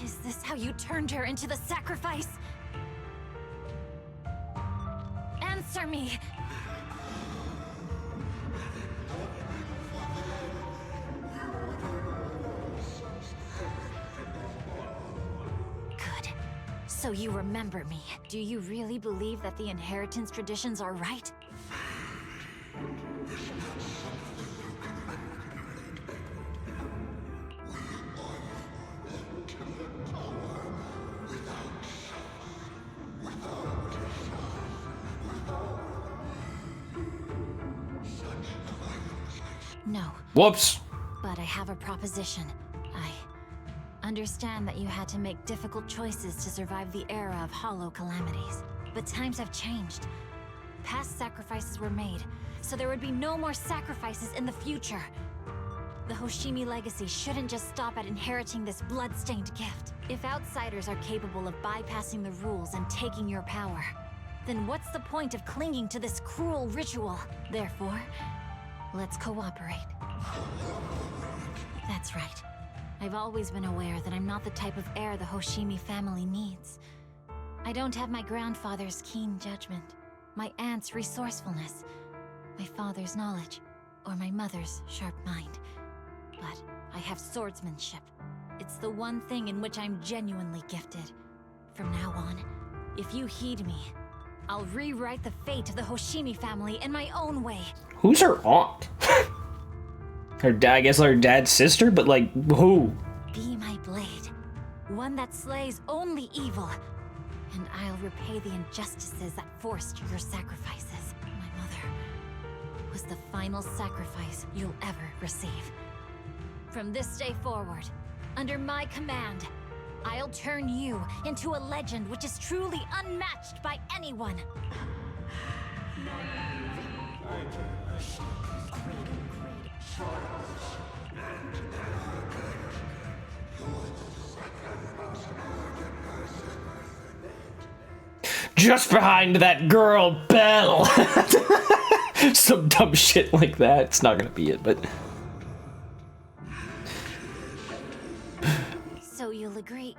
Is this how you turned her into the sacrifice? Answer me! Good. So you remember me. Do you really believe that the inheritance traditions are right? No. Whoops. But I have a proposition. I understand that you had to make difficult choices to survive the era of hollow calamities. But times have changed. Past sacrifices were made, so there would be no more sacrifices in the future. The Hoshimi legacy shouldn't just stop at inheriting this blood-stained gift. If outsiders are capable of bypassing the rules and taking your power, then what's the point of clinging to this cruel ritual? Therefore, let's cooperate. That's right. I've always been aware that I'm not the type of heir the Hoshimi family needs. I don't have my grandfather's keen judgment, my aunt's resourcefulness, my father's knowledge, or my mother's sharp mind. But I have swordsmanship. It's the one thing in which I'm genuinely gifted. From now on, if you heed me, I'll rewrite the fate of the Hoshimi family in my own way. Who's her aunt? Her dad, I guess her dad's sister, but like, who? Be my blade, one that slays only evil, and I'll repay the injustices that forced your sacrifices. My mother was the final sacrifice you'll ever receive. From this day forward, under my command, I'll turn you into a legend which is truly unmatched by anyone. Just behind that girl, Belle. Some dumb shit like that. It's not gonna be it, but. So you'll agree.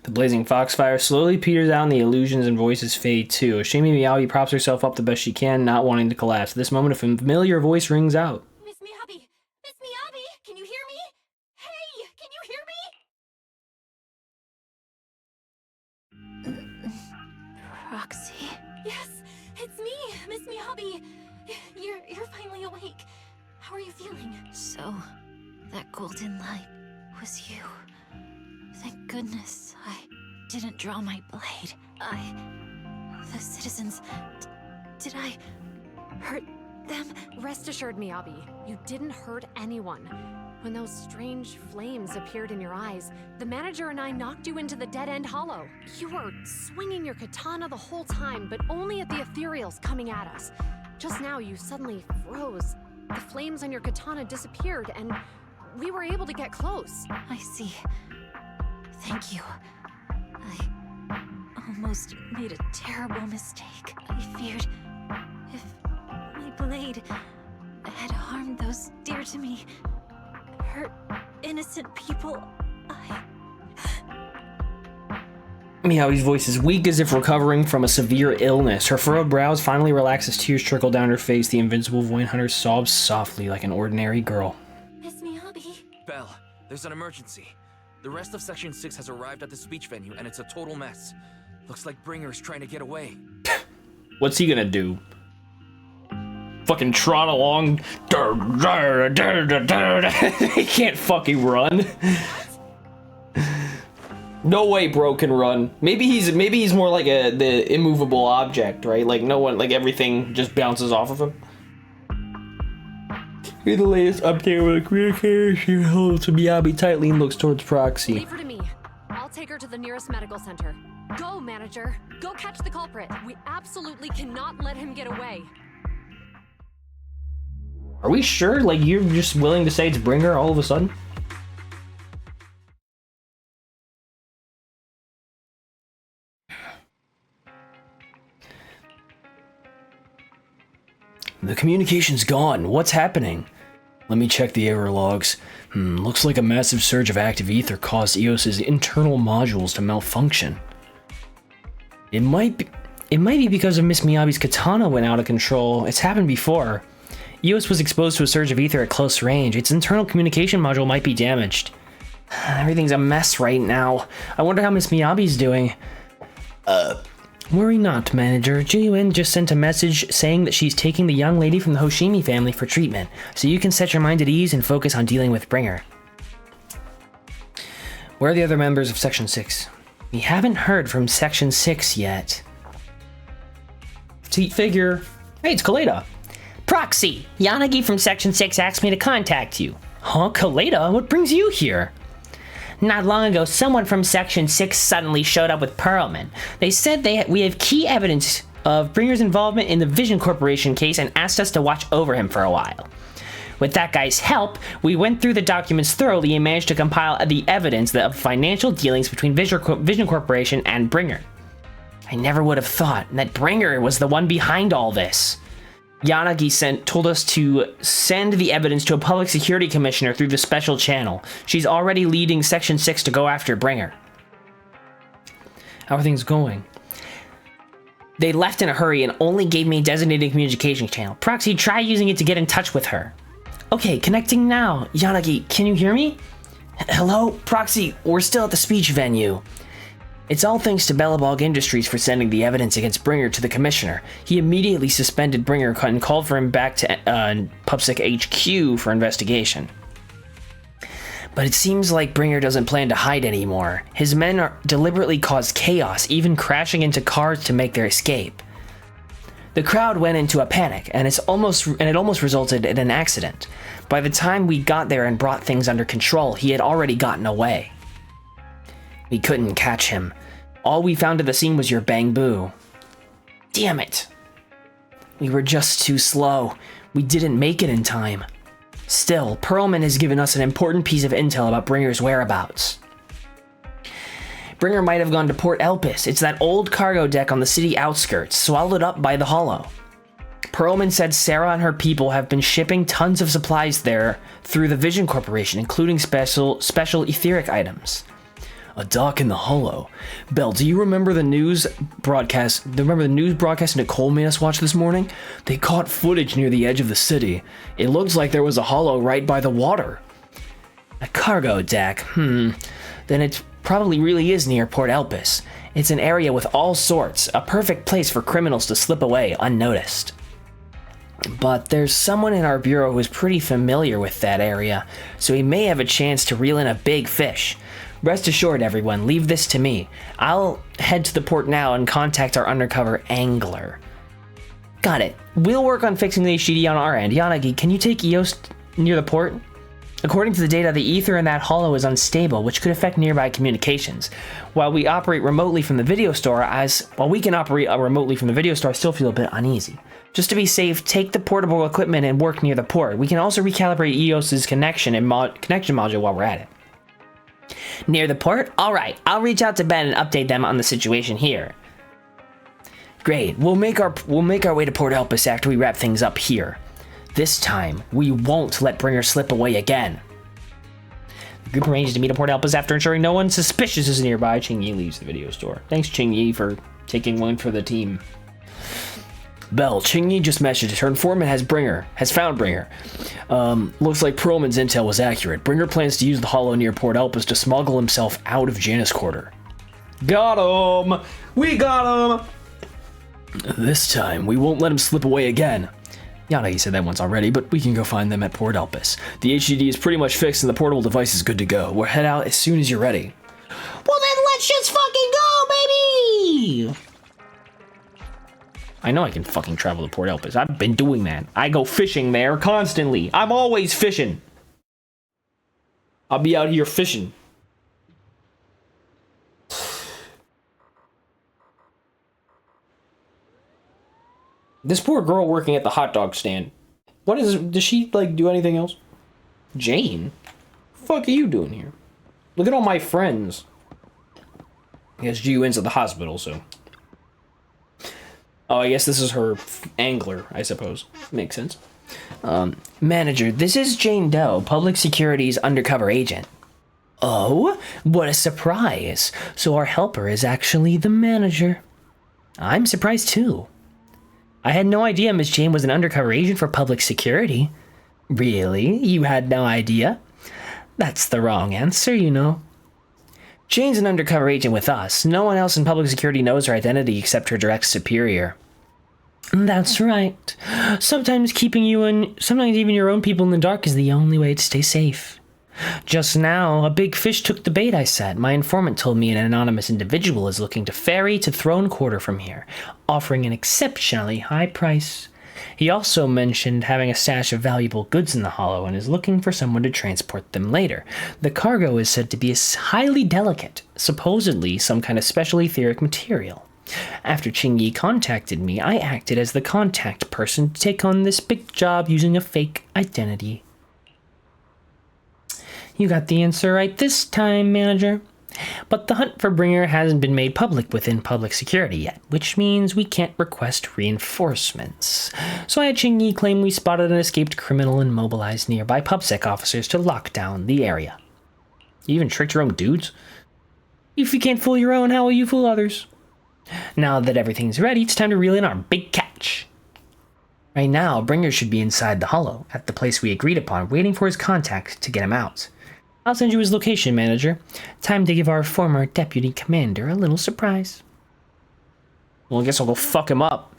The blazing foxfire slowly peters out and the illusions and voices fade too. Hoshimi Miyabi props herself up the best she can, not wanting to collapse. At this moment, a familiar voice rings out. Miss Miyabi! Miss Miyabi! Can you hear me? Hey! Can you hear me? Proxy? Yes, it's me, Miss Miyabi. You're finally awake. How are you feeling? So, that golden light was you. Thank goodness I didn't draw my blade. The citizens... Did I hurt them? Rest assured, Miyabi, you didn't hurt anyone. When those strange flames appeared in your eyes, the manager and I knocked you into the dead-end hollow. You were swinging your katana the whole time, but only at the ethereals coming at us. Just now, you suddenly froze. The flames on your katana disappeared, and we were able to get close. I see. Thank you. I almost made a terrible mistake. I feared if my blade had harmed those dear to me, hurt innocent people, Miyabi's voice is weak as if recovering from a severe illness. Her furrowed brows finally relax as tears trickle down her face. The invincible void hunter sobs softly like an ordinary girl. Miss Miyabi? Belle, there's an emergency. The rest of Section 6 has arrived at the speech venue, and it's a total mess. Looks like Bringer's trying to get away. What's he gonna do? Fucking trot along. He can't fucking run. No way bro can run. Maybe he's more like the immovable object, right? Like no one, like everything just bounces off of him. Here's the latest update with a communication. She holds to Miyabi tightly and looks towards Proxy. Leave her to me. I'll take her to the nearest medical center. Go, manager. Go catch the culprit. We absolutely cannot let him get away. Are we sure? Like, you're just willing to say it's Bringer all of a sudden? The communication's gone. What's happening? Let me check the error logs. Looks like a massive surge of active ether caused EOS's internal modules to malfunction. It might be because of Miss Miyabi's katana went out of control. It's happened before. EOS was exposed to a surge of ether at close range. Its internal communication module might be damaged. Everything's a mess right now. I wonder how Miss Miyabi's doing. Worry not, manager. Jiyuan just sent a message saying that she's taking the young lady from the Hoshimi family for treatment, so you can set your mind at ease and focus on dealing with Bringer. Where are the other members of Section 6? We haven't heard from Section 6 yet. Petite figure. Hey, it's Kaleda. Proxy, Yanagi from Section 6 asked me to contact you. Huh, Kaleda? What brings you here? Not long ago, someone from Section 6 suddenly showed up with Perlman. They said we have key evidence of Bringer's involvement in the Vision Corporation case and asked us to watch over him for a while. With that guy's help, we went through the documents thoroughly and managed to compile the evidence of financial dealings between Vision Corporation and Bringer. I never would have thought that Bringer was the one behind all this. Yanagi told us to send the evidence to a public security commissioner through the special channel. She's already leading Section 6 to go after Bringer. How are things going? They left in a hurry and only gave me a designated communication channel. Proxy, try using it to get in touch with her. Okay, connecting now. Yanagi, can you hear me? Hello? Proxy, we're still at the speech venue. It's all thanks to Belobog Industries for sending the evidence against Bringer to the commissioner. He immediately suspended Bringer and called for him back to PubSec HQ for investigation. But it seems like Bringer doesn't plan to hide anymore. His men deliberately caused chaos, even crashing into cars to make their escape. The crowd went into a panic, and it almost resulted in an accident. By the time we got there and brought things under control, he had already gotten away. We couldn't catch him. All we found at the scene was your bamboo. Damn it. We were just too slow. We didn't make it in time. Still, Perlman has given us an important piece of intel about Bringer's whereabouts. Bringer might have gone to Port Elpis. It's that old cargo deck on the city outskirts, swallowed up by the Hollow. Perlman said Sarah and her people have been shipping tons of supplies there through the Vision Corporation, including special etheric items. A dock in the Hollow. Belle, do you remember the news broadcast? Nicole made us watch this morning? They caught footage near the edge of the city. It looks like there was a Hollow right by the water. A cargo deck. Then it's probably really is near Port Elpis. It's an area with all sorts, a perfect place for criminals to slip away unnoticed. But there's someone in our bureau who's pretty familiar with that area, so he may have a chance to reel in a big fish. Rest assured, everyone, leave this to me. I'll head to the port now and contact our undercover angler. Got it. We'll work on fixing the HDD on our end. Yanagi, can you take EOS near the port? According to the data, the ether in that hollow is unstable, which could affect nearby communications. While we operate remotely from the video store, I still feel a bit uneasy. Just to be safe, take the portable equipment and work near the port. We can also recalibrate EOS's connection module while we're at it. Near the port? Alright, I'll reach out to Ben and update them on the situation here. Great, we'll make our way to Port Elpis after we wrap things up here. This time, we won't let Bringer slip away again. The group arranges to meet at Port Elpis after ensuring no one suspicious is nearby. Ching-Yi leaves the video store. Thanks, Ching-Yi, for taking one for the team. Bell, Ching-Yi just messaged her informant has found Bringer. Looks like Perlman's intel was accurate. Bringer plans to use the hollow near Port Elpis to smuggle himself out of Janus Quarter. Got him! We got him! This time, we won't let him slip away again. Yanagi said that once already, but we can go find them at Port Elpis. The HDD is pretty much fixed and the portable device is good to go. We'll head out as soon as you're ready. Well then let's just fucking go, baby! I know I can fucking travel to Port Elpis. I've been doing that. I go fishing there constantly. I'm always fishing. I'll be out here fishing. This poor girl working at the hot dog stand. Does she, like, do anything else? Jane? What the fuck are you doing here? Look at all my friends. I guess Ji-Yun's at the hospital, so. Oh, I guess this is her angler, I suppose. Makes sense. Manager, this is Jane Doe, Public Security's undercover agent. Oh, what a surprise. So our helper is actually the manager. I'm surprised too. I had no idea Miss Jane was an undercover agent for Public Security. Really? You had no idea? That's the wrong answer, you know. Jane's an undercover agent with us. No one else in Public Security knows her identity except her direct superior. That's right. Sometimes sometimes even your own people in the dark is the only way to stay safe. Just now, a big fish took the bait I set. My informant told me an anonymous individual is looking to ferry to Throne Quarter from here, offering an exceptionally high price. He also mentioned having a stash of valuable goods in the hollow and is looking for someone to transport them later. The cargo is said to be highly delicate, supposedly some kind of special etheric material. After Ching-Yi contacted me, I acted as the contact person to take on this big job using a fake identity. You got the answer right this time, manager. But the hunt for Bringer hasn't been made public within Public Security yet, which means we can't request reinforcements. So I had Ching-Yi claim we spotted an escaped criminal and mobilized nearby PubSec officers to lock down the area. You even tricked your own dudes? If you can't fool your own, how will you fool others? Now that everything's ready, it's time to reel in our big catch. Right now, Bringer should be inside the hollow, at the place we agreed upon, waiting for his contact to get him out. I'll send you his location, manager. Time to give our former deputy commander a little surprise. Well, I guess I'll go fuck him up.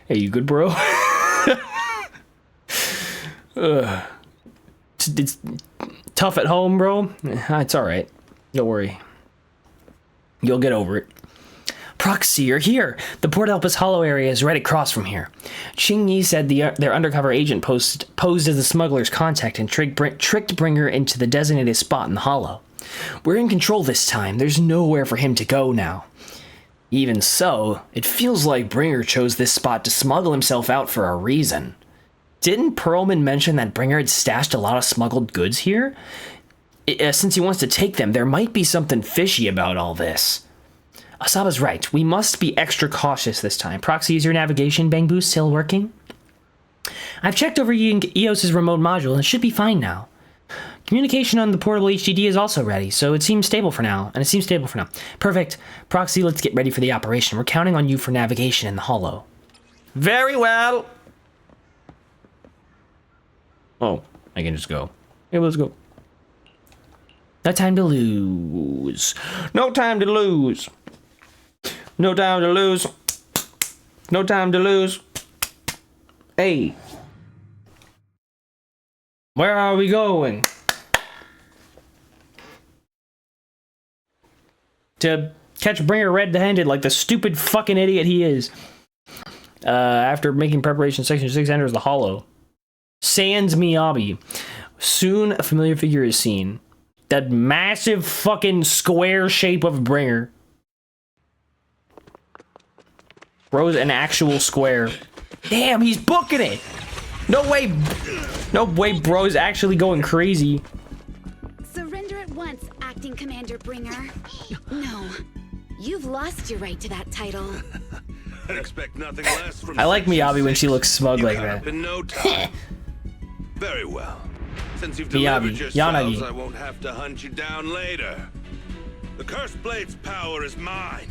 Hey, you good, bro? It's tough at home, bro. It's alright. Don't worry. You'll get over it. Proxy, you're here. The Port Elpis Hollow area is right across from here. Ching-Yi said their undercover agent posed as the smuggler's contact and tricked Bringer into the designated spot in the hollow. We're in control this time. There's nowhere for him to go now. Even so, it feels like Bringer chose this spot to smuggle himself out for a reason. Didn't Perlman mention that Bringer had stashed a lot of smuggled goods here? Since he wants to take them, there might be something fishy about all this. Asaba's right. We must be extra cautious this time. Proxy, is your navigation bang boost still working? I've checked over EOS's remote module and it should be fine now. Communication on the portable HDD is also ready, so it seems stable for now. Perfect. Proxy, let's get ready for the operation. We're counting on you for navigation in the hollow. Very well. Oh, I can just go. Yeah, let's go. No time to lose. No time to lose. No time to lose. No time to lose. Hey. Where are we going? To catch Bringer red-handed like the stupid fucking idiot he is. After making preparation, Section 6 enters the Hollow. Sans Miyabi. Soon, a familiar figure is seen. That massive fucking square shape of Bringer. Bro's an actual square. Damn, he's booking it! No way! No way Bro's actually going crazy. Surrender at once, Acting Commander Bringer. No, you've lost your right to that title. I'd expect nothing less from I like Miyabi when she looks smug like Up that. in no time. Very well. Since you've Miyabi, delivered yourselves, Yanagi. I won't have to hunt you down later. The Cursed Blade's power is mine.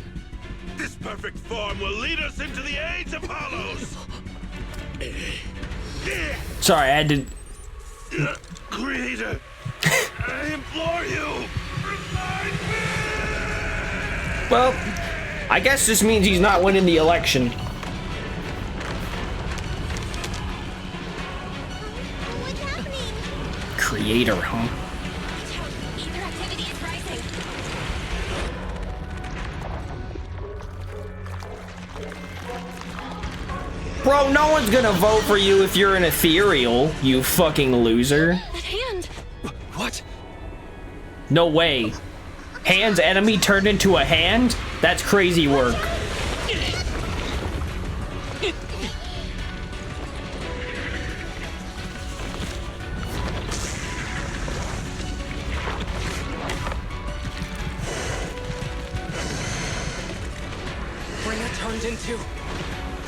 This perfect form will lead us into the age of hollows. Sorry, I had to... Creator, I implore you, remind me! Well, I guess this means he's not winning the election. Creator, huh? Ether activity is rising. Bro, no one's gonna vote for you if you're an ethereal, you fucking loser. That hand. What? No way. Hand's enemy turned into a hand? That's crazy work. Bringer turned into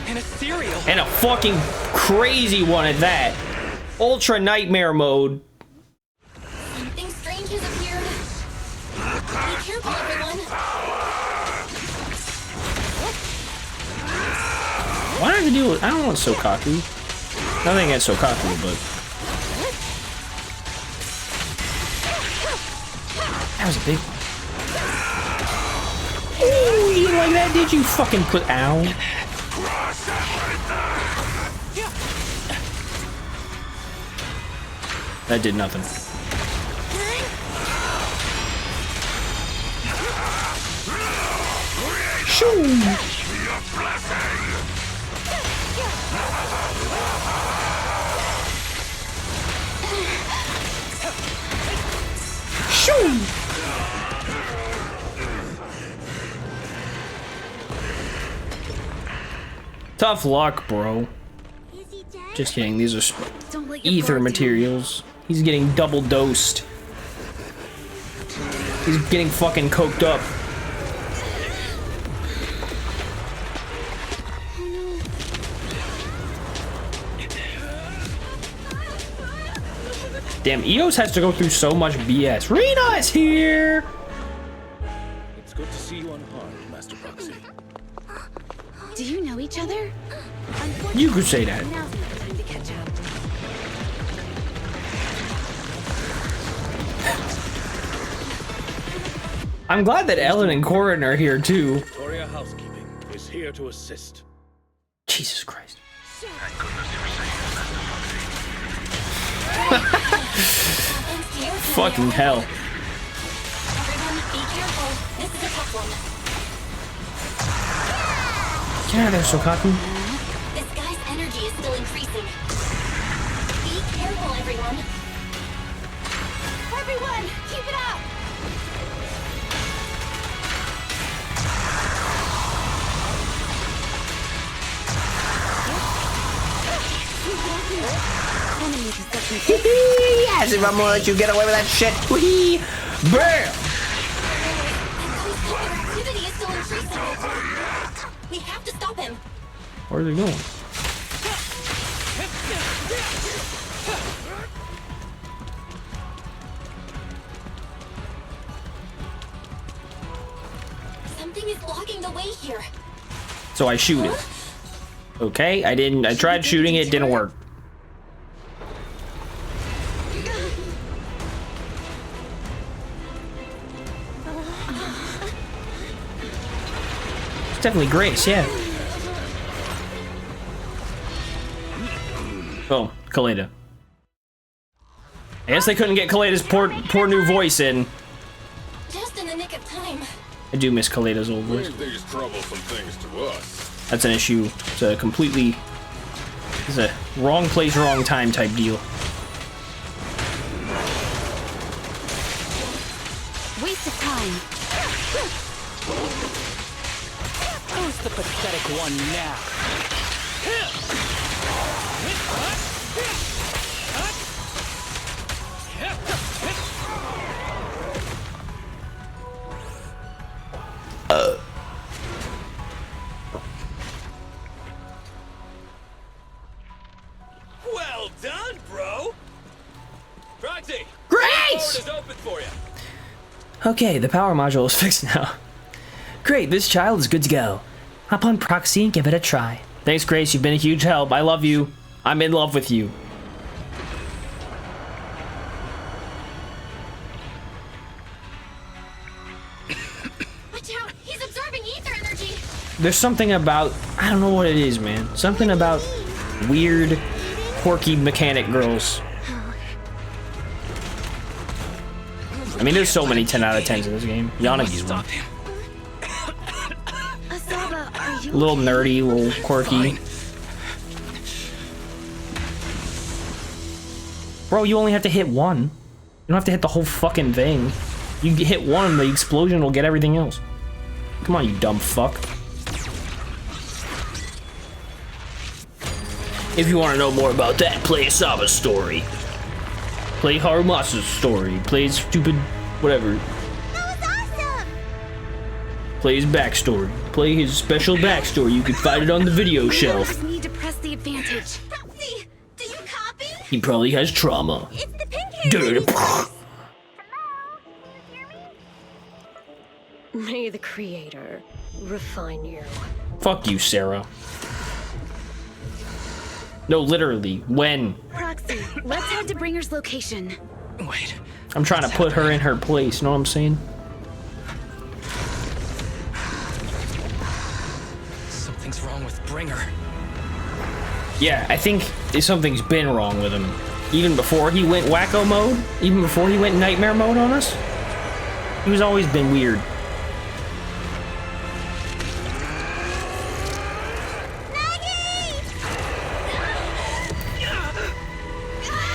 an ethereal. And a fucking crazy one at that. Ultra nightmare mode. Something strange has appeared. Be careful, everyone. Why don't you do it? I don't want Sokaku. Nothing against Sokaku, but that was a big one. Ooh, you didn't like that, did you? Fucking put ow. That did nothing. Shoo! Shoo! Tough luck, bro. Just kidding, these are Don't let your ether guard materials. He's getting double dosed. He's getting fucking coked up. Damn, Eos has to go through so much BS. Rena is here! It's good to see you unharmed, Master Proxy. Do you know each other? You could say that. Now's not the time to catch up. I'm glad that Ellen and Corin are here too. Victoria Housekeeping is here to assist. Jesus Christ. Thank goodness you were saying Master Foxy. Fucking hell. Everyone, be careful. This is a tough one. Get out of there, Sokaku. This guy's energy is still increasing. Be careful, everyone. Everyone, keep it up! Yes, if I'm gonna let you get away with that shit. Whee! Bam! Activity is still increasing. We have to stop him. Where are they going? Something is blocking the way here. So I shoot it. Okay, I tried shooting it, didn't work. definitely Grace, yeah. Oh, Kaleda. I guess they couldn't get Kaleda's poor new voice in. Just in the nick of time. I do miss Kaleda's old voice. These troublesome things to us. That's an issue. It's a completely... It's a wrong place, wrong time type deal. Waste of time. Who's the pathetic one now? Well done, bro. Proxy. Great! The door is open for you. Okay, the power module is fixed now. Great, this child is good to go. Hop on Proxy and give it a try. Thanks, Grace. You've been a huge help. I love you. I'm in love with you. Watch out! He's absorbing ether energy. There's something about... I don't know what it is, man. Something about weird, quirky mechanic girls. I mean, there's so many 10 out of 10s in this game. Yanagi's one. Asaba, are you A little nerdy, a little quirky. Bro, you only have to hit one. You don't have to hit the whole fucking thing. You hit one, the explosion will get everything else. Come on, you dumb fuck. If you want to know more about that, play Asaba's story. Play Harumasa's story. Play his stupid whatever. That was awesome! Play his backstory. Play his special backstory. You can find it on the video shelf. just need to press the advantage? Proxy, do you copy? He probably has trauma. It's the pink hair. Dude. May the Creator refine you. Fuck you, Sarah. No, literally. When? Proxy, let's head to Bringer's location. Wait. I'm trying to put her in her place. Know what I'm saying? Something's wrong with Bringer. Yeah, I think something's been wrong with him. Even before he went wacko mode, even before he went nightmare mode on us, he was always been weird.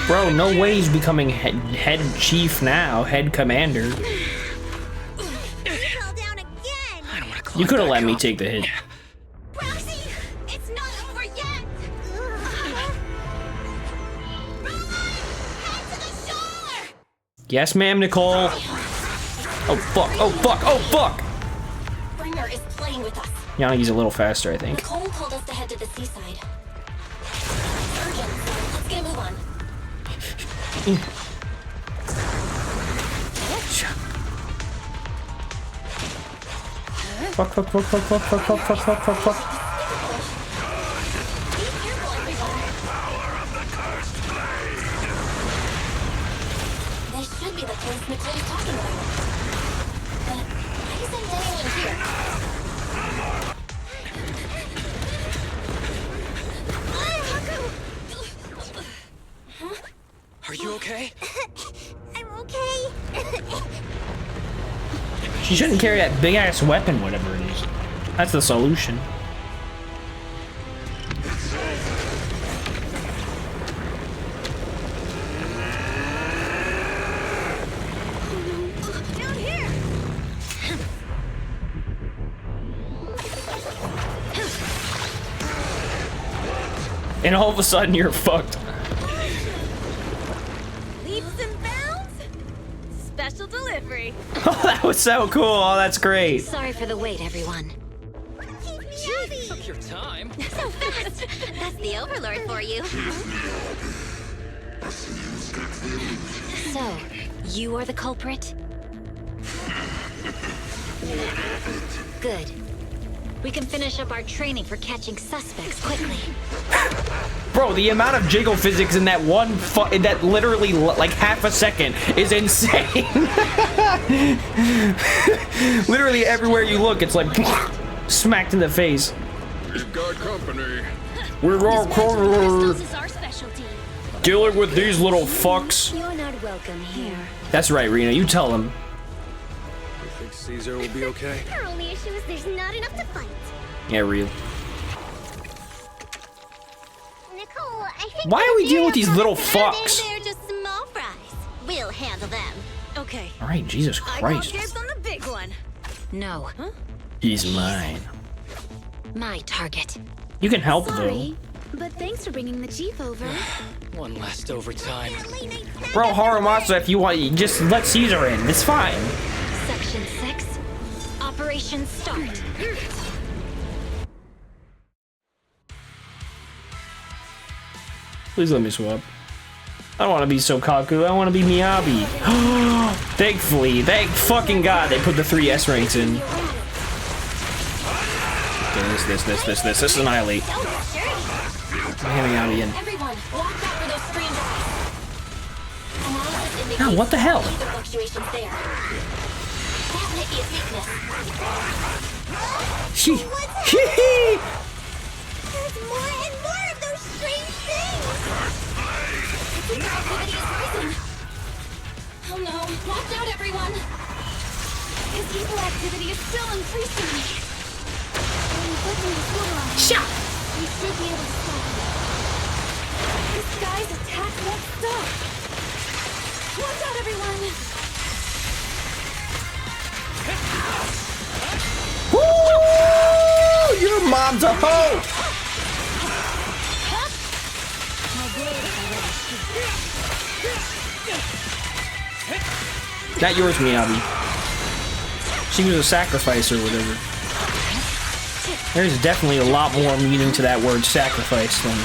Bro, no way he's becoming head chief now, head commander. You could have let me take the hit. Proxy, it's not over yet. Head to the shore. Yes, ma'am, Nicole. Oh fuck! Oh fuck! Oh fuck! Bringer is playing with us. Yanagi's a little faster, I think. Nicole told us to head to the seaside. Urgent, so let's get a move on. Fuck, fuck, fuck, fuck, fuck, fuck, fuck, fuck, fuck, fuck, fuck. This should be the place Nicole's talking about. But why isn't anyone here? Huh? Are you okay? I'm okay. She shouldn't carry that big ass weapon, whatever it is. That's the solution. Down here. And all of a sudden you're fucked. Leaps and bounds. Special delivery. Oh, that was so cool. Oh, that's great. Sorry for the wait, everyone. Took your time. So fast. That's the Overlord for you. So, you are the culprit? Good. We can finish up our training for catching suspects quickly. Bro, the amount of jiggle physics in that in that literally like half a second is insane. Literally everywhere you look, it's like Smacked in the face. We've got company. We're all Crystals is our specialty. dealing with these little fucks. You're not welcome here. That's right, Rena. You tell them. You think Caesar will be okay? Our only issue is there's not enough to fight. Yeah, real. Nicole, I think Why are we dealing with these little fucks? They're just small fries. We'll handle them. Okay. All right, Jesus Christ. Dibs on the big one. No. He's mine. My target. You can help Sorry, but thanks for bringing the chief over. One last overtime. though. Bro, Haramasa, if you want, you just let Caesar in. It's fine. Section 6. Operation start. Please let me swap. I don't want to be Sokaku. I want to be Miyabi. Thankfully, thank fucking God, they put the 3 S ranks in. Okay, this is Annihilate. Handing out again. Everyone, walk back for those screen drives. Analysis indicates Oh, what the hell? laser fluctuations there. That might be a weakness. There's more and more of those strange things. Its activity is rising. Oh no, watch out everyone. His evil activity is still increasing. When flipping the swivel on, we should be able to stop it. This guy's attack won't stop. Watch out everyone. Woo! Your mom's a hoe! Not yours, Miyabi. She was a sacrifice or whatever. There's definitely a lot more meaning to that word sacrifice than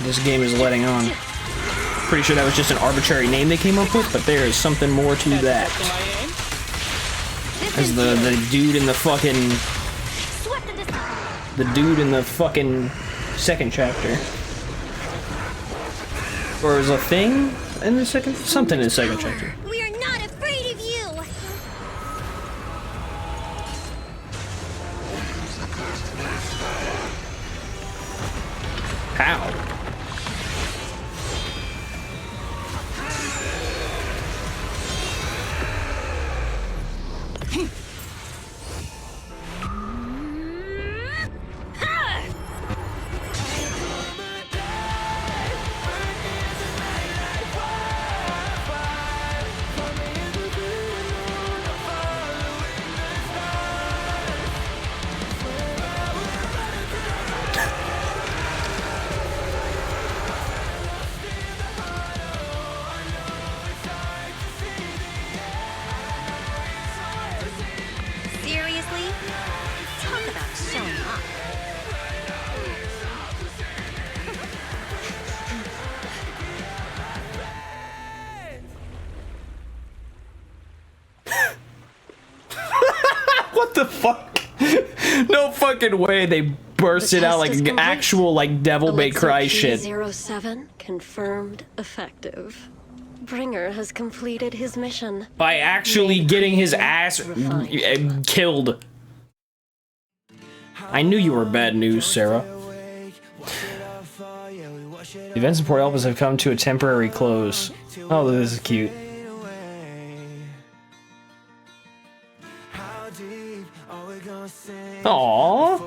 this game is letting on. Pretty sure that was just an arbitrary name they came up with, but there is something more to that. As the dude in the fucking... The dude in the fucking second chapter. Or is a thing in the second... Something in the second chapter. We are not afraid of you. How? Seriously? Talk about showing off. What the fuck? No fucking way they bursted out like actual like Devil May Cry shit. P07 confirmed effective. Bringer has completed his mission. By actually getting his ass killed. I knew you were bad news, Sarah. The event support helpers have come to a temporary close. Oh, this is cute. Aww.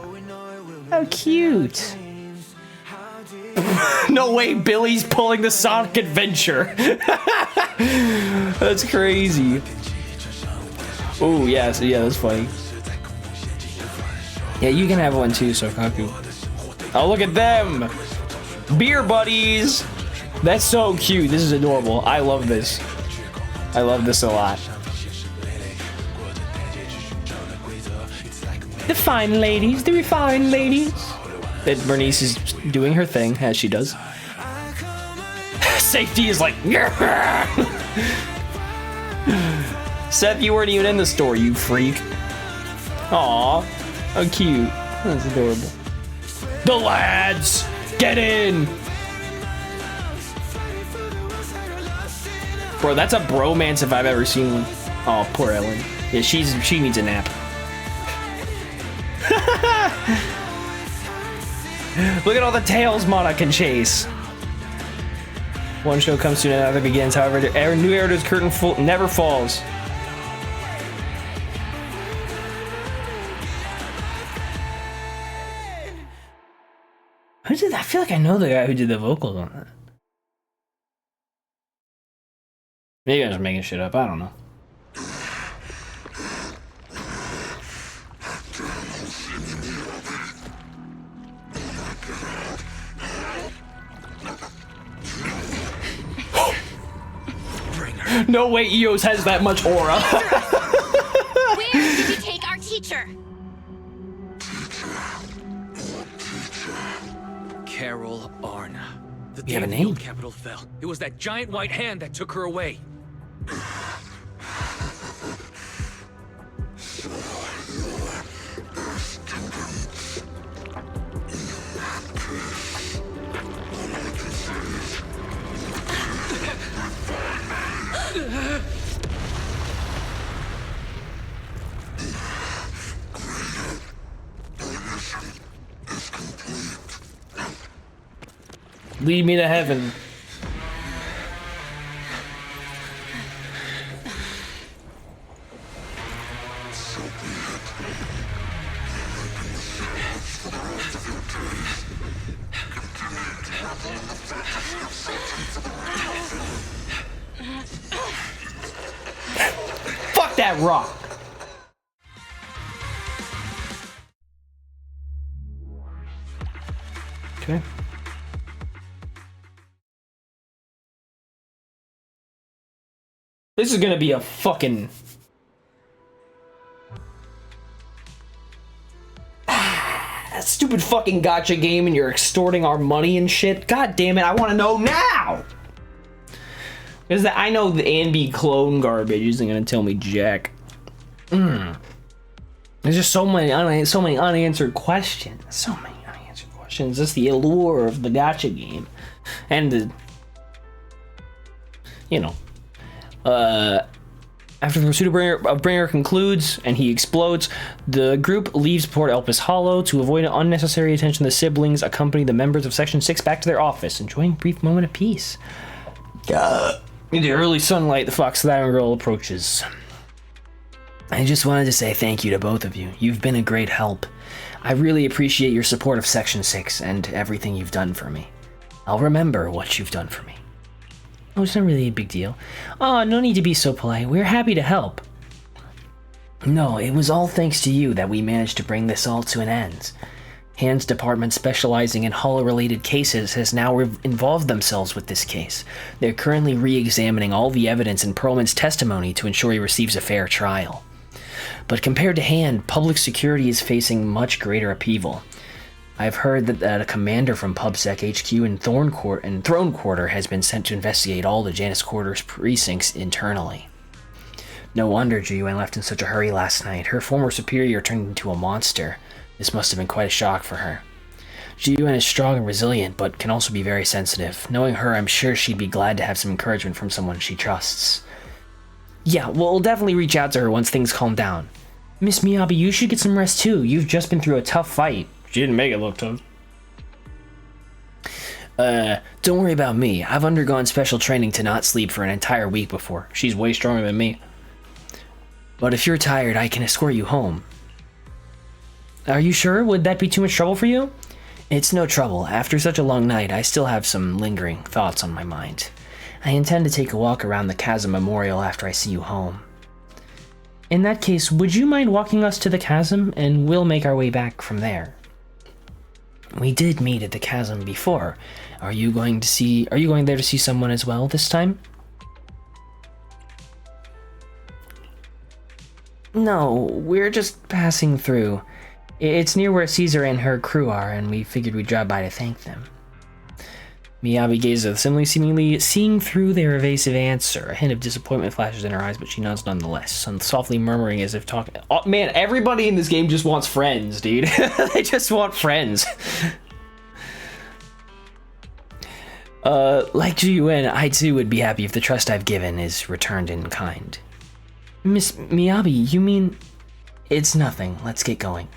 How cute. No way Billy's pulling the Sonic Adventure. That's crazy. Oh, yeah, so yeah, that's funny. Yeah, you can have one too, Sokaku. Oh, look at them! Beer buddies! That's so cute. This is adorable. I love this. I love this a lot. The fine ladies, the refined ladies. That Bernice is doing her thing, as she does. Safety is like, Seth, you weren't even in the store, you freak. Aw, how cute. That's adorable. The lads, get in! Bro, that's a bromance if I've ever seen one. Oh, poor Ellen. Yeah, she needs a nap. Look at all the tails Mana can chase. One show comes to another begins. However, new Erudo's curtain never falls. Who did that? I feel like I know the guy who did the vocals on that. Maybe I'm just making shit up. I don't know. No way Eos has that much aura. Where did you take our teacher? Carol Arna. The You have a day the name? old capital fell. It was that giant white hand that took her away. Lead me to heaven. Fuck that rock. Okay. This is gonna be a fucking... that stupid fucking gotcha game and you're extorting our money and shit. God damn it, I want to know now! Because I know the Anby clone garbage isn't gonna tell me jack. There's just so many unanswered questions. So many unanswered questions. That's the allure of the gotcha game. And the... you know... after the pursuit of Bringer concludes and he explodes, the group leaves Port Elpis Hollow. To avoid unnecessary attention, the siblings accompany the members of Section 6 back to their office, enjoying a brief moment of peace. In the early sunlight, the Fox Siren Girl approaches. I just wanted to say thank you to both of you. You've been a great help. I really appreciate your support of Section 6 and everything you've done for me. I'll remember what you've done for me. Oh, it's not really a big deal. Oh, no need to be so polite. We're happy to help. No, it was all thanks to you that we managed to bring this all to an end. Hand's department, specializing in Hollow-related cases, has now involved themselves with this case. They're currently re-examining all the evidence in Perlman's testimony to ensure he receives a fair trial. But compared to Hand, public security is facing much greater upheaval. I've heard that a commander from PubSec HQ in Throne Quarter has been sent to investigate all the Janus Quarter's precincts internally. No wonder Juyuan left in such a hurry last night. Her former superior turned into a monster. This must have been quite a shock for her. Juyuan is strong and resilient, but can also be very sensitive. Knowing her, I'm sure she'd be glad to have some encouragement from someone she trusts. Yeah, we'll definitely reach out to her once things calm down. Miss Miyabi, you should get some rest too. You've just been through a tough fight. She didn't make it look tough. Don't worry about me. I've undergone special training to not sleep for an entire week before. She's way stronger than me. But if you're tired, I can escort you home. Are you sure? Would that be too much trouble for you? It's no trouble. After such a long night, I still have some lingering thoughts on my mind. I intend to take a walk around the Chasm Memorial after I see you home. In that case, would you mind walking us to the Chasm, and we'll make our way back from there? We did meet at the Chasm before. Are you going there to see someone as well this time? No, we're just passing through. It's near where Caesar and her crew are, and we figured we'd drop by to thank them. Miyabi gazes at the seemingly seeing through their evasive answer. A hint of disappointment flashes in her eyes, but she nods nonetheless, softly murmuring as if talking. Oh man, everybody in this game just wants friends, dude. They just want friends. Like Juyuan, I too would be happy if the trust I've given is returned in kind. Miss Miyabi, you mean... It's nothing. Let's get going.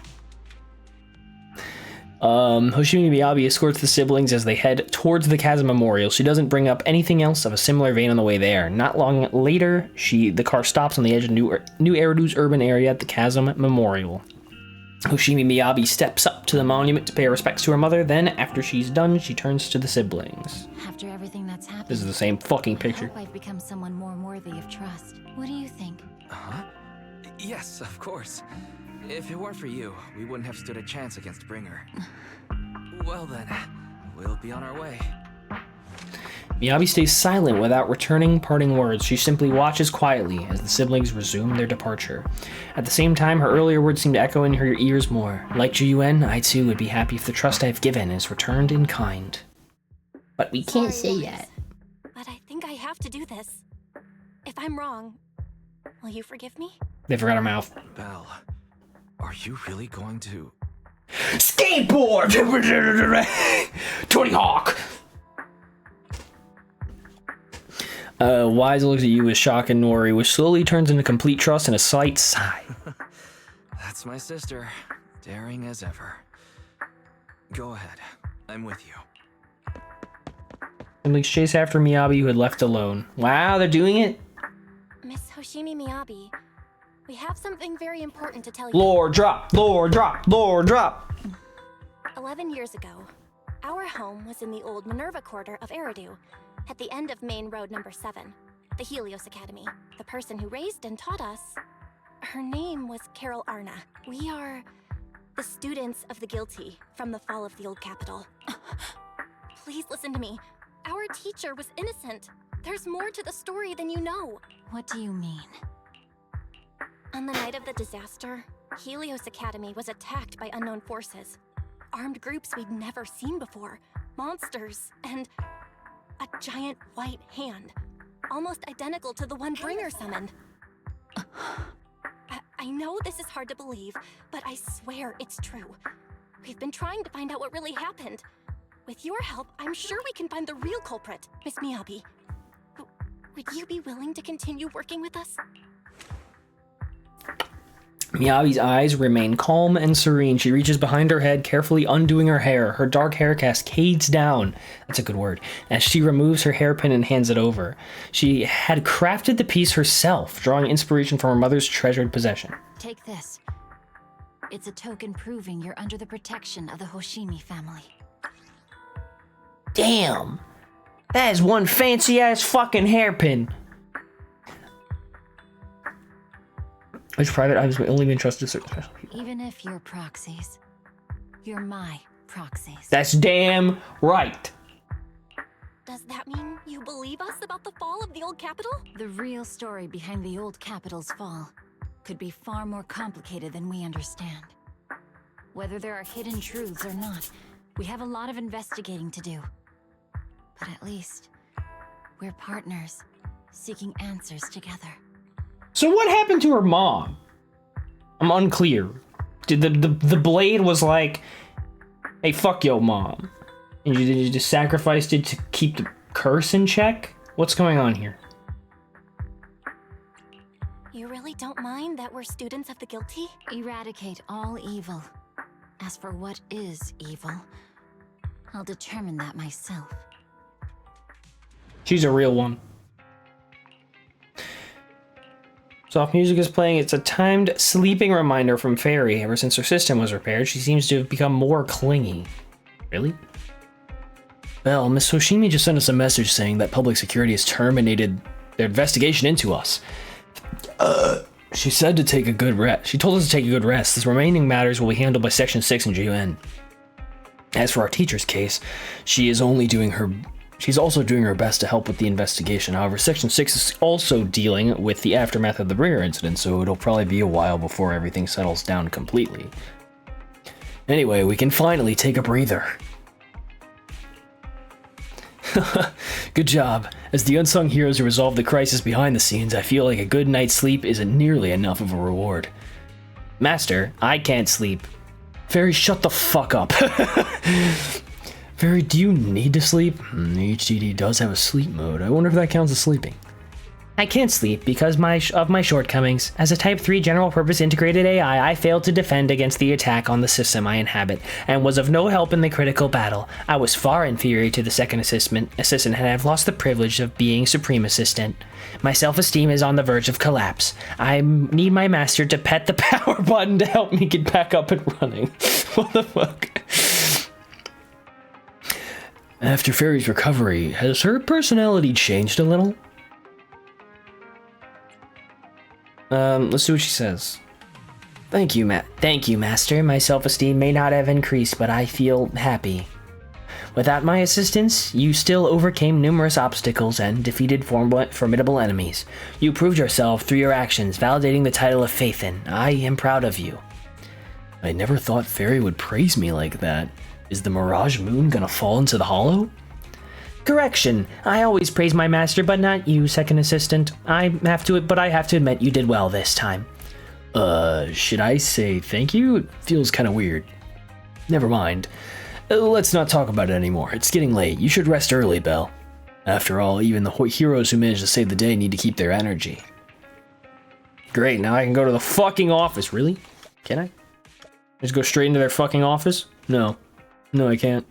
Hoshimi Miyabi escorts the siblings as they head towards the Chasm Memorial. She doesn't bring up anything else of a similar vein on the way there. Not long later, the car stops on the edge of New Eridu's urban area at the Chasm Memorial. Hoshimi Miyabi steps up to the monument to pay her respects to her mother. Then, after she's done, she turns to the siblings. After everything that's happened, This is the same fucking picture. I hope I've become someone more worthy of trust. What do you think? Huh? Yes, of course. If it weren't for you, we wouldn't have stood a chance against Bringer. Well then, we'll be on our way. Miyabi stays silent without returning parting words. She simply watches quietly as the siblings resume their departure. At the same time, her earlier words seem to echo in her ears more. Like Juyuan, I too would be happy if the trust I've given is returned in kind. But we can't say that. But I think I have to do this. If I'm wrong, will you forgive me? They forgot her mouth. Belle, are you really going to... Skateboard! Tony Hawk! Wise looks at you with shock and worry, which slowly turns into complete trust and a slight sigh. That's my sister, daring as ever. Go ahead, I'm with you. Siblings chase after Miyabi, who had left alone. Wow, they're doing it? Miss Hoshimi Miyabi, we have something very important to tell you. Lore drop, lore drop, lore drop. 11 years ago, our home was in the old Minerva quarter of Eridu, at the end of Main Road number 7, the Helios Academy. The person who raised and taught us, her name was Carol Arna. We are the students of the guilty from the fall of the old capital. Please listen to me. Our teacher was innocent. There's more to the story than you know. What do you mean? On the night of the disaster, Helios Academy was attacked by unknown forces. Armed groups we'd never seen before. Monsters, and a giant white hand. Almost identical to the one Bringer summoned. I know this is hard to believe, but I swear it's true. We've been trying to find out what really happened. With your help, I'm sure we can find the real culprit, Miss Miyabi. Would you be willing to continue working with us? Miyabi's eyes remain calm and serene. She reaches behind her head, carefully undoing her hair. Her dark hair cascades down. That's a good word. As she removes her hairpin and hands it over. She had crafted the piece herself, drawing inspiration from her mother's treasured possession. Take this. It's a token proving you're under the protection of the Hoshimi family. Damn! That is one fancy-ass fucking hairpin. Which private items may only be entrusted to certain special people. Even if you're proxies, you're my proxies. That's damn right. Does that mean you believe us about the fall of the old capital? The real story behind the old capital's fall could be far more complicated than we understand. Whether there are hidden truths or not, we have a lot of investigating to do. But at least, we're partners, seeking answers together. So what happened to her mom? I'm unclear. Did the blade was like, hey, fuck yo mom. And you just sacrificed it to keep the curse in check? What's going on here? You really don't mind that we're students of the guilty? Eradicate all evil. As for what is evil, I'll determine that myself. She's a real one. Soft music is playing. It's a timed sleeping reminder from Fairy. Ever since her system was repaired, she seems to have become more clingy. Really? Belle, Miss Hoshimi just sent us a message saying that public security has terminated their investigation into us. She said to take a good rest. She told us to take a good rest. The remaining matters will be handled by Section 6 and GUN. As for our teacher's case, she's also doing her best to help with the investigation. However, Section 6 is also dealing with the aftermath of the Bringer incident, so it'll probably be a while before everything settles down completely. Anyway, we can finally take a breather. Good job. As the unsung heroes who resolve the crisis behind the scenes, I feel like a good night's sleep isn't nearly enough of a reward. Master, I can't sleep. Fairy, shut the fuck up. Fairy, do you need to sleep? The HDD does have a sleep mode. I wonder if that counts as sleeping. I can't sleep because of my shortcomings. As a Type 3 general-purpose integrated AI, I failed to defend against the attack on the system I inhabit, and was of no help in the critical battle. I was far inferior to the second assistant, and have lost the privilege of being Supreme Assistant. My self-esteem is on the verge of collapse. I need my master to pet the power button to help me get back up and running. What the fuck? After Fairy's recovery, has her personality changed a little? Let's see what she says. Thank you, Master. My self-esteem may not have increased, but I feel happy. Without my assistance, you still overcame numerous obstacles and defeated formidable enemies. You proved yourself through your actions, validating the title of Faithin. I am proud of you. I never thought Fairy would praise me like that. Is the Mirage Moon gonna fall into the hollow? Correction. I always praise my master, but not you, second assistant. I have to admit you did well this time. Should I say thank you? It feels kind of weird. Never mind. Let's not talk about it anymore. It's getting late. You should rest early, Belle. After all, even the heroes who manage to save the day need to keep their energy. Great, now I can go to the fucking office. Really? Can I? Just go straight into their fucking office? No. No, I can't.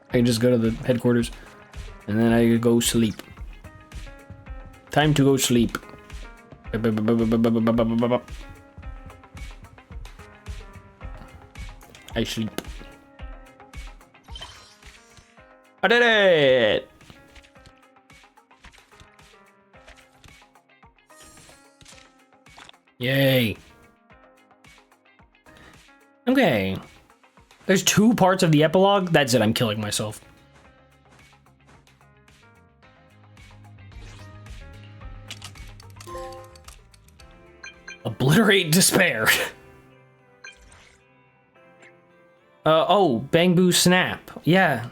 I can just go to the headquarters. And then I go sleep. Time to go sleep. I sleep. I did it! Yay. Okay. There's 2 parts of the epilogue. That's it, I'm killing myself. Obliterate despair. Oh, Bang Boo Snap. Yeah.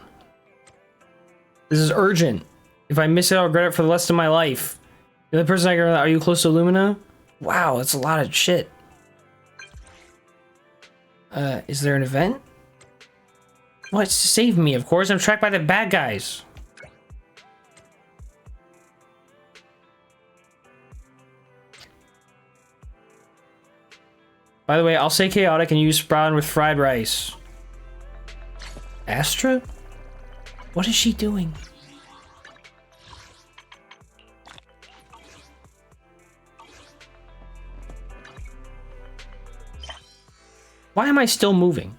This is urgent. If I miss it, I'll regret it for the rest of my life. The other person are you close to Lumina? Wow, that's a lot of shit. Is there an event? Well, it's to save me, of course. I'm tracked by the bad guys. By the way, I'll say chaotic and use Sprout with fried rice. Astra? What is she doing? Why am I still moving?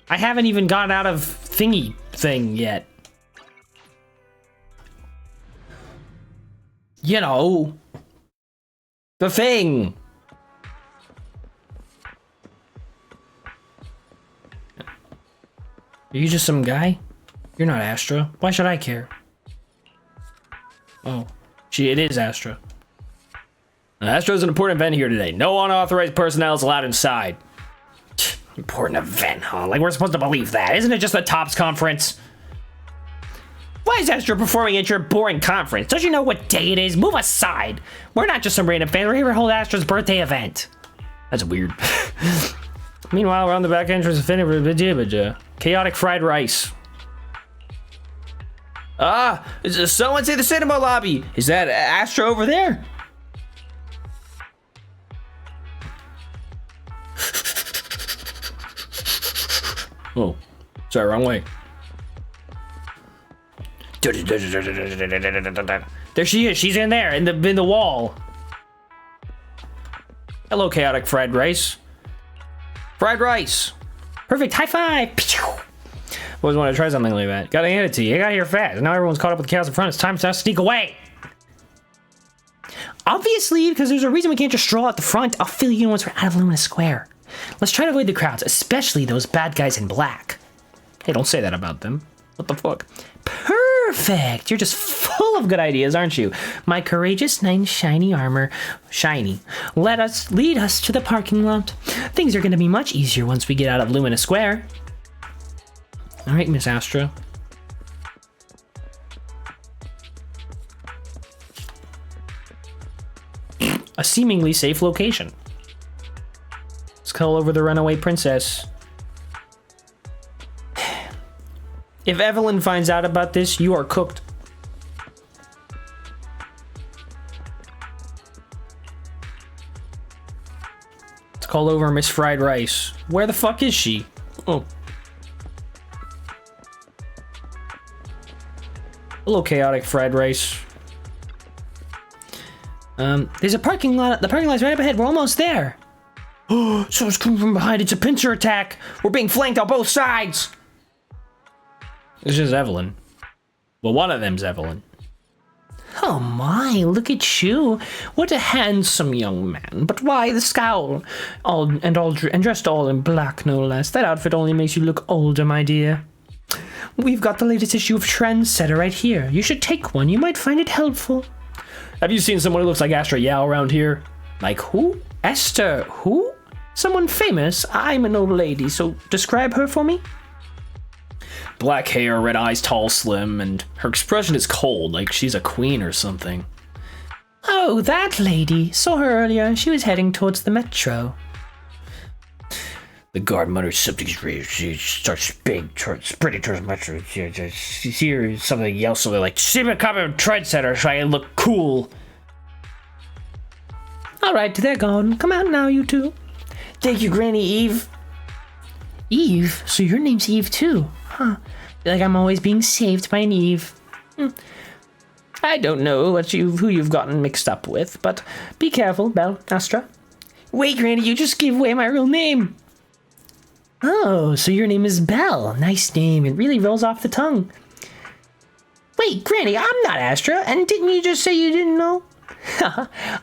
I haven't even gotten out of thingy thing yet. You know. The thing. Are you just some guy? You're not Astra. Why should I care? Oh. It is Astra. Astra's an important event here today. No unauthorized personnel is allowed inside. Important event, huh? Like we're supposed to believe that. Isn't it just a TOPS conference? Why is Astra performing at your boring conference? Don't you know what day it is? Move aside. We're not just some random fans. We're here to hold Astra's birthday event. That's weird. Meanwhile, we're on the back entrance of chaotic fried rice. Ah, someone say the cinema lobby. Is that Astra over there? Oh, sorry, wrong way. There she is. She's in there, in the wall. Hello, chaotic fried rice. Fried rice. Perfect. High five. Always wanted to try something like that. Gotta hand it to you. I got here fast. Now everyone's caught up with the chaos in front. It's time to sneak away. Obviously, because there's a reason we can't just stroll out the front. I'll fill you in once we're out of Lumina Square. Let's try to avoid the crowds, especially those bad guys in black. Hey, don't say that about them. What the fuck? Perfect! You're just full of good ideas, aren't you? My courageous knight in shiny armor. Shiny. Lead us to the parking lot. Things are going to be much easier once we get out of Lumina Square. Alright, Miss Astra. A seemingly safe location. Let's call over the runaway princess. If Evelyn finds out about this, you are cooked. call over Miss Fried Rice. Where the fuck is she? Oh. Hello, Chaotic Fried Rice. There's a parking lot. The parking lot's right up ahead. We're almost there. Oh, someone's coming from behind. It's a pincer attack. We're being flanked on both sides. This is Evelyn. Well, one of them's Evelyn. Oh my, look at you. What a handsome young man. But why the scowl? And dressed all in black, no less. That outfit only makes you look older, my dear. We've got the latest issue of Trendsetter right here. You should take one. You might find it helpful. Have you seen someone who looks like Astra Yao around here? Like who? Esther, who? Someone famous? I'm an old lady, so describe her for me. Black hair, red eyes, tall, slim, and her expression is cold, like she's a queen or something. Oh, that lady. Saw her earlier. She was heading towards the metro. The guard mutters something. She starts spreading towards the metro. She hears something yells something like, "See me coming, Trendsetter, so I can look cool." All right, they're gone. Come out now, you two. Thank you, Granny Eve. Eve? So your name's Eve too? Huh. Feel like I'm always being saved by an Eve. I don't know who you've gotten mixed up with, but be careful, Belle, Astra. Wait, Granny, you just gave away my real name. Oh, so your name is Belle. Nice name. It really rolls off the tongue. Wait, Granny, I'm not Astra, and didn't you just say you didn't know?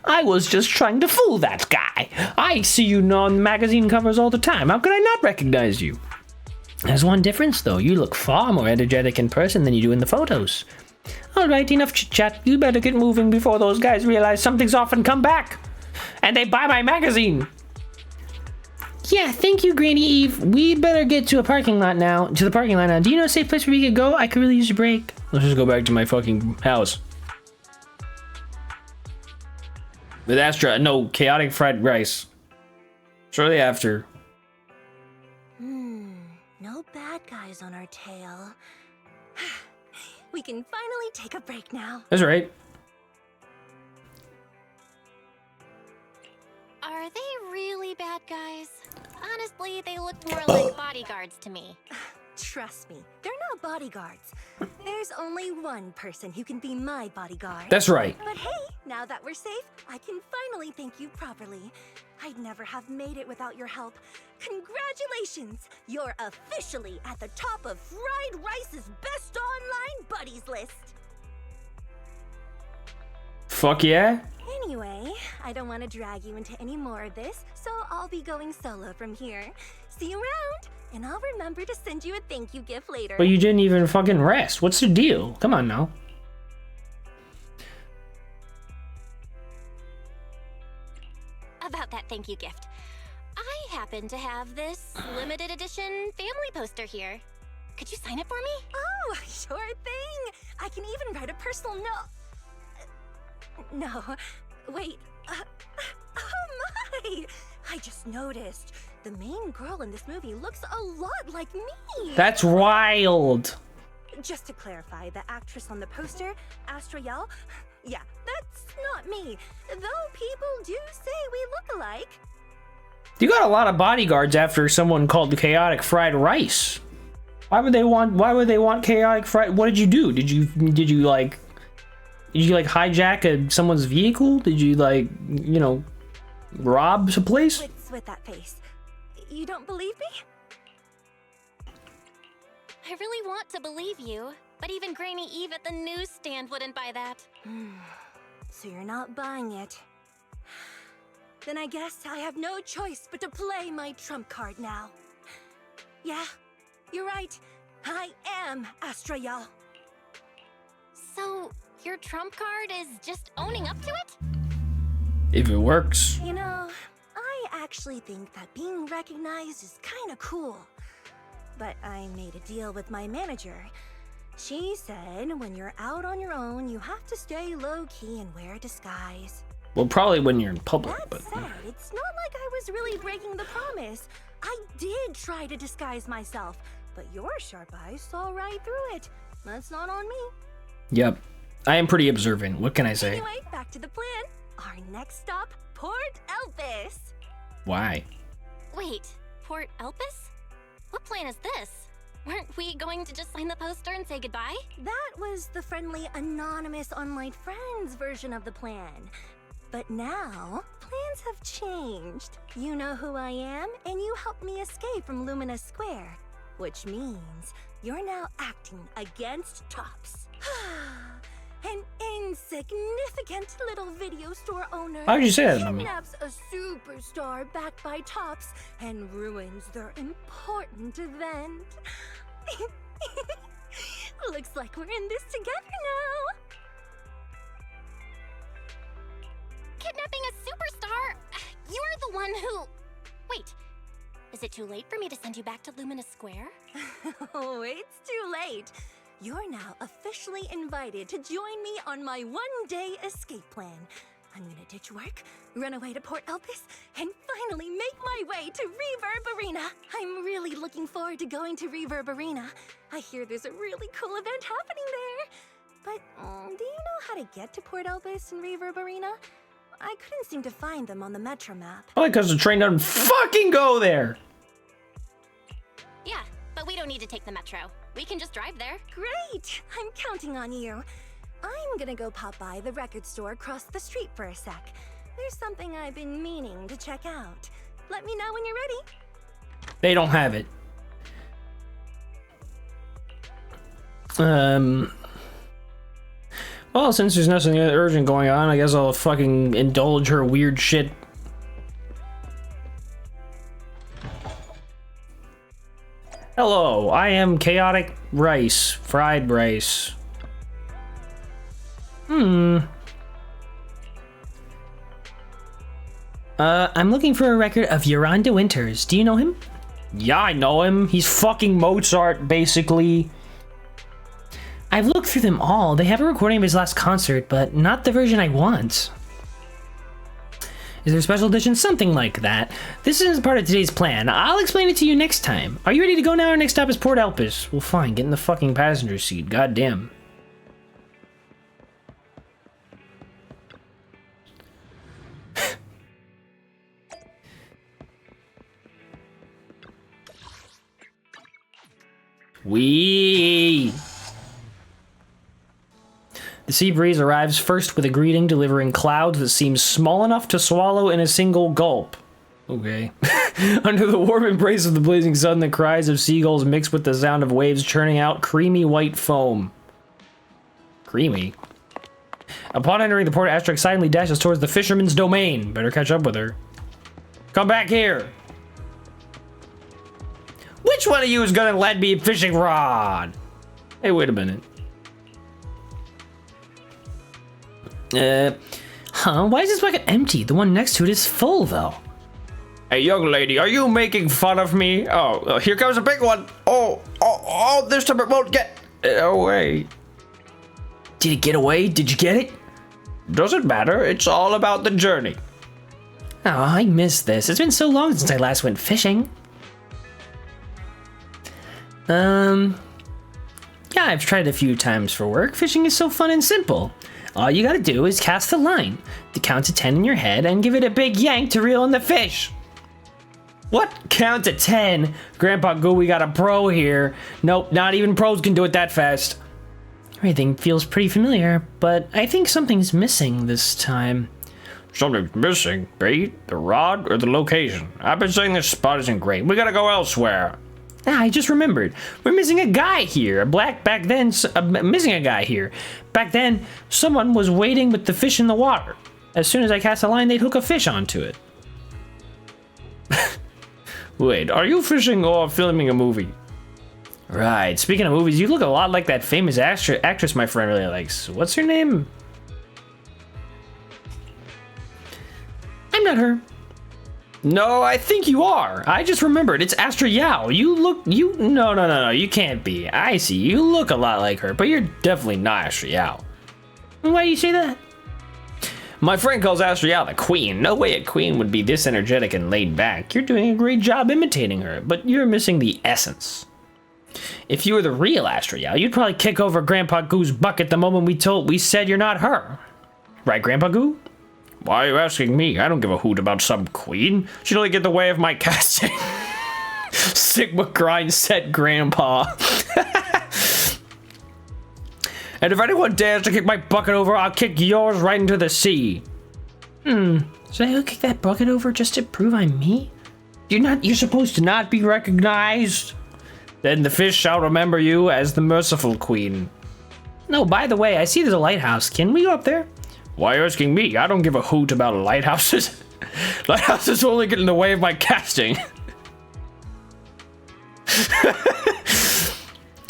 I was just trying to fool that guy. I see you on magazine covers all the time. How could I not recognize you? There's one difference, though. You look far more energetic in person than you do in the photos. All right, enough chit-chat. You better get moving before those guys realize something's off and come back. And they buy my magazine. Yeah, thank you, Granny Eve. We better get to the parking lot now. Do you know a safe place where we could go? I could really use a break. Let's just go back to my fucking house. With Astra, no, Chaotic Fried Rice. Shortly after. No bad guys on our tail. We can finally take a break now. That's right. Are they really bad guys? Honestly, they look more like bodyguards to me. Trust me, they're not bodyguards. There's only one person who can be my bodyguard. That's right. But hey, now that we're safe, I can finally thank you properly. I'd never have made it without your help. Congratulations! You're officially at the top of Fried Rice's best online buddies list. Fuck yeah. Anyway, I don't want to drag you into any more of this, so I'll be going solo from here. See you around, and I'll remember to send you a thank you gift later. But you didn't even fucking rest. What's the deal? Come on now. About that thank you gift. I happen to have this limited edition family poster here. Could you sign it for me? Oh, sure thing. I can even write a personal note. No, wait. Oh my! I just noticed. The main girl in this movie looks a lot like me. That's wild. Just to clarify, the actress on the poster, Astra Yao, yeah, that's not me. Though people do say we look alike. You got a lot of bodyguards after someone called the Chaotic Fried Rice. Why would they want Chaotic Fried? What did you do? Did you like hijack someone's vehicle? Did you like, you know, rob a place? What's with that face? You don't believe me? I really want to believe you, but even Granny Eve at the newsstand wouldn't buy that. So you're not buying it. Then I guess I have no choice but to play my trump card now. Yeah, you're right. I am Astra Yao. So, your trump card is just owning up to it? If it works. You know, I actually think that being recognized is kind of cool. But I made a deal with my manager. She said when you're out on your own, you have to stay low-key and wear a disguise. Well, probably when you're in public, but... That said, it's not like I was really breaking the promise. I did try to disguise myself, but your sharp eyes saw right through it. That's not on me. Yep. I am pretty observant. What can I say? Anyway, back to the plan. Our next stop, Port Elpis. Why? Wait, Port Elpis? What plan is this? Weren't we going to just sign the poster and say goodbye? That was the friendly, anonymous online friends version of the plan. But now, plans have changed. You know who I am, and you helped me escape from Lumina Square. Which means you're now acting against Tops. An insignificant little video store owner Why would you say that, Mummy? kidnaps a superstar backed by Tops and ruins their important event. Looks like we're in this together now. Kidnapping a superstar? You're the one who... Wait, is it too late for me to send you back to Lumina Square? Oh, it's too late. You're now officially invited to join me on my one-day escape plan. I'm gonna ditch work, run away to Port Elpis, and finally make my way to Reverb Arena. I'm really looking forward to going to Reverb Arena. I hear there's a really cool event happening there. But do you know how to get to Port Elpis and Reverb Arena? I couldn't seem to find them on the Metro map. Probably because the train doesn't fucking go there. Yeah, but we don't need to take the Metro. We can just drive there. Great! I'm counting on you. I'm gonna go pop by the record store across the street for a sec. There's something I've been meaning to check out. Let me know when you're ready. They don't have it. Well, since there's nothing urgent going on, I guess I'll fucking indulge her weird shit. Hello, I am Chaotic Fried Rice. I'm looking for a record of Yolanda Winters. Do you know him? Yeah, I know him. He's fucking Mozart, basically. I've looked through them all. They have a recording of his last concert, but not the version I want. Is there a special edition? Something like that. This isn't part of today's plan. I'll explain it to you next time. Are you ready to go now? Our next stop is Port Elpis. Well, fine. Get in the fucking passenger seat. Goddamn. Wee. The sea breeze arrives first with a greeting, delivering clouds that seem small enough to swallow in a single gulp. Okay. Under the warm embrace of the blazing sun, the cries of seagulls mix with the sound of waves churning out creamy white foam. Creamy? Upon entering the port, Astra excitedly dashes towards the fisherman's domain. Better catch up with her. Come back here! Which one of you is gonna lend me a fishing rod? Hey, wait a minute. Why is this bucket empty? The one next to it is full, though. Hey, young lady, are you making fun of me? Oh, here comes a big one. Oh, this time it won't get away. Did it get away? Did you get it? Doesn't matter. It's all about the journey. Oh, I missed this. It's been so long since I last went fishing. Yeah, I've tried it a few times for work. Fishing is so fun and simple. All you gotta do is cast the line, to count to 10 in your head, and give it a big yank to reel in the fish. What? Count to 10? Grandpa Goo, we got a pro here. Nope, not even pros can do it that fast. Everything feels pretty familiar, but I think something's missing this time. Something's missing? Bait, the rod, or the location? I've been saying this spot isn't great. We gotta go elsewhere. Ah, I just remembered. We're missing a guy here. Missing a guy here. Back then, someone was waiting with the fish in the water. As soon as I cast a line, they'd hook a fish onto it. Wait, are you fishing or filming a movie? Right, speaking of movies, you look a lot like that famous actress my friend really likes. What's her name? I'm not her. No, I think you are. I just remembered. It's Astra Yao. No, you can't be. I see. You look a lot like her, but you're definitely not Astra Yao. Why do you say that? My friend calls Astra Yao the queen. No way a queen would be this energetic and laid back. You're doing a great job imitating her, but you're missing the essence. If you were the real Astra Yao, you'd probably kick over Grandpa Goo's bucket the moment we said you're not her. Right, Grandpa Goo? Why are you asking me? I don't give a hoot about some queen. She'd only get in the way of my casting. Sigma grind set grandpa. And if anyone dares to kick my bucket over, I'll kick yours right into the sea. So I kick that bucket over just to prove I'm me? You're supposed to not be recognized. Then the fish shall remember you as the merciful queen. No, by the way, I see there's a lighthouse. Can we go up there? Why are you asking me? I don't give a hoot about lighthouses. Lighthouses only get in the way of my casting.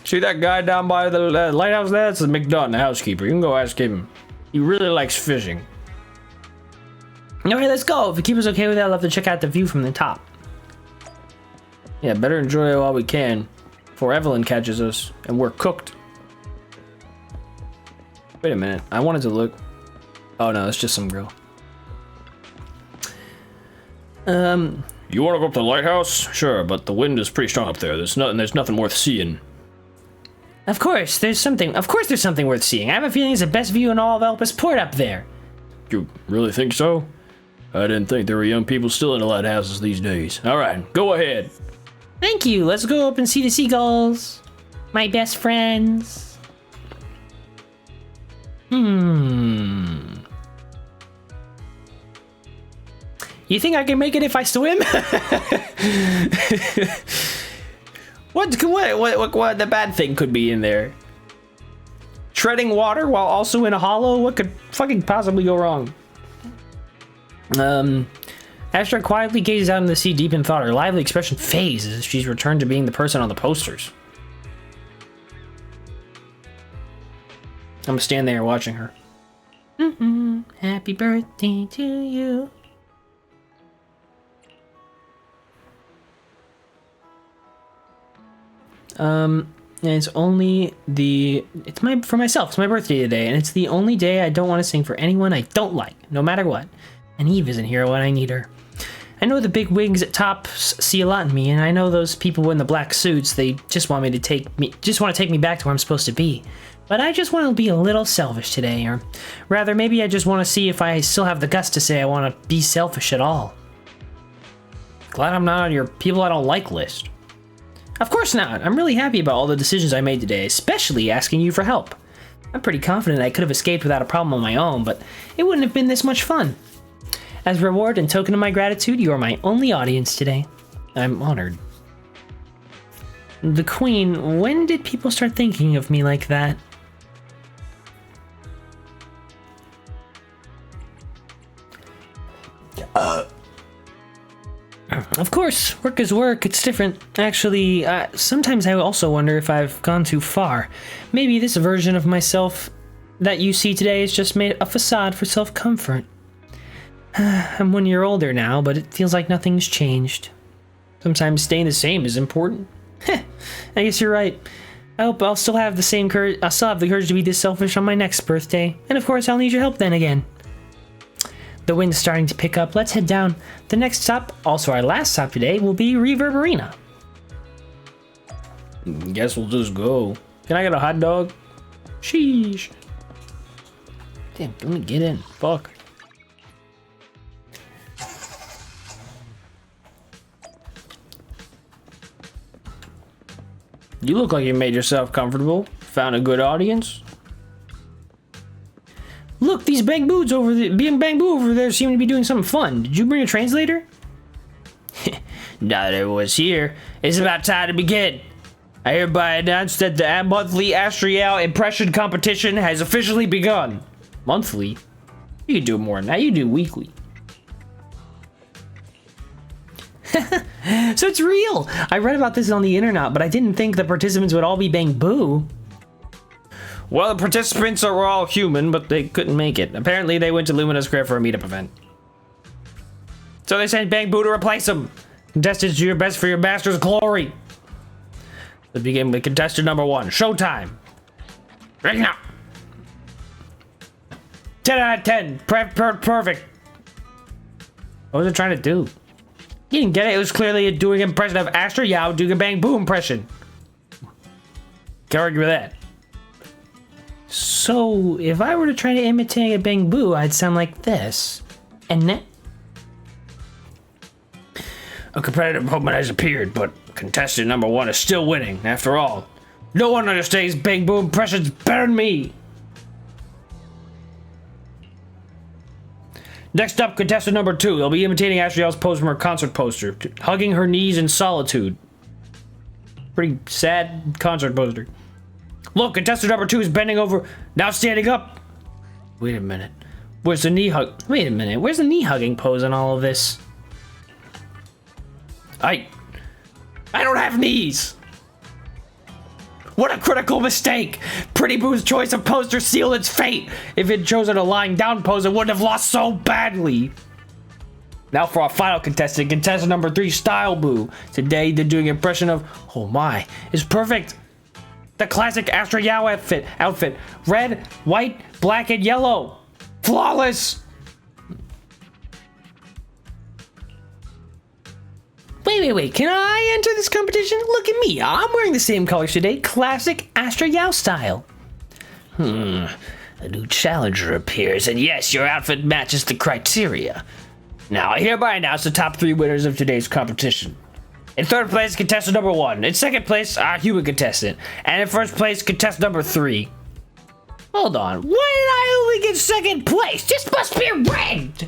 See that guy down by the lighthouse there? That's the McDonald, the housekeeper. You can go ask him. He really likes fishing. Alright, let's go. If the keeper's okay with that, I'll have to check out the view from the top. Yeah, better enjoy it while we can, before Evelyn catches us and we're cooked. Wait a minute. I wanted to look. Oh no, it's just some girl. You want to go up to the lighthouse? Sure, but the wind is pretty strong up there. There's nothing worth seeing. Of course, there's something worth seeing. I have a feeling it's the best view in all of Elpis Port up there. You really think so? I didn't think there were young people still in the lighthouses these days. All right, go ahead. Thank you. Let's go up and see the seagulls. My best friends. You think I can make it if I swim? What the bad thing could be in there? Treading water while also in a hollow? What could fucking possibly go wrong? Astra quietly gazes out into the sea deep in thought. Her lively expression fades as she's returned to being the person on the posters. I'm gonna stand there watching her. Happy birthday to you. And it's only for myself. It's my birthday today, and it's the only day I don't want to sing for anyone I don't like, no matter what. And Eve isn't here when I need her. I know the big wigs at top see a lot in me, and I know those people in the black suits, they just want to take me back to where I'm supposed to be. But I just want to be a little selfish today, or rather, maybe I just want to see if I still have the guts to say I want to be selfish at all. Glad I'm not on your people I don't like list. Of course not. I'm really happy about all the decisions I made today, especially asking you for help. I'm pretty confident I could have escaped without a problem on my own, but it wouldn't have been this much fun. As reward and token of my gratitude, you are my only audience today. I'm honored. The Queen, when did people start thinking of me like that? Of course, work is work, it's different. Actually, sometimes I also wonder if I've gone too far. Maybe this version of myself that you see today is just made a facade for self-comfort. I'm 1 year older now, but it feels like nothing's changed. Sometimes staying the same is important. I guess you're right. I hope I'll still have the same courage. I'll still have the courage to be this selfish on my next birthday. And of course, I'll need your help then again. The wind's starting to pick up. Let's head down. The next stop, also our last stop today, will be Reverb Arena. Guess we'll just go. Can I get a hot dog? Sheesh. Damn, let me get in. Fuck. You look like you made yourself comfortable. Found a good audience. Look, these Bangboos over there, over there seem to be doing something fun. Did you bring a translator? Now that everyone's here, it's about time to begin. I hereby announce that the monthly Astriel impression competition has officially begun. Monthly? You can do more than that. You do weekly. So it's real. I read about this on the internet, but I didn't think the participants would all be Bangboo. Well, the participants are all human, but they couldn't make it. Apparently, they went to Lumina Square for a meetup event. So they sent Bangboo to replace them. Contestants, do your best for your master's glory. Let's begin with contestant number 1. Showtime. Right now. 10 out of 10. Perfect. What was it trying to do? You didn't get it. It was clearly doing an impression of Astra Yao doing a Bangboo impression. Can't argue with that. So, if I were to try to imitate a Bangboo, I'd sound like this. And then? A competitive opponent has appeared, but contestant number 1 is still winning. After all, no one understands Bang Boom impressions better than me. Next up, contestant number 2. They'll be imitating Asriel's pose from her concert poster, hugging her knees in solitude. Pretty sad concert poster. Look, contestant number 2 is bending over, now standing up. Wait a minute. Where's the knee hug? Wait a minute. Where's the knee hugging pose in all of this? I don't have knees. What a critical mistake! Pretty Boo's choice of poster sealed its fate. If it chosen a lying down pose, it wouldn't have lost so badly. Now for our final contestant, contestant number 3, Style Boo. Today they're doing an impression of, oh my, it's perfect. The classic Astro Yao outfit. Red, white, black, and yellow. Flawless! Wait, can I enter this competition? Look at me, I'm wearing the same colors today. Classic Astro Yao style. A new challenger appears, and yes, your outfit matches the criteria. Now, I hereby announce the top 3 winners of today's competition. In 3rd place, contestant number 1. In 2nd place, our human contestant. And in 1st place, contestant number 3. Hold on, why did I only get 2nd place? This must be rigged!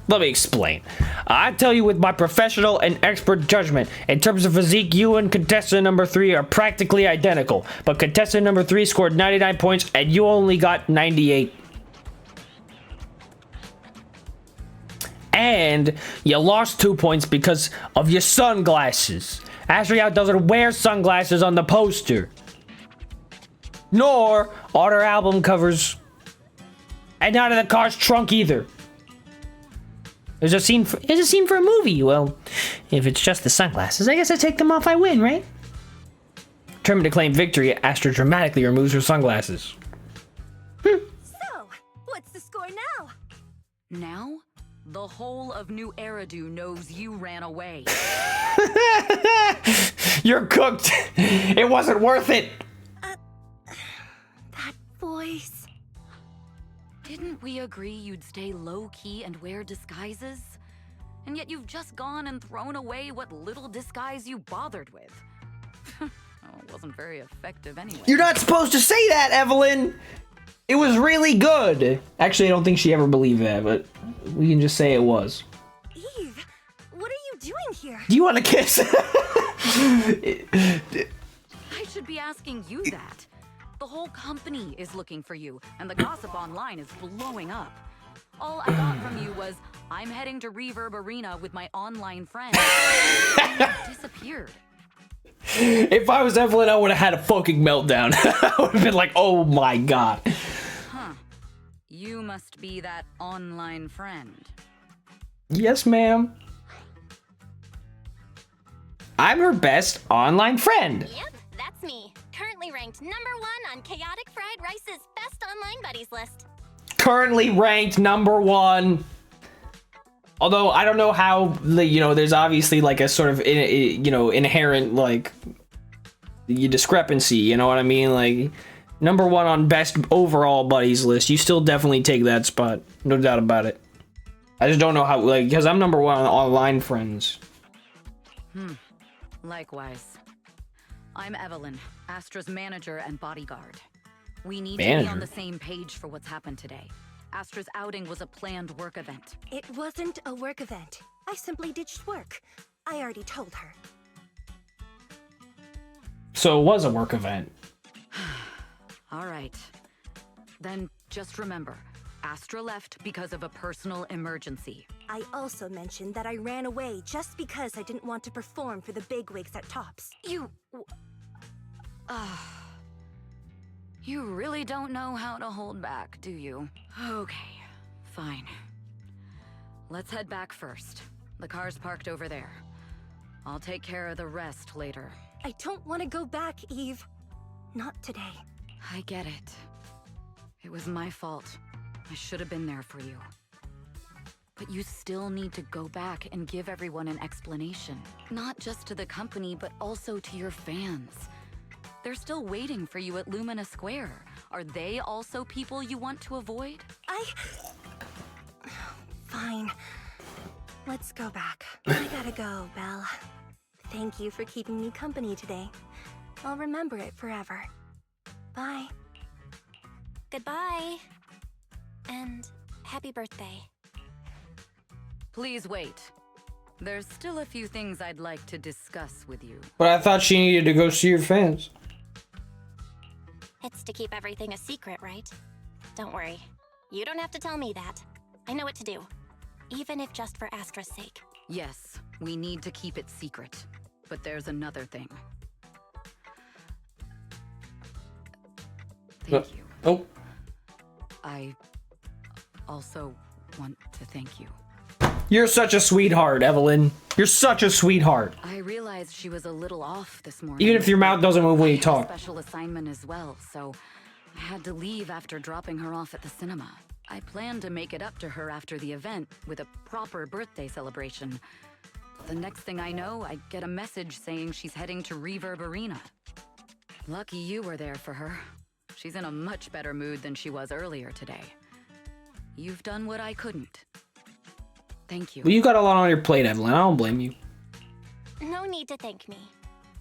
Let me explain. I tell you with my professional and expert judgment, in terms of physique, you and contestant number 3 are practically identical, but contestant number 3 scored 99 points and you only got 98. And you lost 2 points because of your sunglasses. Asriel doesn't wear sunglasses on the poster. Nor on her album covers. And not in the car's trunk either. There's a scene for a movie. Well, if it's just the sunglasses, I guess I take them off, I win, right? Determined to claim victory, Astra dramatically removes her sunglasses. So, what's the score now? Now, the whole of New Eridu knows you ran away. You're cooked. It wasn't worth it. That voice. Didn't we agree you'd stay low-key and wear disguises? And yet you've just gone and thrown away what little disguise you bothered with. It wasn't very effective anyway. You're not supposed to say that, Evelyn! It was really good! Actually, I don't think she ever believed that, but we can just say it was. Eve, what are you doing here? Do you want to kiss? I should be asking you that. The whole company is looking for you, and the gossip online is blowing up. All I got from you was, I'm heading to Reverb Arena with my online friends. You disappeared. If I was Evelyn, I would have had a fucking meltdown. I would have been like, oh my god. Huh. You must be that online friend. Yes, ma'am. I'm her best online friend. Yep, that's me. Currently ranked #1 on Chaotic Fried Rice's Best Online Buddies list. Currently ranked #1. Although I don't know how, there's obviously like a sort of, inherent like discrepancy. You know what I mean? Like #1 on best overall buddies list. You still definitely take that spot, no doubt about it. I just don't know how, because I'm #1 on online friends. Likewise. I'm Evelyn, Astra's manager and bodyguard. We need to be on the same page for what's happened today. Astra's outing was a planned work event. It wasn't a work event. I simply ditched work. I already told her. So it was a work event. All right. Then just remember, Astra left because of a personal emergency. I also mentioned that I ran away just because I didn't want to perform for the bigwigs at Tops. You really don't know how to hold back, do you? Okay, fine. Let's head back first. The car's parked over there. I'll take care of the rest later. I don't want to go back, Eve. Not today. I get it. It was my fault. I should have been there for you. But you still need to go back and give everyone an explanation. Not just to the company, but also to your fans. They're still waiting for you at Lumina Square, Are they also people you want to avoid? Fine. Let's go back. I gotta go, Belle. Thank you for keeping me company today. I'll remember it forever. Bye. Goodbye. And happy birthday. Please wait. There's still a few things I'd like to discuss with you. But I thought she needed to go see her fans. It's to keep everything a secret, right? Don't worry. You don't have to tell me that. I know what to do. Even if just for Astra's sake. Yes, we need to keep it secret. But there's another thing. Thank you. Oh. I also want to thank you. You're such a sweetheart, Evelyn. You're such a sweetheart. I realized she was a little off this morning. Even if your mouth doesn't move when you I had a talk. special assignment as well, so I had to leave after dropping her off at the cinema. I planned to make it up to her after the event with a proper birthday celebration. The next thing I know, I get a message saying she's heading to Reverb Arena. Lucky you were there for her. She's in a much better mood than she was earlier today. You've done what I couldn't. Thank you. Well, you got a lot on your plate, Evelyn. I don't blame you. No need to thank me.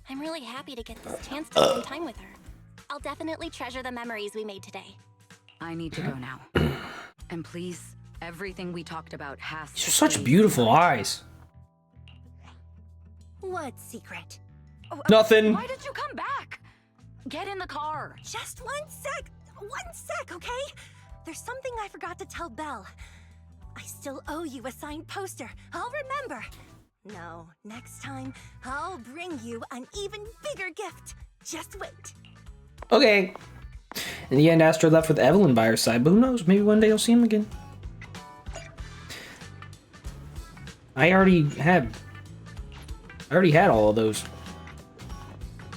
I'm really happy to get this chance to spend time with her. I'll definitely treasure the memories we made today. I need to go now. And please, everything we talked about has to Such stay beautiful secret. eyes. What secret? Nothing. Why did you come back? Get in the car. Just 1 sec. 1 sec, okay? There's something I forgot to tell Belle. I still owe you a signed poster. I'll remember. No, next time, I'll bring you an even bigger gift. Just wait. Okay. In the end, Astra left with Evelyn by her side, but who knows? Maybe one day you'll see him again. I already had all of those.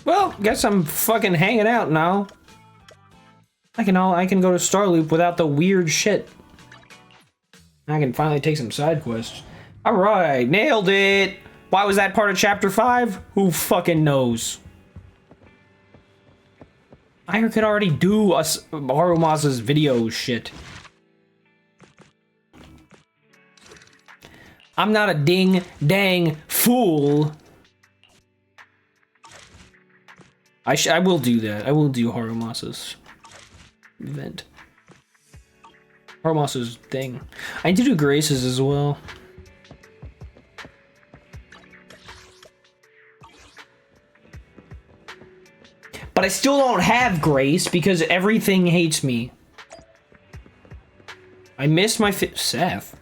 Well, guess I'm fucking hanging out now. I can go to Starloop without the weird shit. I can finally take some side quests. All right, nailed it. Why was that part of chapter 5? Who fucking knows? I could already do Harumasa's video shit. I'm not a ding-dang fool. I will do that. I will do Harumasa's event. Harumasa's thing. I need to do Grace's as well. But I still don't have Grace because everything hates me. I missed my Seth.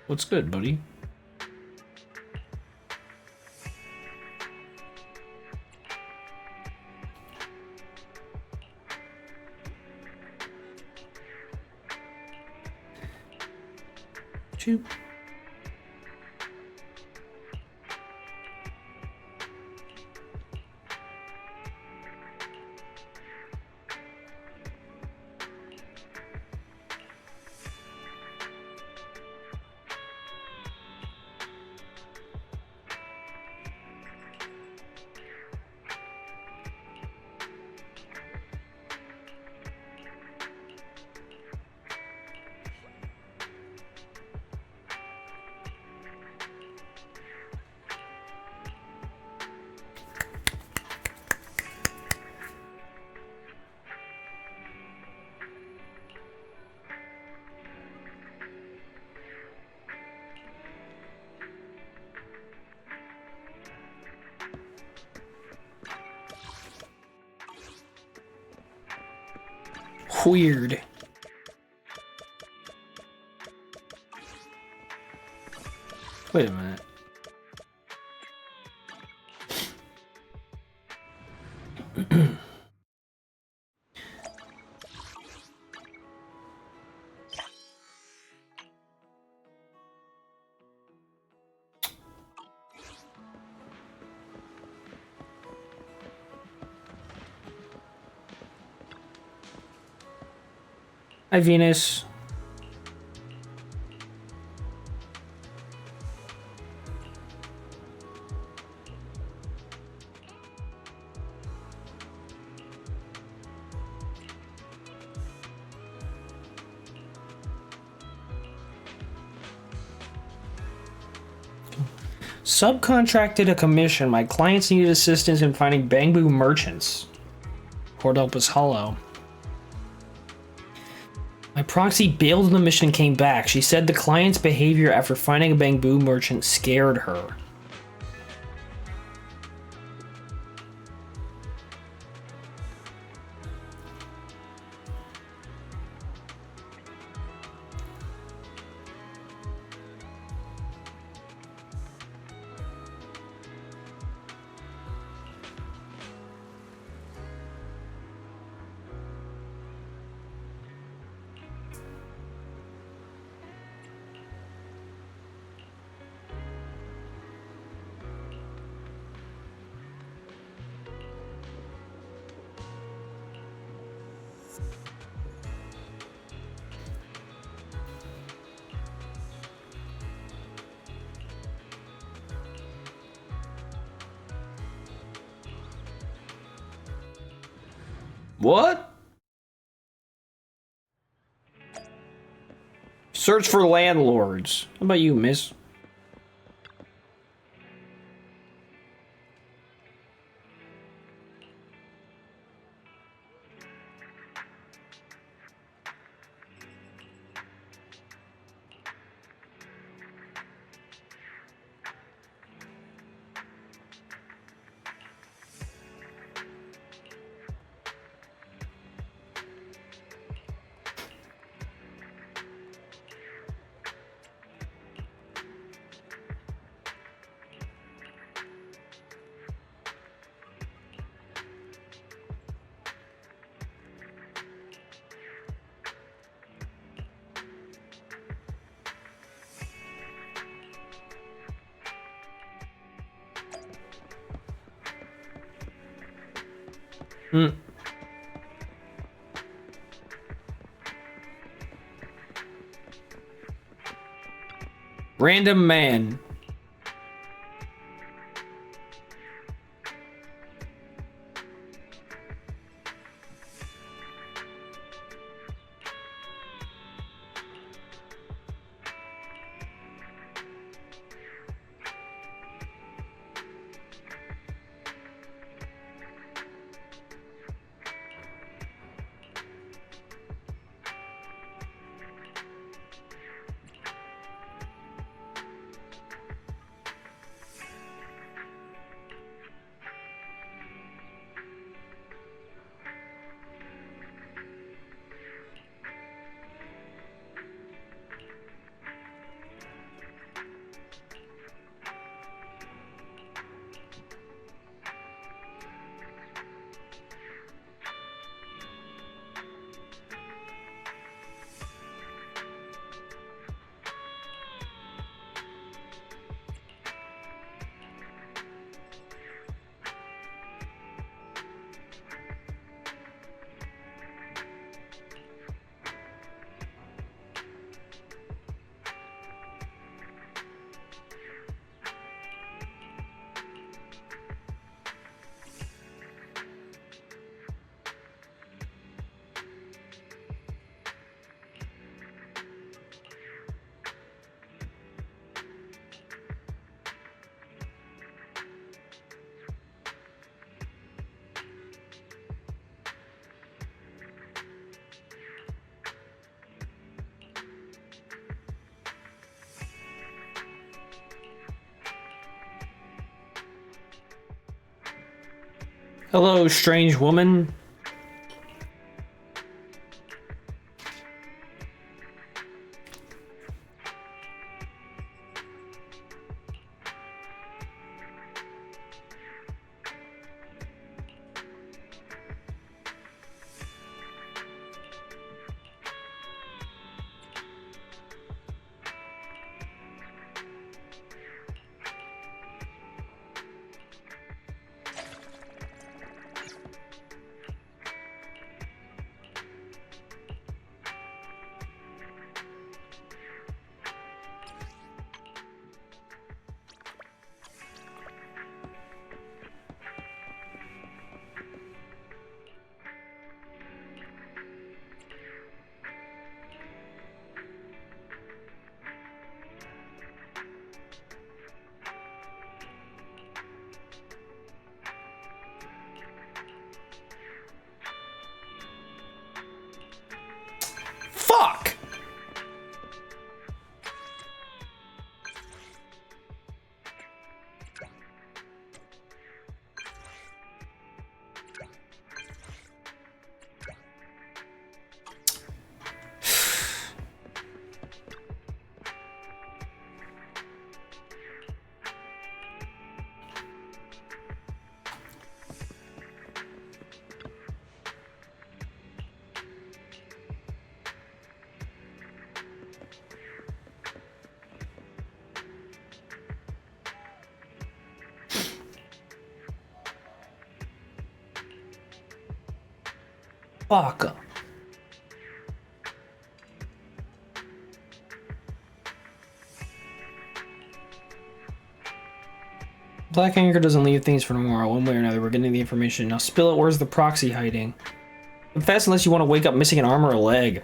What's good, buddy? Shoot. Weird. Wait a minute. Hi, Venus. Subcontracted a commission. My clients needed assistance in finding bamboo merchants. Cordopa's Hollow. My proxy bailed on the mission and came back. She said the client's behavior after finding a bamboo merchant scared her. What? Search for landlords. How about you, miss? Random man. Hello, strange woman. fuck? Fuck. Black Anchor doesn't leave things for tomorrow. One way or another, we're getting the information. Now spill it. Where's the proxy hiding? Confess unless you want to wake up missing an arm or a leg.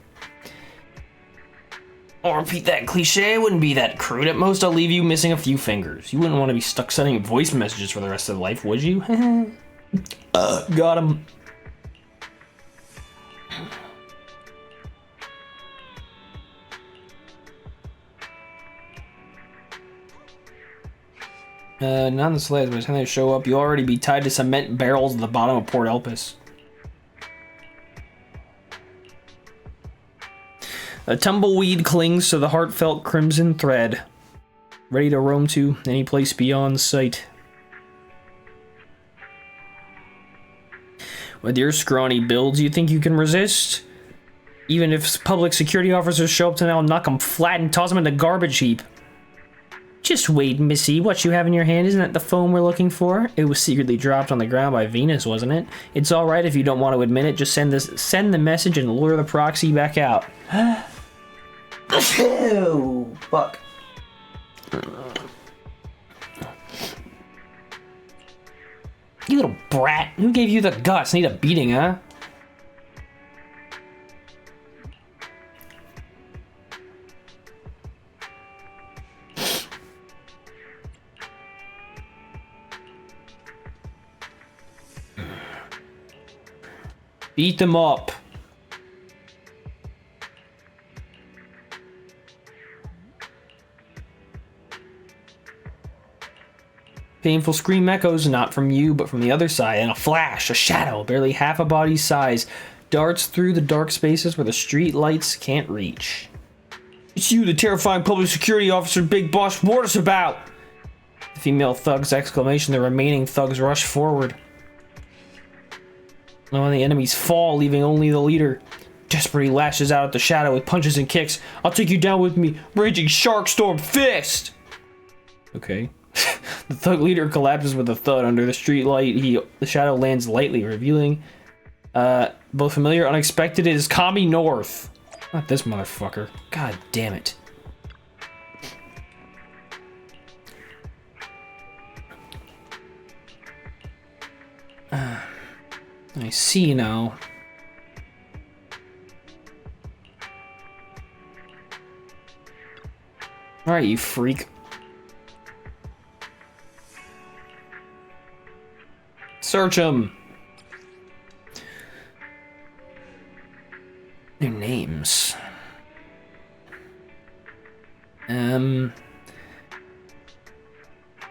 I'll repeat that cliche. It wouldn't be that crude. At most, I'll leave you missing a few fingers. You wouldn't want to be stuck sending voice messages for the rest of life, would you? Got him. Not in the slightest. By the time they show up, you'll already be tied to cement barrels at the bottom of Port Elpis. A tumbleweed clings to the heartfelt crimson thread, ready to roam to any place beyond sight. With your scrawny builds, you think you can resist? Even if public security officers show up tonight, I'll knock them flat and toss them in the garbage heap. Just wait, Missy. What you have in your hand, isn't that the phone we're looking for? It was secretly dropped on the ground by Venus, wasn't it? It's alright if you don't want to admit it. Just send the message and lure the proxy back out. Oh, fuck. You little brat. Who gave you the guts? Need a beating, huh? Beat them up. Painful scream echoes, not from you, but from the other side, and a flash, a shadow, barely half a body's size, darts through the dark spaces where the street lights can't reach. It's you, the terrifying public security officer Big Boss warned us about! The female thug's exclamation, the remaining thugs rush forward. And when the enemies fall, leaving only the leader, desperate he lashes out at the shadow with punches and kicks. I'll take you down with me, raging shark storm fist! Okay. The thug leader collapses with a thud under the street light. The shadow lands lightly, revealing both familiar and unexpected. It is Kami North. Not this motherfucker. God damn it. I see now. Alright, you freak. Search them. Their names.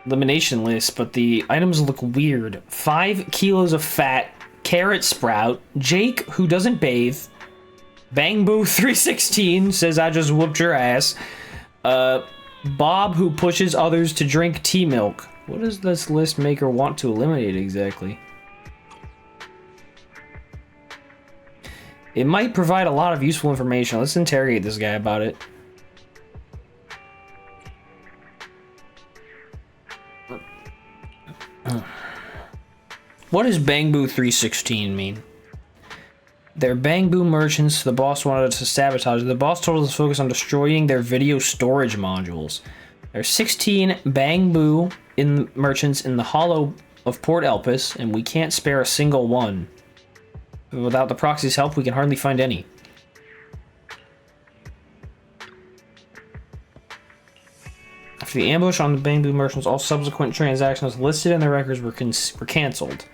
Elimination list, but the items look weird. 5 kilos of fat, carrot sprout, Jake who doesn't bathe, Bangboo 316 says I just whooped your ass, Bob who pushes others to drink tea milk. What does this list maker want to eliminate exactly? It might provide a lot of useful information. Let's interrogate this guy about it. What does Bangboo 316 mean? They're Bangboo merchants the boss wanted to sabotage. The boss told us to focus on destroying their video storage modules. There are 16 Bangboo merchants in the hollow of Port Elpis, and we can't spare a single one. Without the proxy's help, we can hardly find any. After the ambush on the Bangboo merchants, all subsequent transactions listed in the records were cancelled.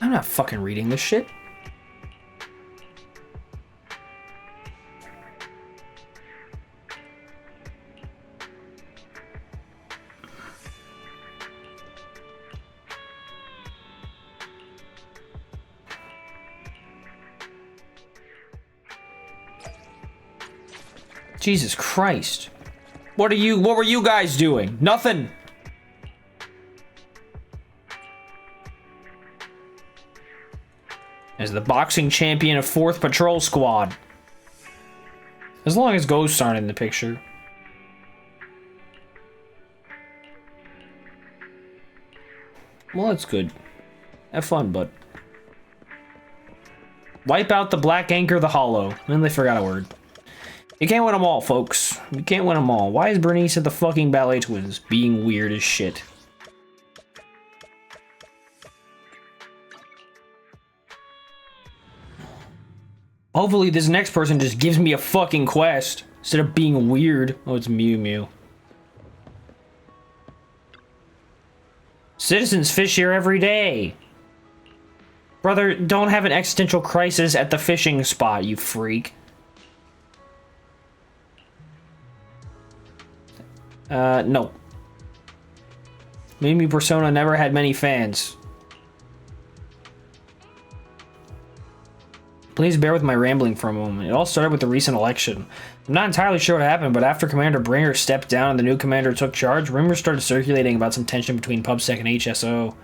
I'm not fucking reading this shit. Jesus Christ. What were you guys doing? Nothing. As the boxing champion of 4th Patrol Squad. As long as ghosts aren't in the picture. Well, that's good. Have fun, bud. Wipe out the Black Anchor, the Hollow. And then they forgot a word. You can't win them all, folks. You can't win them all. Why is Bernice at the fucking Ballet Twins being weird as shit? Hopefully this next person just gives me a fucking quest instead of being weird. Oh, it's Mew Mew. Citizens fish here every day. Brother, don't have an existential crisis at the fishing spot, you freak. No. Mimi Persona never had many fans. Please bear with my rambling for a moment. It all started with the recent election. I'm not entirely sure what happened, but after Commander Bringer stepped down and the new commander took charge, rumors started circulating about some tension between PubSec and HSO.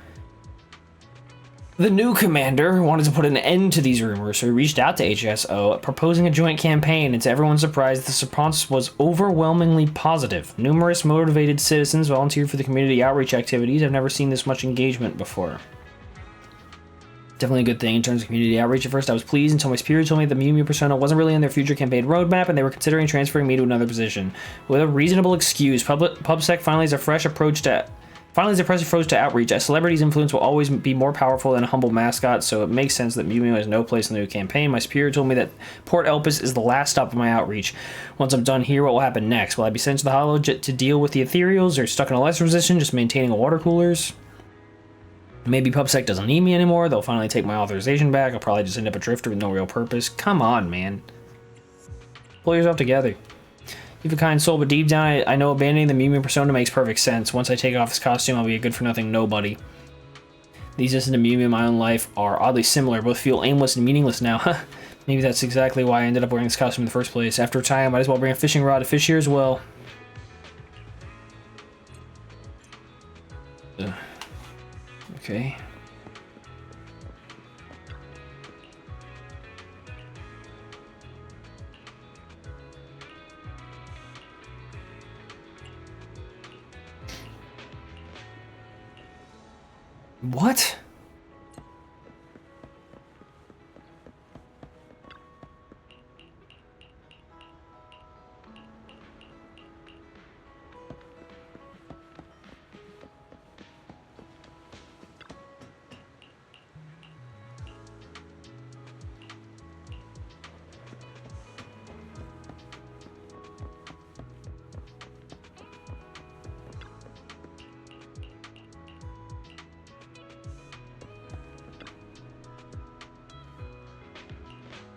The new commander wanted to put an end to these rumors, so he reached out to HSO, proposing a joint campaign, and to everyone's surprise, the response was overwhelmingly positive. Numerous motivated citizens volunteered for the community outreach activities. I've never seen this much engagement before. Definitely a good thing in terms of community outreach. At first, I was pleased until my superior told me that the Mew Mew persona wasn't really in their future campaign roadmap, and they were considering transferring me to another position. With a reasonable excuse, PubSec finally has a fresh approach to outreach. A celebrity's influence will always be more powerful than a humble mascot, so it makes sense that Mew Mew has no place in the new campaign. My superior told me that Port Elpis is the last stop of my outreach. Once I'm done here, what will happen next? Will I be sent to the Hollow to deal with the ethereals, or stuck in a lesser position, just maintaining water coolers? Maybe PubSec doesn't need me anymore. They'll finally take my authorization back. I'll probably just end up a drifter with no real purpose. Come on, man. Pull yourself together. You have a kind soul, but deep down, I know abandoning the Mew Mew persona makes perfect sense. Once I take off this costume, I'll be a good-for-nothing nobody. These instances of Mew Mew in my own life are oddly similar. Both feel aimless and meaningless now. Maybe that's exactly why I ended up wearing this costume in the first place. After retiring, I might as well bring a fishing rod to fish here as well. Okay. What?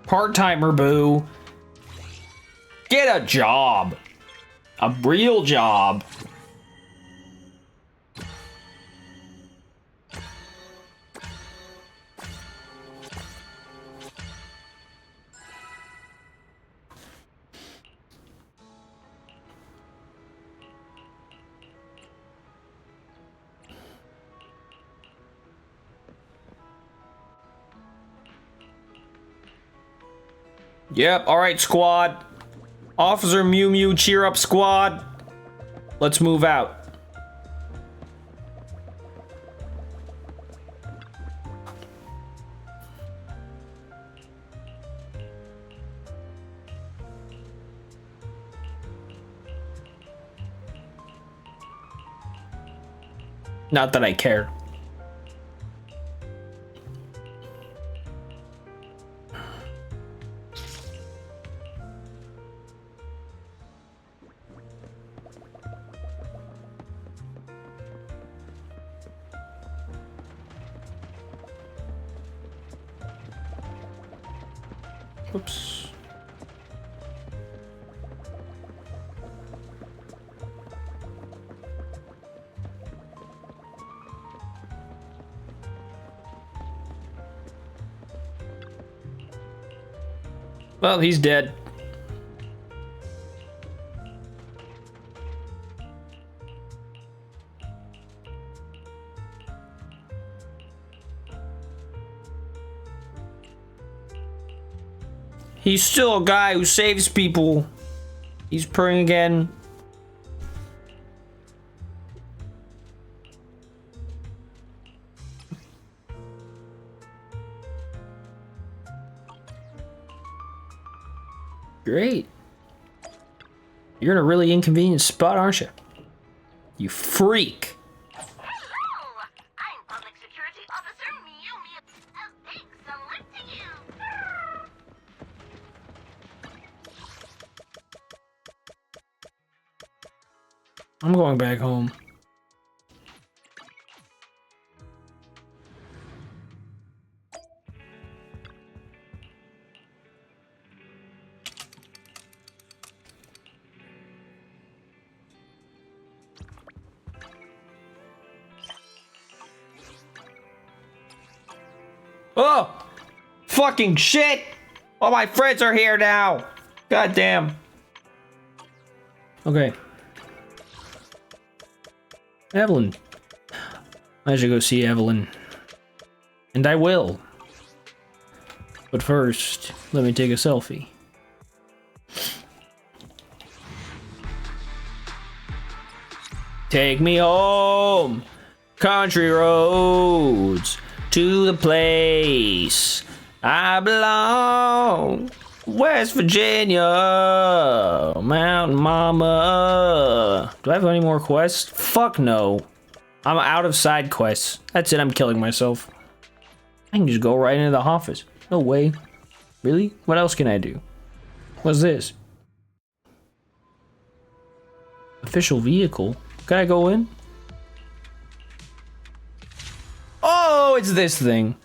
Part-timer, boo. Get a job. A real job. Yep, alright, squad. Officer Mew Mew, cheer up, squad. Let's move out. Not that I care. Whoops. Well, he's dead. He's still a guy who saves people. He's purring again. Great. You're in a really inconvenient spot, aren't you? You freak. I'm going back home. Oh! Fucking shit! All my friends are here now! God damn. Okay. Evelyn. I should go see Evelyn. And I will. But first, let me take a selfie. Take me home, country roads, to the place I belong. West Virginia, Mountain Mama. Do I have any more quests? Fuck no. I'm out of side quests. That's it, I'm killing myself. I can just go right into the office. No way. Really? What else can I do? What's this? Official vehicle? Can I go in? Oh, it's this thing.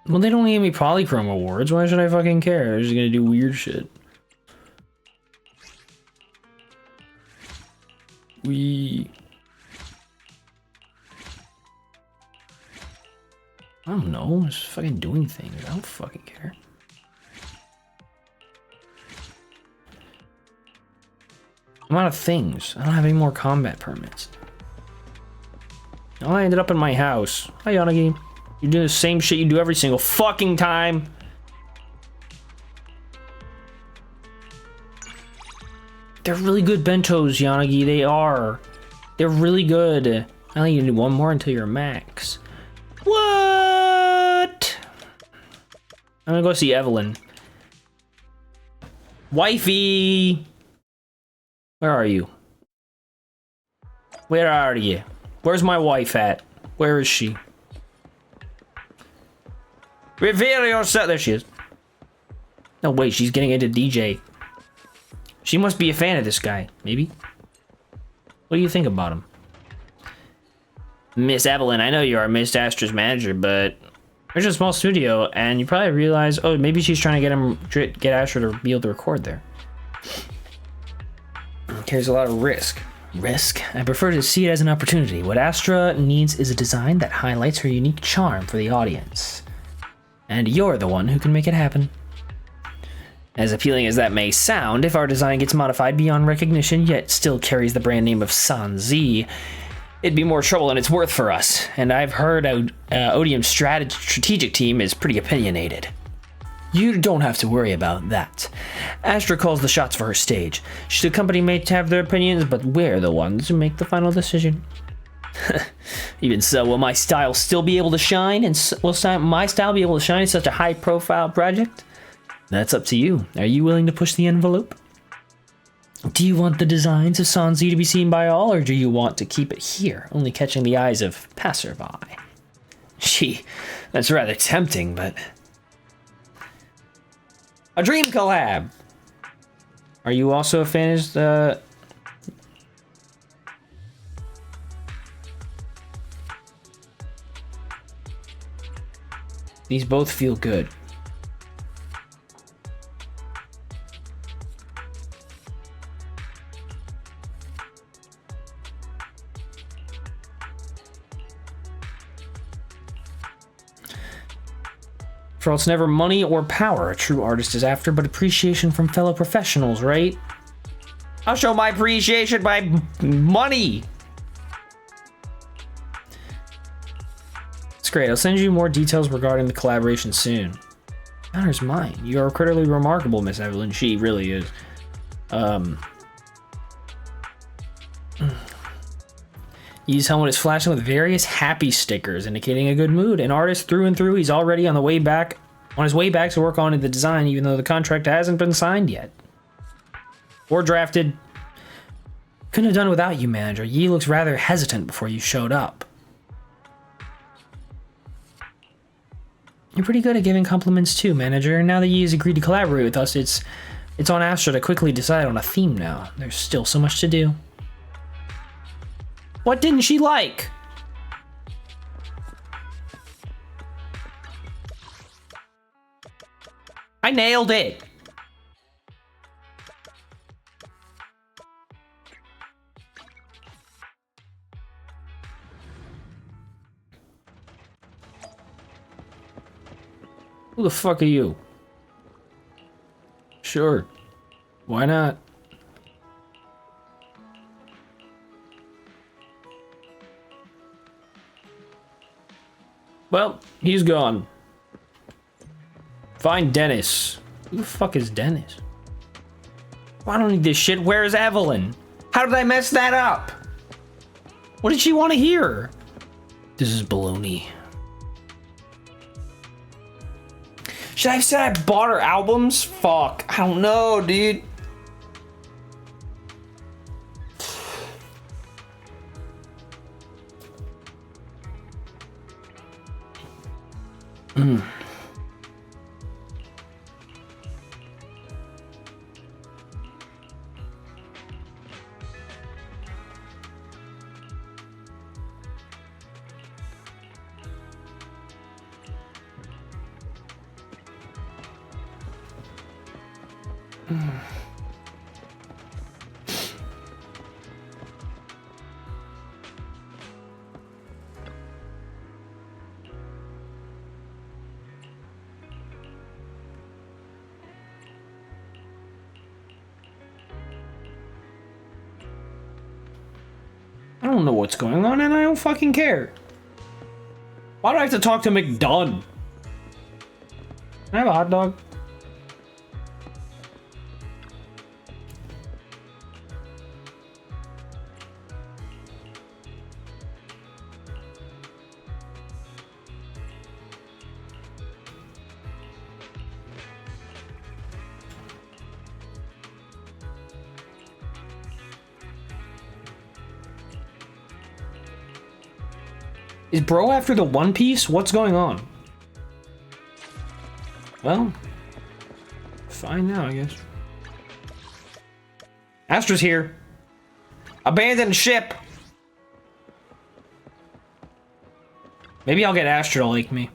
Well, they don't give me Polychrome awards. Why should I fucking care? They're just gonna do weird shit. I don't know. I'm just fucking doing things. I don't fucking care. I'm out of things. I don't have any more combat permits. Oh, I ended up in my house. Hi, Yanagi. You're doing the same shit you do every single fucking time. They're really good bentos, Yanagi. They are. They're really good. I think you can do one more until you're max. What? I'm gonna go see Evelyn. Wifey! Where are you? Where are you? Where's my wife at? Where is she? Reveal yourself. There she is. No, wait, she's getting into DJ. She must be a fan of this guy, maybe? What do you think about him? Miss Evelyn, I know you are Miss Astra's manager, but there's a small studio, and you probably realize, oh, maybe she's trying to get Astra to be able to record there. Carries a lot of risk. Risk? I prefer to see it as an opportunity. What Astra needs is a design that highlights her unique charm for the audience. And you're the one who can make it happen. As appealing as that may sound, if our design gets modified beyond recognition, yet still carries the brand name of S1Ch5, it'd be more trouble than it's worth for us. And I've heard Odium's strategic team is pretty opinionated. You don't have to worry about that. Astra calls the shots for her stage. The company may have their opinions, but we're the ones who make the final decision. Even so, will my style still be able to shine? And will my style be able to shine in such a high-profile project? That's up to you. Are you willing to push the envelope? Do you want the designs of S1Ch5 to be seen by all, or do you want to keep it here, only catching the eyes of passerby? Gee, that's rather tempting, but... A dream collab! Are you also a fan of These both feel good. For it's never money or power a true artist is after, but appreciation from fellow professionals, right? I'll show my appreciation by money. It's great. I'll send you more details regarding the collaboration soon. Honor's mine. You are incredibly remarkable, Miss Evelyn. She really is. His helmet is flashing with various happy stickers, indicating a good mood. An artist through and through. He's already on his way back to work on the design, even though the contract hasn't been signed yet. Or drafted. Couldn't have done without you, manager. Yi looks rather hesitant before you showed up. You're pretty good at giving compliments too, manager. Now that Yi has agreed to collaborate with us, it's on Astra to quickly decide on a theme now. There's still so much to do. What didn't she like? I nailed it. Who the fuck are you? Sure. Why not? Well, he's gone. Find Dennis. Who the fuck is Dennis? I don't need this shit. Where's Evelyn? How did I mess that up? What did she want to hear? This is baloney. Should I have said I bought her albums? Fuck. I don't know, dude. I don't know what's going on and I don't fucking care. Why do I have to talk to McDunn? Can I have a hot dog? Is bro after the One Piece? What's going on? Well, fine now, I guess. Astra's here. Abandoned ship. Maybe I'll get Astra to like me.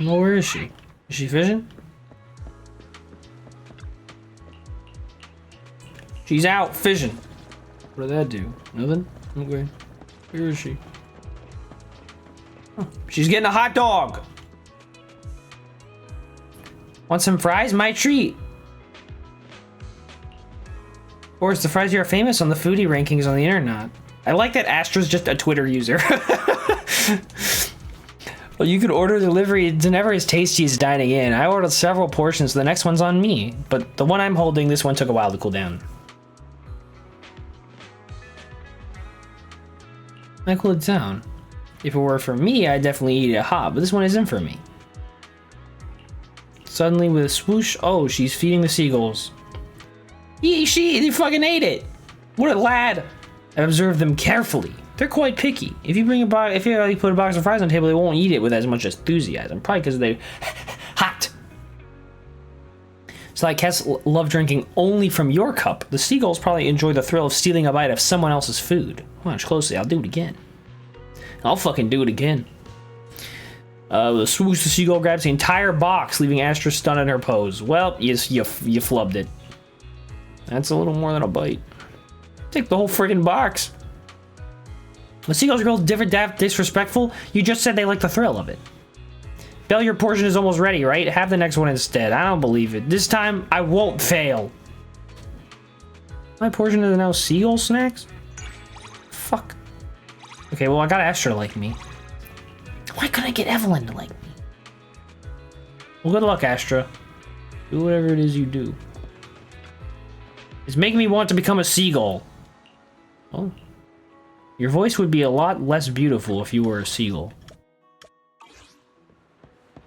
Well, where is she? Is she fishing? She's out fishing. What did that do? Nothing? Okay. Where is she? Huh. She's getting a hot dog. Want some fries? My treat. Of course, the fries here are famous on the foodie rankings on the internet. I like that Astra's just a Twitter user. Well, you could order delivery. It's never as tasty as dining in. I ordered several portions, so the next one's on me. But the one I'm holding, this one took a while to cool down. I cool it down. If it were for me, I'd definitely eat it hot, but this one isn't for me. Suddenly, with a swoosh, oh, she's feeding the seagulls. They fucking ate it. What a lad. I've observed them carefully. They're quite picky. If you put a box of fries on the table, they won't eat it with as much enthusiasm. Probably because they're hot. So like cats love drinking only from your cup. The seagulls probably enjoy the thrill of stealing a bite of someone else's food. Watch closely, I'll do it again. I'll fucking do it again. The swoosh, the seagull grabs the entire box, leaving Astra stunned in her pose. Well, you flubbed it. That's a little more than a bite. Take the whole friggin' box. The seagulls are real different, disrespectful. You just said they like the thrill of it. Belle, your portion is almost ready, right? Have the next one instead. I don't believe it. This time, I won't fail. My portion is now seagull snacks? Fuck. Okay, well, I got Astra to like me. Why couldn't I get Evelyn to like me? Well, good luck, Astra. Do whatever it is you do. It's making me want to become a seagull. Oh. Your voice would be a lot less beautiful if you were a seagull.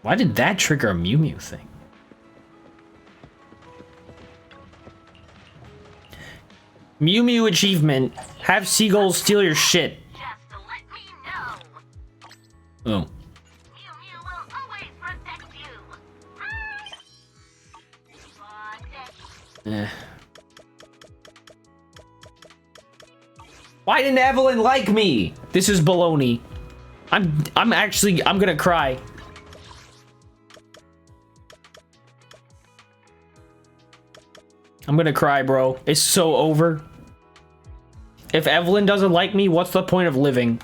Why did that trigger a Mew Mew thing? Mew Mew achievement. Have seagulls steal your shit. Oh. Why didn't Evelyn like me? This is baloney. I'm gonna cry. I'm gonna cry, bro. It's so over. If Evelyn doesn't like me, what's the point of living?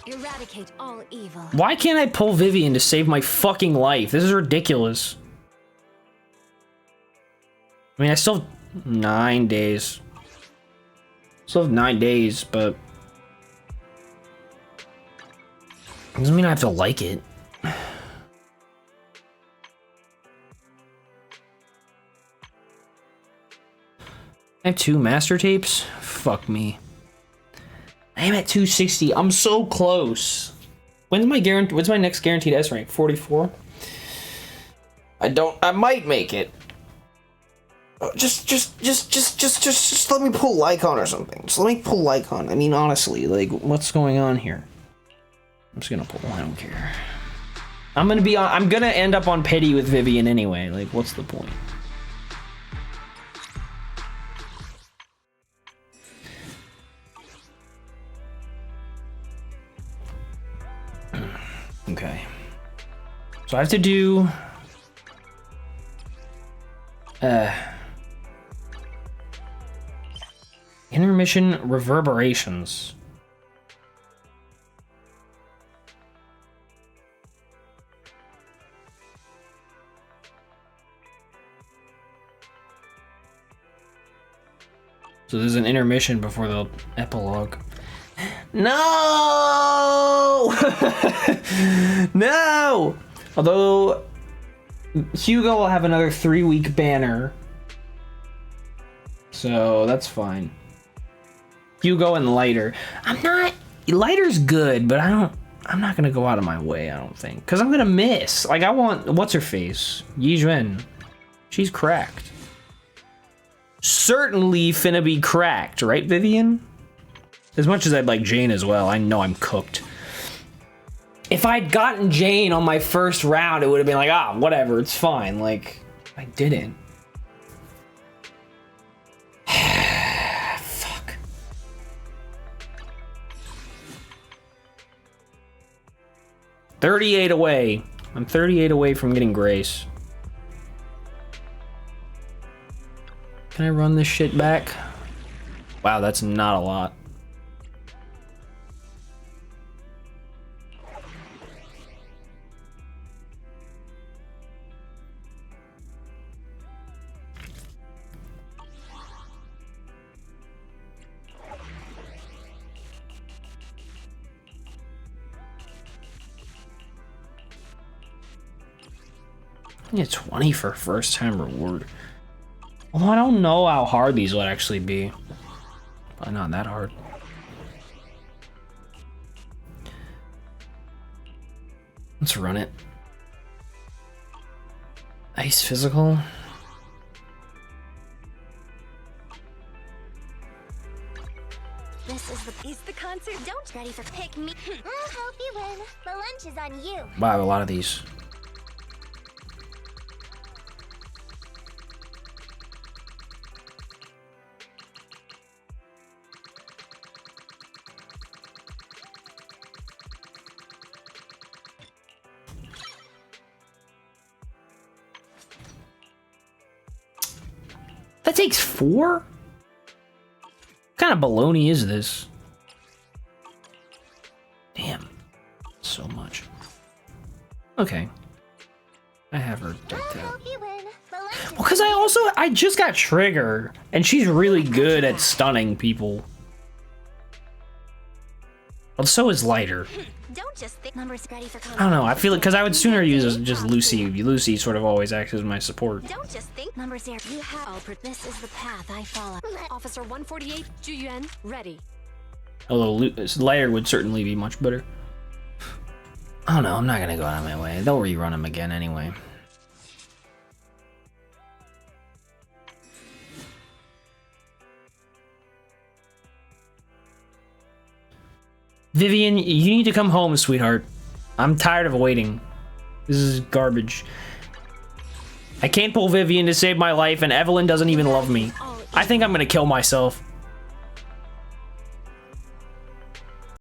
Eradicate all evil. Why can't I pull Vivian to save my fucking life? This is ridiculous. I mean, I still have 9 days. Still have 9 days, but doesn't mean I have to like it. I have 2 master tapes? Fuck me. I'm at 260. I'm so close. When's my next guaranteed S rank? 44? I might make it. Just let me pull Lycon or something. Just let me pull Lycon. I mean, honestly, like, what's going on here? I'm just gonna pull. I don't care. I'm gonna end up on pity with Vivian anyway. Like, what's the point? Okay. So I have to do intermission reverberations. So there's an intermission before the epilogue. No! No! Although Hugo will have another 3-week banner. So that's fine. Hugo and Lighter. Lighter's good, but I'm not gonna go out of my way, I don't think. Cause I'm gonna miss. Like, I want, what's her face? Yi Zhen. She's cracked. Certainly finna be cracked, right, Vivian? As much as I'd like Jane as well, I know I'm cooked. If I'd gotten Jane on my first round, it would have been like, ah, whatever, it's fine. Like, I didn't. Fuck. $38 away. I'm 38 away from getting Grace. Can I run this shit back? Wow, that's not a lot. I get 20 for first time reward. Well, I don't know how hard these would actually be. Probably not that hard. Let's run it. Ice physical. This is the concert. Don't Ready for pick me? I'll help you win. The lunch is on you. Wow, I have a lot of these. That takes 4? What kind of baloney is this? Damn. So much. Okay. I have her decked out. Well, because I just got Trigger, and she's really good at stunning people. Well, so is Lighter. Don't just think numbers ready for I don't know, I feel like, because I would sooner use just Lucy. Lucy sort of always acts as my support. Don't just think numbers there. You have. This is the path I follow. Officer 148, Juyuan, ready. Although Lighter would certainly be much better. I don't know, I'm not gonna go out of my way. They'll rerun him again anyway. Vivian, you need to come home, sweetheart. I'm tired of waiting. This is garbage. I can't pull Vivian to save my life, and Evelyn doesn't even love me. I think I'm gonna kill myself.